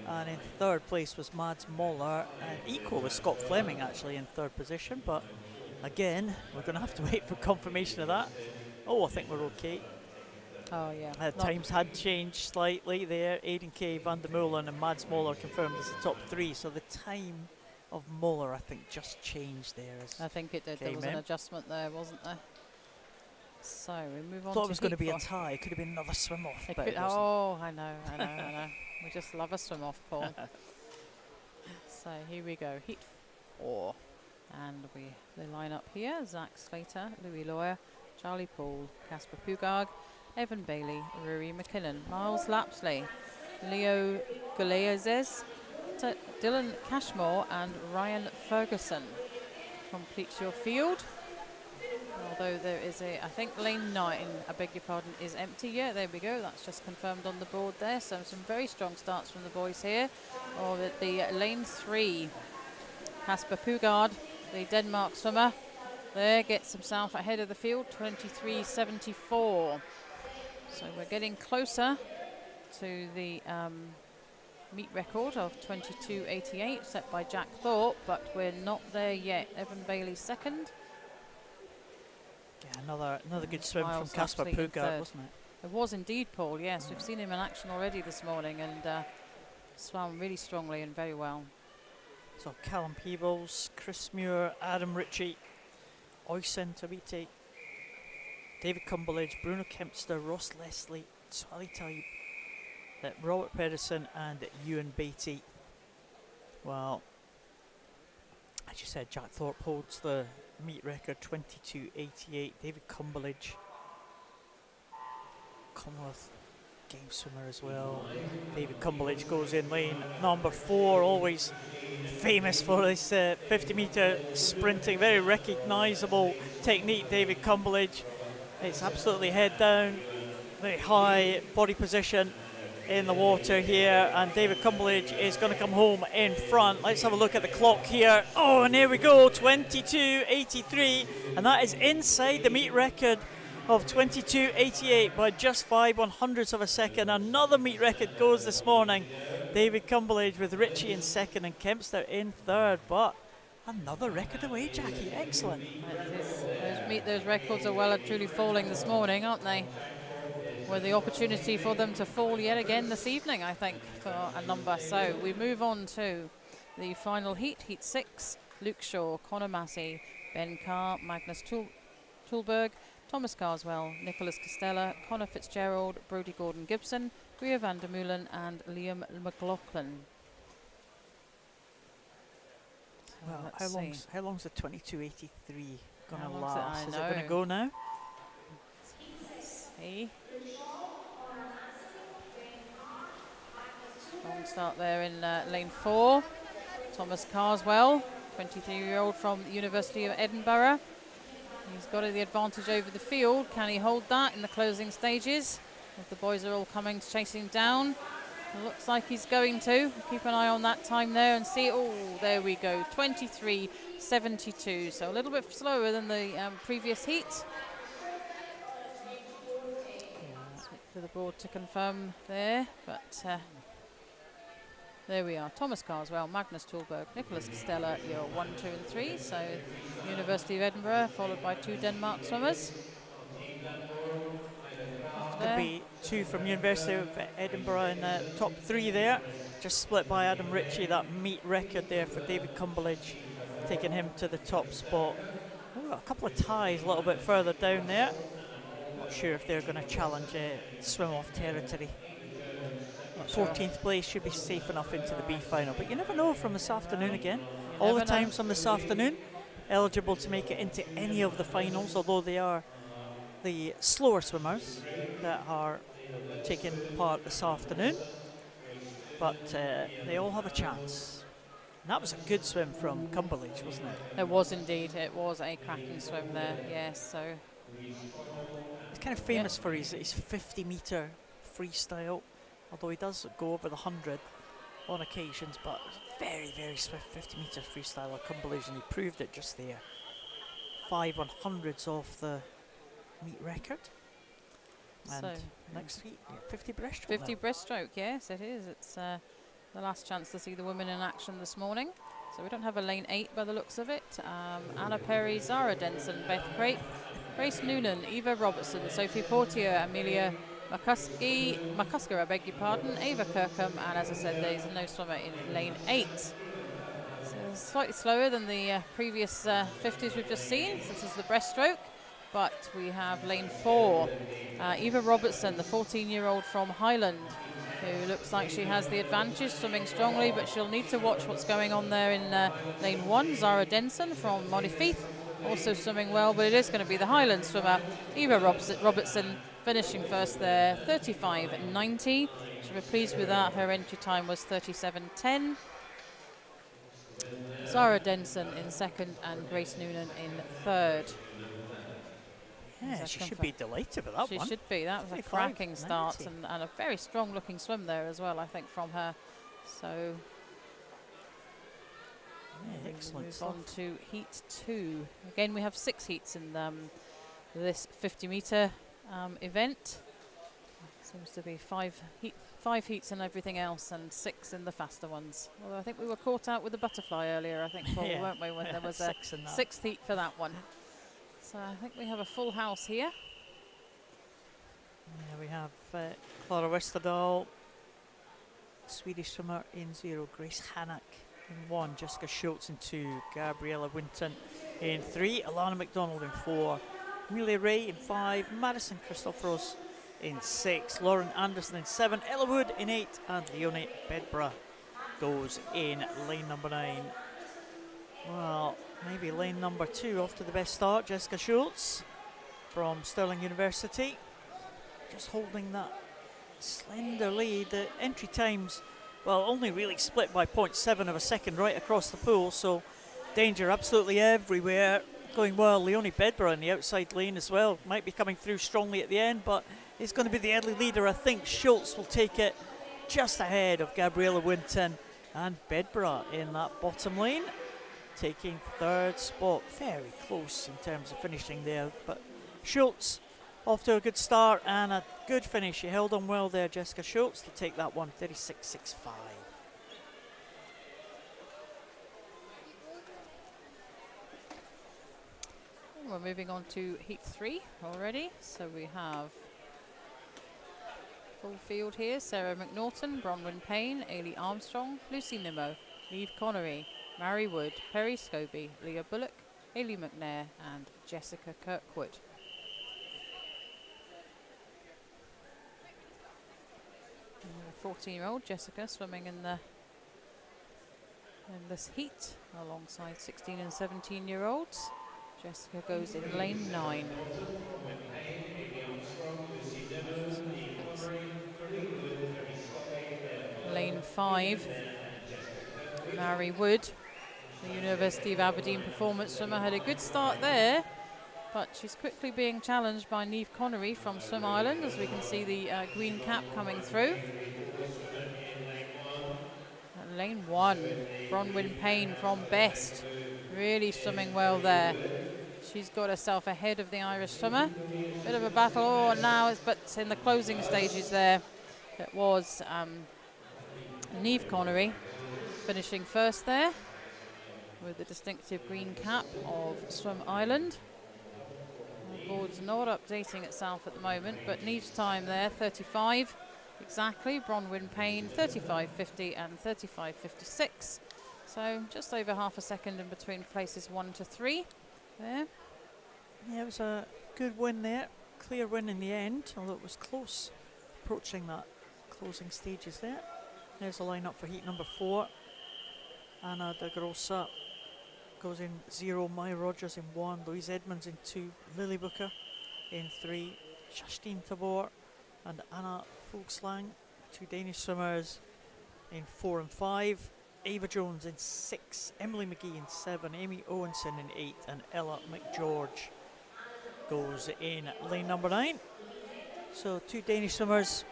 and in third place was Mads Moller, and equal with Scott Fleming actually in third position, but again we're going to have to wait for confirmation of that. Oh, I think we're okay. Oh yeah. Times had changed slightly there. Aidan Kay, Van der Meulen and Mads Moller confirmed as the top 3, so the time of Moller I think just changed there. I think it did. There was an adjustment there, wasn't there? So we move on. Thought it was going to be a tie. It could have been another swim off. But it wasn't. Oh, I know. We just love a swim off, Paul. So here we go. Heat 4, and they line up here: Zach Slater, Louis Lawyer, Charlie Poole, Casper Pugard, Evan Bailey, Rory McKinnon, Miles Lapsley, Leo Galeazes, Dylan Cashmore and Ryan Ferguson. Completes your field. Although there is I think lane 9, I beg your pardon, is empty. Yeah, there we go. That's just confirmed on the board there. So some very strong starts from the boys here. Or the lane 3, Casper Pugard, the Denmark swimmer. There, gets himself ahead of the field, 23.74. So we're getting closer to the meet record of 22.88 set by Jack Thorpe, but we're not there yet. Evan Bailey second. Yeah, another good swim from Casper Pugard, wasn't it? It was indeed, Paul. Yes, we've seen him in action already this morning, and swam really strongly and very well. So Callum Peebles, Chris Muir, Adam Ritchie, Oysen Tawiti, David Cumberledge, Bruno Kempster, Ross Leslie, Swally Tybe, Robert Pedersen and Ewan Beatty. Well, as you said, Jack Thorpe holds the meet record, 22.88. David Cumberledge, Commonwealth game swimmer as well. David Cumberledge goes in lane number 4, always famous for his 50-metre sprinting, very recognisable technique, David Cumberledge. It's absolutely head down, very high body position in the water here, and David Cumberledge is going to come home in front. Let's have a look at the clock here. Oh, and here we go, 22.83, and that is inside the meet record of 22.88 by just 5/100ths of a second. Another meet record goes this morning. David Cumberledge with Ritchie in second and Kempster in third, but another record away, Jackie. Excellent. Those records are well and truly falling this morning, aren't they? With the opportunity for them to fall yet again this evening, I think, for a number. So we move on to the final heat, Heat 6. Luke Shaw, Conor Massey, Ben Carr, Magnus Tulberg, Thomas Carswell, Nicholas Costella, Connor Fitzgerald, Brodie Gordon-Gibson, Greer van der Meulen and Liam McLaughlin. Well, how long's the 22.83 going to last? Is it going to go now? Let's see. Strong start there in lane 4. Thomas Carswell, 23-year-old from the University of Edinburgh. He's got the advantage over the field. Can he hold that in the closing stages? If the boys are all coming to chase him down, it looks like he's going to. Keep an eye on that time there and see. Oh, there we go, 23.72. So a little bit slower than the previous heat. Let's wait for the board to confirm there, but there we are. Thomas Carswell, Magnus Tulberg, Nicholas Costella, year 1, 2 and 3. So University of Edinburgh, followed by 2 Denmark swimmers. Could be 2 from University of Edinburgh in the top 3 there. Just split by Adam Ritchie, that meet record there for David Cumberledge, taking him to the top spot. Oh, a couple of ties a little bit further down there. Not sure if they're going to challenge swim off territory. 14th place should be safe enough into the B final, but you never know from this afternoon again. All the times from this afternoon, eligible to make it into any of the finals, although they are the slower swimmers that are taking part this afternoon. But they all have a chance. And that was a good swim from Cumberledge, wasn't it? It was indeed. It was a cracking swim there, yes. So he's kind of famous for his 50-metre freestyle, although he does go over the 100 on occasions, but very, very swift 50-metre freestyler Cumberledge, and he proved it just there. 5/100ths off the meet record. And so next week, 50 breaststroke. 50 breaststroke, yes, it is. It's the last chance to see the women in action this morning. So we don't have a lane 8 by the looks of it. Anna Perry, Zara Denson, Beth Crape, Grace Noonan, Eva Robertson, Sophie Portier, Amelia McCusker, I beg your pardon, Ava Kirkham, and as I said, there's no swimmer in lane 8. So slightly slower than the previous 50s we've just seen. This is the breaststroke, but we have lane 4. Eva Robertson, the 14-year-old from Highland, who looks like she has the advantage, swimming strongly, but she'll need to watch what's going on there in lane 1. Zara Denson from Montefieth, also swimming well, but it is going to be the Highland swimmer, Eva Robertson, finishing first there, 35.90. She'll be pleased with that. Her entry time was 37.10. Zara Denson in second and Grace Noonan in third. Yeah, she should be delighted with that one. She should be. That was a cracking start and a very strong looking swim there as well, I think, from her. So yeah, excellent move stuff. on to heat 2. Again, we have 6 heats in this 50-metre event. Seems to be 5 heats and everything else, and 6 in the faster ones. Although I think we were caught out with the butterfly earlier, I think, Paul, weren't we, when there was a 6th heat for that one. So I think we have a full house here. Yeah, we have Clara Westerdahl, Swedish swimmer in 0, Grace Hannock in 1, Jessica Schultz in 2, Gabriella Winton in 3, Alana McDonald in 4, Amelia Ray in 5, Madison Christopheros in 6, Lauren Anderson in 7, Ella Wood in 8, and Leonie Bedborough goes in lane number 9. Well, maybe lane number 2 off to the best start. Jessica Schultz from Stirling University, just holding that slender lead. The entry times, well, only really split by 0.7 of a second right across the pool, so danger absolutely everywhere. Going well, Leonie Bedborough in the outside lane as well. Might be coming through strongly at the end, but he's going to be the early leader. I think Schultz will take it just ahead of Gabriella Winton and Bedborough in that bottom lane, taking third spot. Very close in terms of finishing there, but Schultz off to a good start and a good finish. She held on well there, Jessica Schultz, to take that one, 36.65. We're moving on to Heat 3 already. So we have full field here. Sarah McNaughton, Bronwyn Payne, Ailey Armstrong, Lucy Nimmo, Neve Connery, Mary Wood, Perry Scobie, Leah Bullock, Ailey McNair and Jessica Kirkwood. 14-year-old Jessica swimming in this heat alongside 16 and 17-year-olds. Jessica goes in lane 9. Lane 5, Mary Wood, the University of Aberdeen performance swimmer, had a good start there, but she's quickly being challenged by Neve Connery from Swim Ireland, as we can see the green cap coming through. At lane 1, Bronwyn Payne from Best, really swimming well there. She's got herself ahead of the Irish swimmer. Bit of a battle, oh, now it's, but in the closing stages there, it was Neve Connery finishing first there with the distinctive green cap of Swim Ireland. The board's not updating itself at the moment, but Neve's time there, 35 exactly. Bronwyn Payne, 35.50 and 35.56. So just over half a second in between places 1 to 3 there. Yeah, it was a good win there. Clear win in the end, although it was close approaching that closing stages there. There's a lineup for heat number 4. Anna de Grossa goes in 0, Maya Rogers in 1, Louise Edmonds in 2, Lily Booker in 3, Justine Tabor and Anna Fuglsang, 2 Danish swimmers, in 4 and 5, Ava Jones in 6, Emily McGee in 7, Amy Owenson in 8 and Ella McGeorge goes in lane number 9. So 2 Danish swimmers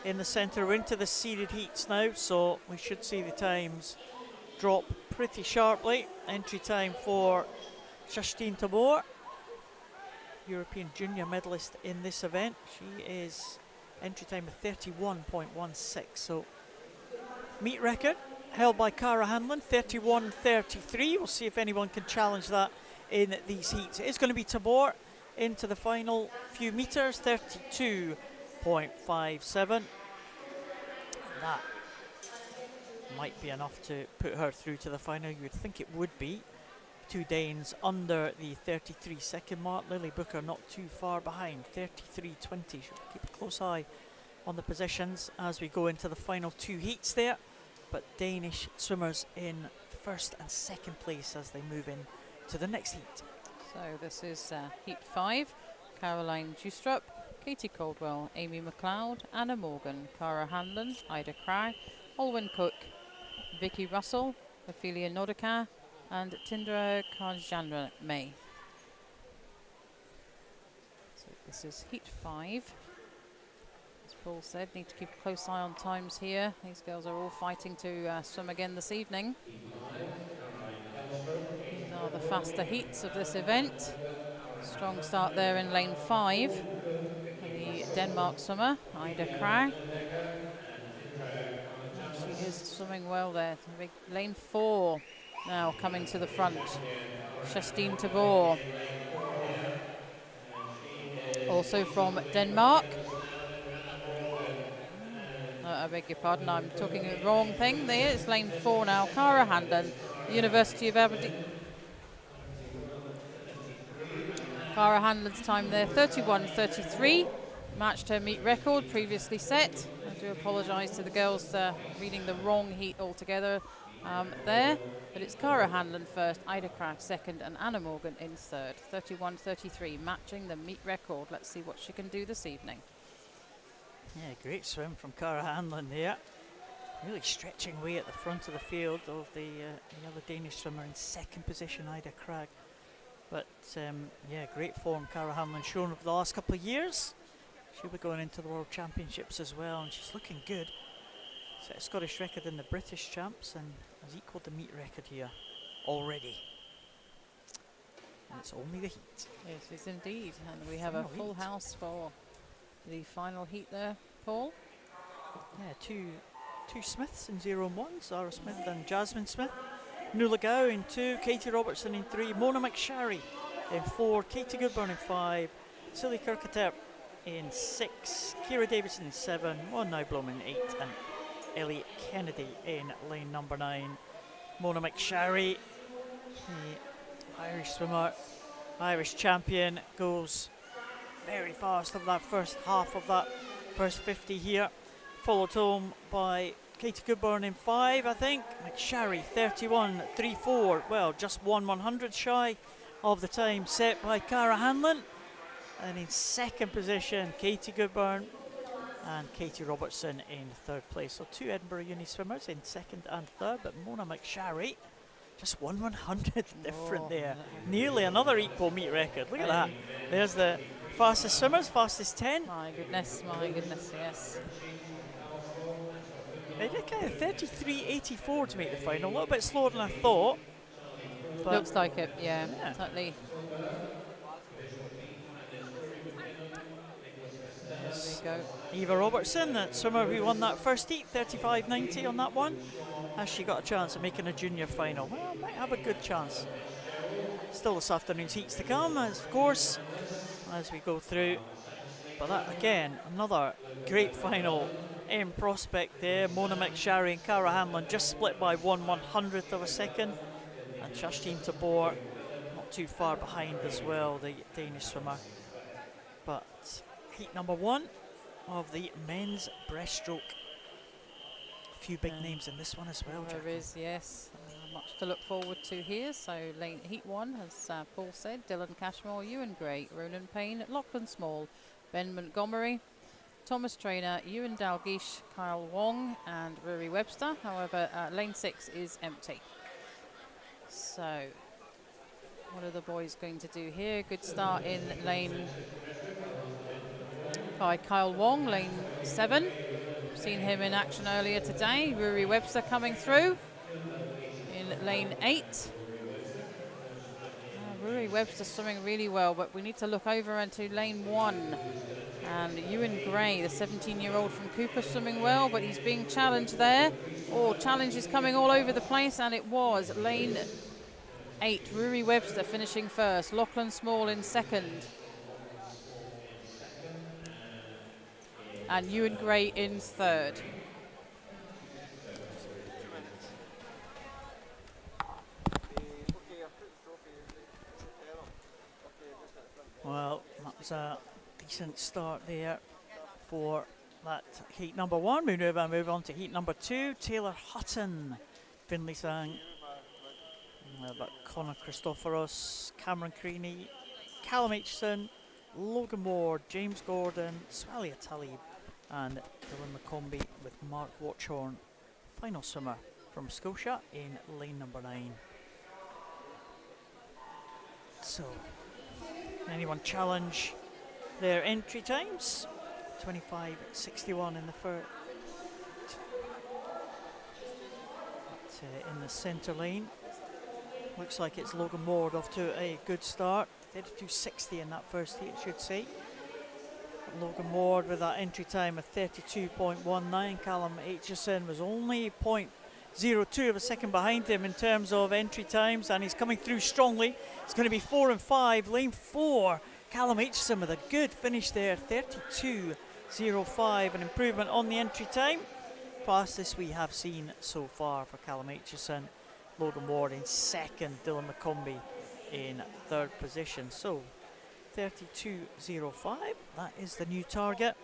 in the centre. We're into the seeded heats now, so we should see the times drop pretty sharply. Entry time for Justine Tabor, European junior medalist in this event. She is entry time of 31.16, so meet record held by Cara Hanlon, 31.33. We'll see if anyone can challenge that in these heats. It is going to be Tabor into the final few meters, 32.57. That might be enough to put her through to the final. You would think it would be. 2 Danes under the 33-second mark. Lily Booker not too far behind, 33.20. Should keep a close eye on the positions as we go into the final 2 heats there. But Danish swimmers in first and second place as they move in to the next heat. So this is heat 5. Caroline Justrup, Katie Caldwell, Amy McLeod, Anna Morgan, Cara Hanlon, Ida Cry, Olwyn Cook, Vicky Russell, Ophelia Nodika and Tindra Karjanra May. So this is heat 5. As Paul said, need to keep a close eye on times here. These girls are all fighting to swim again this evening. These are the faster heats of this event. Strong start there in lane 5 for the Denmark swimmer, Ida Krag. She is swimming well there. Lane 4 now coming to the front. Justine Tabor, also from Denmark. I beg your pardon, I'm talking the wrong thing there. It's lane 4 now. Cara Hanlon, University of Aberdeen. Cara Hanlon's time there, 31.33. Matched her meet record previously set. I do apologise to the girls reading the wrong heat altogether there. But it's Cara Hanlon first, Ida Krag second, and Anna Morgan in third. 31.33, matching the meet record. Let's see what she can do this evening. Yeah, great swim from Cara Hanlon there. Really stretching away at the front of the field of the other Danish swimmer in second position, Ida Krag. But yeah, great form Cara Hanlon shown over the last couple of years. She'll be going into the World Championships as well, and she's looking good. Set a Scottish record in the British Champs and has equalled the meet record here already. And it's only the heat. Yes, it is indeed. And we have a full house for the final heat there, Paul. Yeah, two Smiths in 0 and 1, Zara Smith and Jasmine Smith. Nuala Gow in 2, Katie Robertson in 3, Mona McSharry in 4, Katie Goodburn in 5, Silly Kirkaterp in 6, Kira Davidson in 7, Mon Nyblom in 8, and Ellie Kennedy in lane number 9. Mona McSharry, the Irish swimmer, Irish champion, goes very fast of that first half of that first 50 here. Followed home by Katie Goodburn in 5, I think. McSharry 31.34, well, just 1/100 shy of the time set by Cara Hanlon. And in second position, Katie Goodburn and Katie Robertson in third place. So 2 Edinburgh Uni swimmers in second and third, but Mona McSharry just 1/100 different there. Nearly another equal meet record. Look at that. There's the fastest swimmers, fastest 10. My goodness, yes. They did kind of 33.84 to make the final. A little bit slower than I thought. Looks like it, yeah. Totally. There we go. Eva Robertson, that swimmer who won that first heat, 35.90 on that one. Has she got a chance of making a junior final? Well, might have a good chance. Still this afternoon's heats to come, of course, as we go through. But that, again, another great final in prospect there. Mona McSharry and Cara Hanlon just split by 1/100th of a second. And Shashtine Tabor not too far behind as well, the Danish swimmer. But heat number 1 of the men's breaststroke. A few big names in this one as well, There is, yes. Much to look forward to here. So heat 1, as Paul said, Dylan Cashmore, Ewan Gray, Ronan Payne, Lachlan Small, Ben Montgomery, Thomas Traynor, Ewan Dalgish, Kyle Wong and Rory Webster. However, lane 6 is empty. So what are the boys going to do here? Good start in lane by Kyle Wong, lane 7. Seen him in action earlier today. Rory Webster coming through in lane 8. Rory Webster swimming really well, but we need to look over into lane 1. And Ewan Gray, the 17-year-old from Cooper, swimming well, but he's being challenged there. Oh, challenge is coming all over the place, and it was lane 8. Rory Webster finishing first. Lachlan Small in second. And Ewan Gray in third. Well, that was a decent start there for that heat number 1. We move on to heat number 2. Taylor Hutton, Finlay Sang, but Connor Christopheros, Cameron Creaney, Callum Aitchison, Logan Moore, James Gordon, Swalia Talib, and Dylan McCombie with Mark Watchorn, final swimmer from Scotia in lane number 9. So, anyone challenge their entry times? 25.61 in the first. In the centre lane, looks like it's Logan Moore off to a good start. 32.60 in that first heat, I should say. Logan Moore with that entry time of 32.19. Callum Aitchison was only 0.02 of a second behind him in terms of entry times, and he's coming through strongly. It's going to be 4 and 5. Lane 4, Callum Aitchison with a good finish there, 32.05, an improvement on the entry time. Fastest we have seen so far for Callum Aitchison. Logan Ward in second, Dylan McCombie in third position. So 32.05, that is the new target.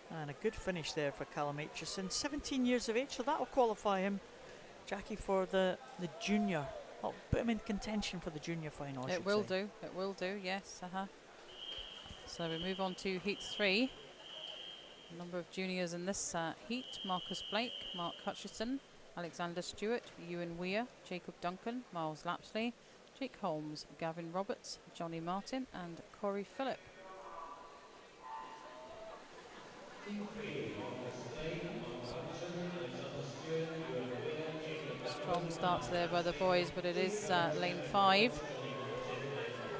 And a good finish there for Callum Aitchison, 17 years of age, so that will qualify him, Jackie, for the junior. I'll put him in contention for the junior final. It will do, yes. So we move on to heat 3. A number of juniors in this heat: Marcus Blake, Mark Hutchison, Alexander Stewart, Ewan Weir, Jacob Duncan, Miles Lapsley, Jake Holmes, Gavin Roberts, Johnny Martin and Corey Phillip. Strong starts there by the boys, but it is lane 5.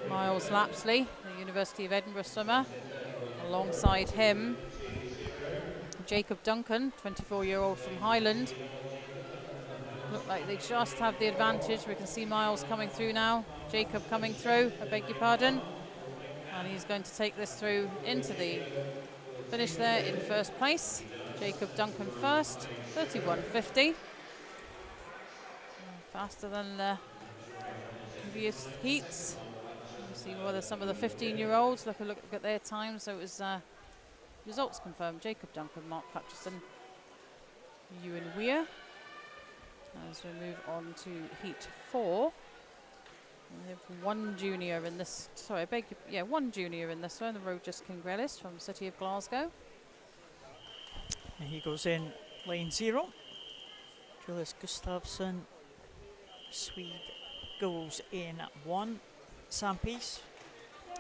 Miles Lapsley, the University of Edinburgh swimmer. Alongside him, Jacob Duncan, 24-year-old from Highland. Look like they just have the advantage. We can see Miles coming through now. Jacob coming through, I beg your pardon. And he's going to take this through into the finish there in first place. Jacob Duncan first, 31.50. Faster than previous heats. You see whether some of the 15-year-olds look at their times. So it was results confirmed. Jacob Duncan, Mark Hutchison, Ewan Weir. As we move on to heat 4. We have one junior in this. Sorry, I beg you, one junior in this one. The Rojas Kingrelis from the City of Glasgow. And he goes in lane 0. Julius Gustafsson, Swede, goes in 1. Sam Peace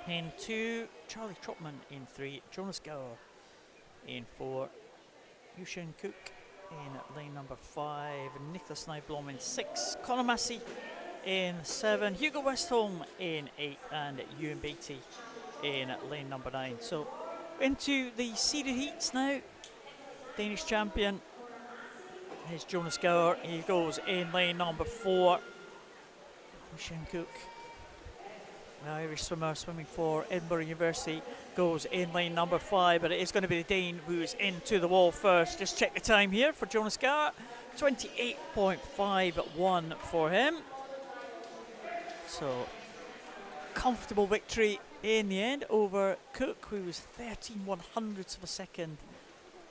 in 2. Charlie Trotman in 3. Jonas Gower in 4. Yushin Cook in lane number 5. Nicholas Nyblom in 6. Conor Massey in 7. Hugo Westholm in 8. And Ewan Beattie in lane number 9. So into the seeded heats now. Danish champion is Jonas Gower. He goes in lane number 4. Yushin Cook, the Irish swimmer swimming for Edinburgh University, goes in lane number 5, but it is going to be the Dane who's into the wall first. Just check the time here for Jonas Gower, 28.51 for him. So, comfortable victory in the end over Cook, who was 13/100ths of a second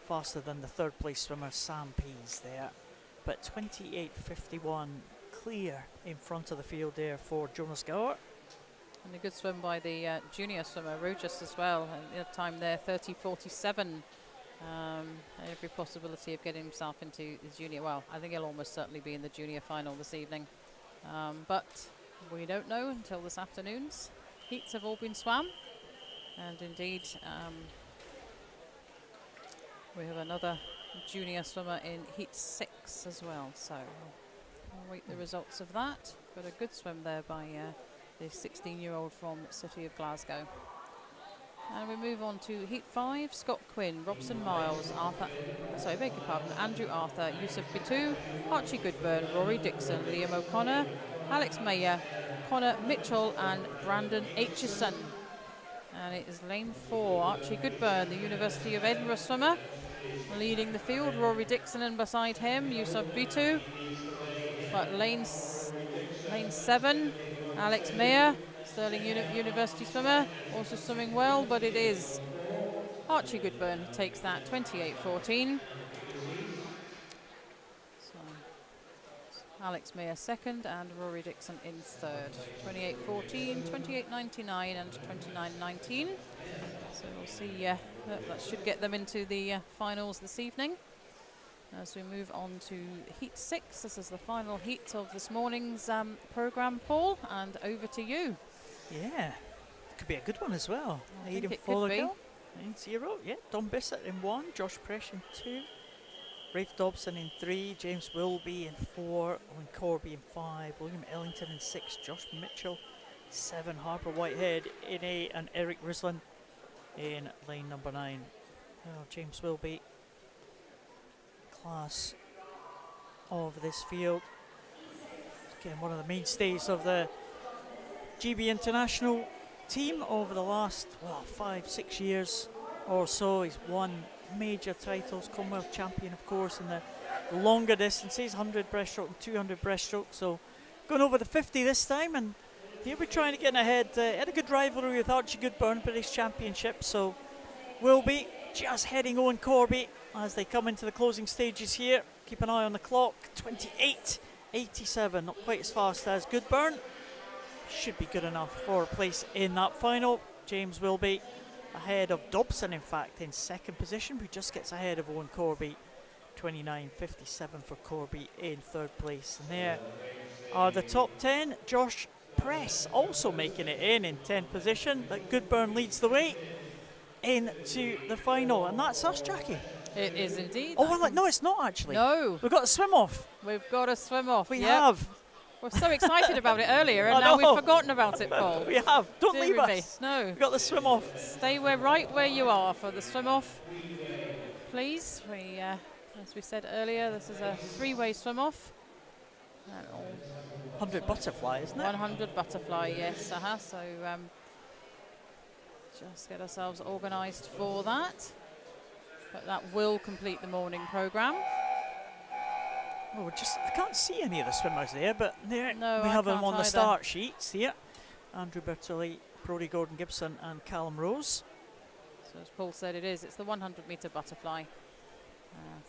faster than the third place swimmer Sam Pease there. But 28.51 clear in front of the field there for Jonas Gower. And a good swim by the junior swimmer, Rojas, as well. And the time there, 30.47. Every possibility of getting himself into the junior. Well, I think he'll almost certainly be in the junior final this evening. But we don't know until this afternoon's heats have all been swam. And indeed, we have another junior swimmer in heat 6 as well. So we'll wait the results of that. But a good swim there by the 16-year-old from City of Glasgow. And we move on to heat 5. Scott Quinn, Robson Miles, Andrew Arthur, Yusuf Bitu, Archie Goodburn, Rory Dixon, Liam O'Connor, Alex Mayer, Connor Mitchell and Brandon Aitchison. And it is lane 4. Archie Goodburn, the University of Edinburgh swimmer, leading the field. Rory Dixon and beside him, Yusuf Bitu. But lane 7, Alex Mayer, Stirling University swimmer, also swimming well, but it is Archie Goodburn who takes that, 28.14. So Alex Mayer second and Rory Dixon in third. 28.14, 28.99 and 29.19. So we'll see, that should get them into the finals this evening. As we move on to heat 6, this is the final heat of this morning's programme, Paul, and over to you. Yeah, could be a good one as well. I think it could be. 9-0, yeah. Dom Bissett in 1, Josh Presh in 2, Rafe Dobson in 3, James Wilby in 4, Owen Corby in 5, William Ellington in 6, Josh Mitchell 7, Harper Whitehead in 8, and Eric Rislin in lane number 9. Oh, James Wilby, class of this field. Again, one of the mainstays of the GB International team over the last 5-6 years or so. He's won major titles, Commonwealth champion of course in the longer distances, 100 breaststroke and 200 breaststroke. So going over the 50 this time, and he'll be trying to get ahead. Had a good rivalry with Archie Goodburn, British Championship, so will be just heading Owen Corby as they come into the closing stages here. Keep an eye on the clock, 28.87, not quite as fast as Goodburn. Should be good enough for a place in that final. James Wilby ahead of Dobson, in fact, in second position, who just gets ahead of Owen Corby. 29.57 for Corby in third place. And there are the top 10. Josh Press also making it in 10th position. But Goodburn leads the way into the final. And that's us, Jackie. It is indeed. Oh, well, no, it's not actually. No. We've got a swim off. We've got a swim off. We have. We're so excited about it earlier, and now we've forgotten about it, Paul. We have. Don't leave us. No. We've got the swim off. Stay right where you are for the swim off, please. We, as we said earlier, this is a 3-way swim off. 100 butterfly, isn't it? 100 butterfly, yes. So just get ourselves organised for that. But that will complete the morning programme. Well, I can't see any of the swimmers there, but there no, we have them on either. the start sheets here. Andrew Bertolli, Brodie Gordon-Gibson and Callum Rose. So as Paul said, it's the 100-metre butterfly.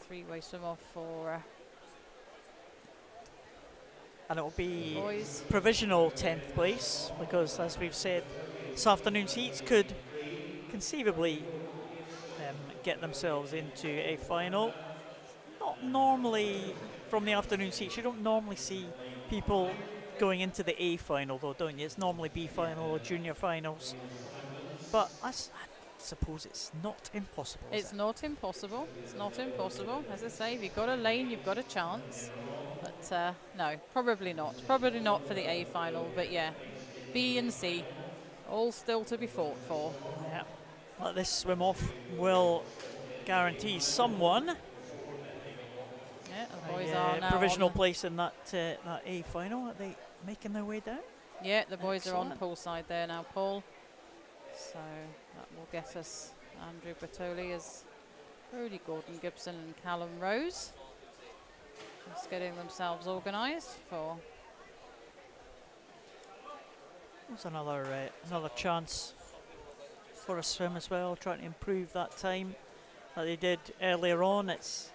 3-way swim off for and it will be boys. Provisional 10th place, because as we've said, this afternoon's heats could conceivably get themselves into a final. Not normally from the afternoon heats, you don't normally see people going into the A final though, don't you? It's normally B final or junior finals. But I suppose it's not impossible. It's not impossible. It's not impossible. As I say, if you've got a lane, you've got a chance. But no, probably not. Probably not for the A final. But yeah, B and C, all still to be fought for. Yeah, well, this swim off will guarantee someone the boys are now provisional place in that A final. Are they making their way down? Yeah, the boys Excellent. are on pool side there now, Paul. So that will get us Andrew Bertolli as Brodie Gordon-Gibson and Callum Rose. Just getting themselves organised for. There's another chance for a swim as well, trying to improve that time that they did earlier on. It's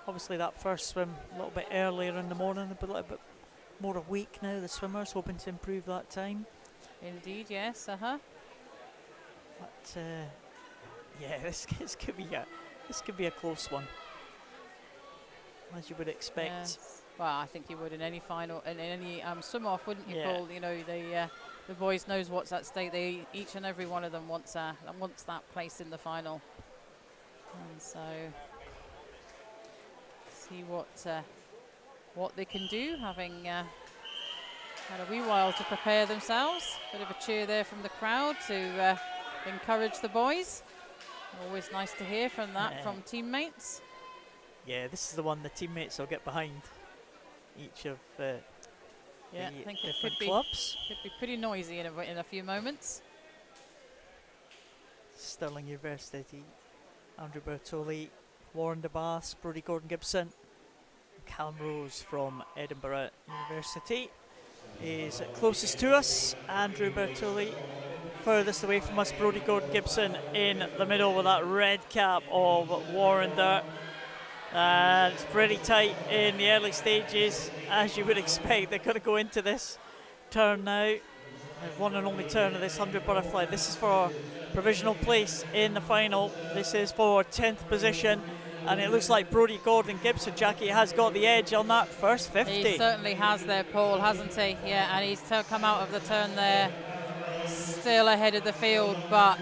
obviously that first swim a little bit earlier in the morning, a little bit more awake now, the swimmers, hoping to improve that time. Indeed, yes, But yeah, this could be a close one, as you would expect. Yes. Well, I think you would in any final, in any swim off, wouldn't you, Yeah. Paul? You know, the boys knows what's at stake. They each and every one of them wants that place in the final, and so see what they can do, having had a wee while to prepare themselves. Bit of a cheer there from the crowd to encourage the boys. Always nice to hear from that from teammates. Yeah, this is the one the teammates will get behind. Each of the I think it different could clubs. Could be pretty noisy in a few moments. Stirling University, Andrew Bertolli, Warren DeBass, Brodie Gordon-Gibson, Callum Rose from Edinburgh University is closest to us. Andrew Bertolli furthest away from us. Brodie Gordon-Gibson in the middle with that red cap of Warren there. And it's pretty tight in the early stages, as you would expect. They're going to go into this turn now. The one and only turn of this 100 butterfly. This is for provisional place in the final. This is for 10th position. And it looks like Brodie Gordon-Gibson, Jackie, has got the edge on that first 50. He certainly has there, Paul, hasn't he? Yeah, and he's come out of the turn there, still ahead of the field. But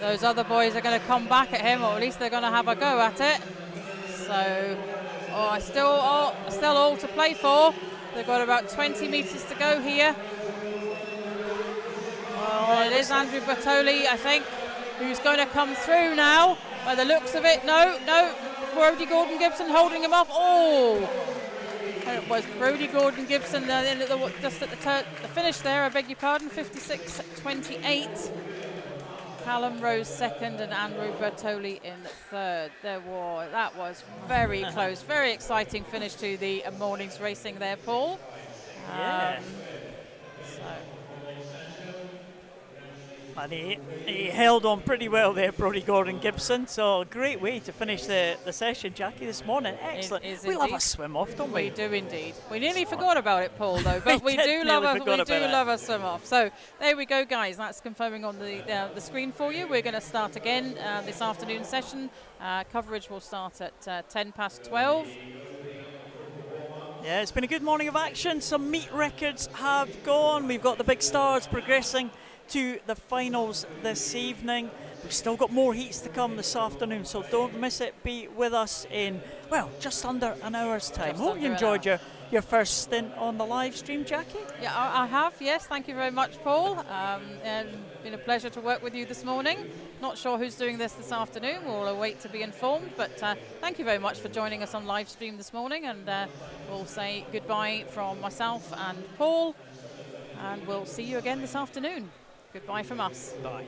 those other boys are going to come back at him, or at least they're going to have a go at it. So, still all to play for. They've got about 20 metres to go here. Well, it is Andrew Bertolli, I think, who's going to come through now. By the looks of it, no, Brodie Gordon-Gibson holding him off. Oh, it was Brodie Gordon-Gibson just at the finish there. I beg your pardon, 56.28. Callum Rose second and Andrew Bertolli in third. That was very close, very exciting finish to the morning's racing there, Paul. Yeah. And he held on pretty well there, Brodie Gordon Gibson. So great way to finish the session, Jackie, this morning. Excellent. We love a swim off, don't we? We do indeed. We nearly forgot about it, Paul, though, but we do love a swim off. So there we go, guys. That's confirming on the screen for you. We're going to start again this afternoon session. Coverage will start at 12:10. Yeah, it's been a good morning of action. Some meet records have gone. We've got the big stars progressing to the finals this evening. We've still got more heats to come this afternoon, so don't miss it. Be with us in, well, just under an hour's time. Hope you enjoyed your first stint on the live stream, Jackie. Yeah, I have, yes. Thank you very much, Paul. Been a pleasure to work with you this morning. Not sure who's doing this afternoon. We'll await to be informed, but thank you very much for joining us on live stream this morning, and we'll say goodbye from myself and Paul, and we'll see you again this afternoon. Goodbye from us. Bye.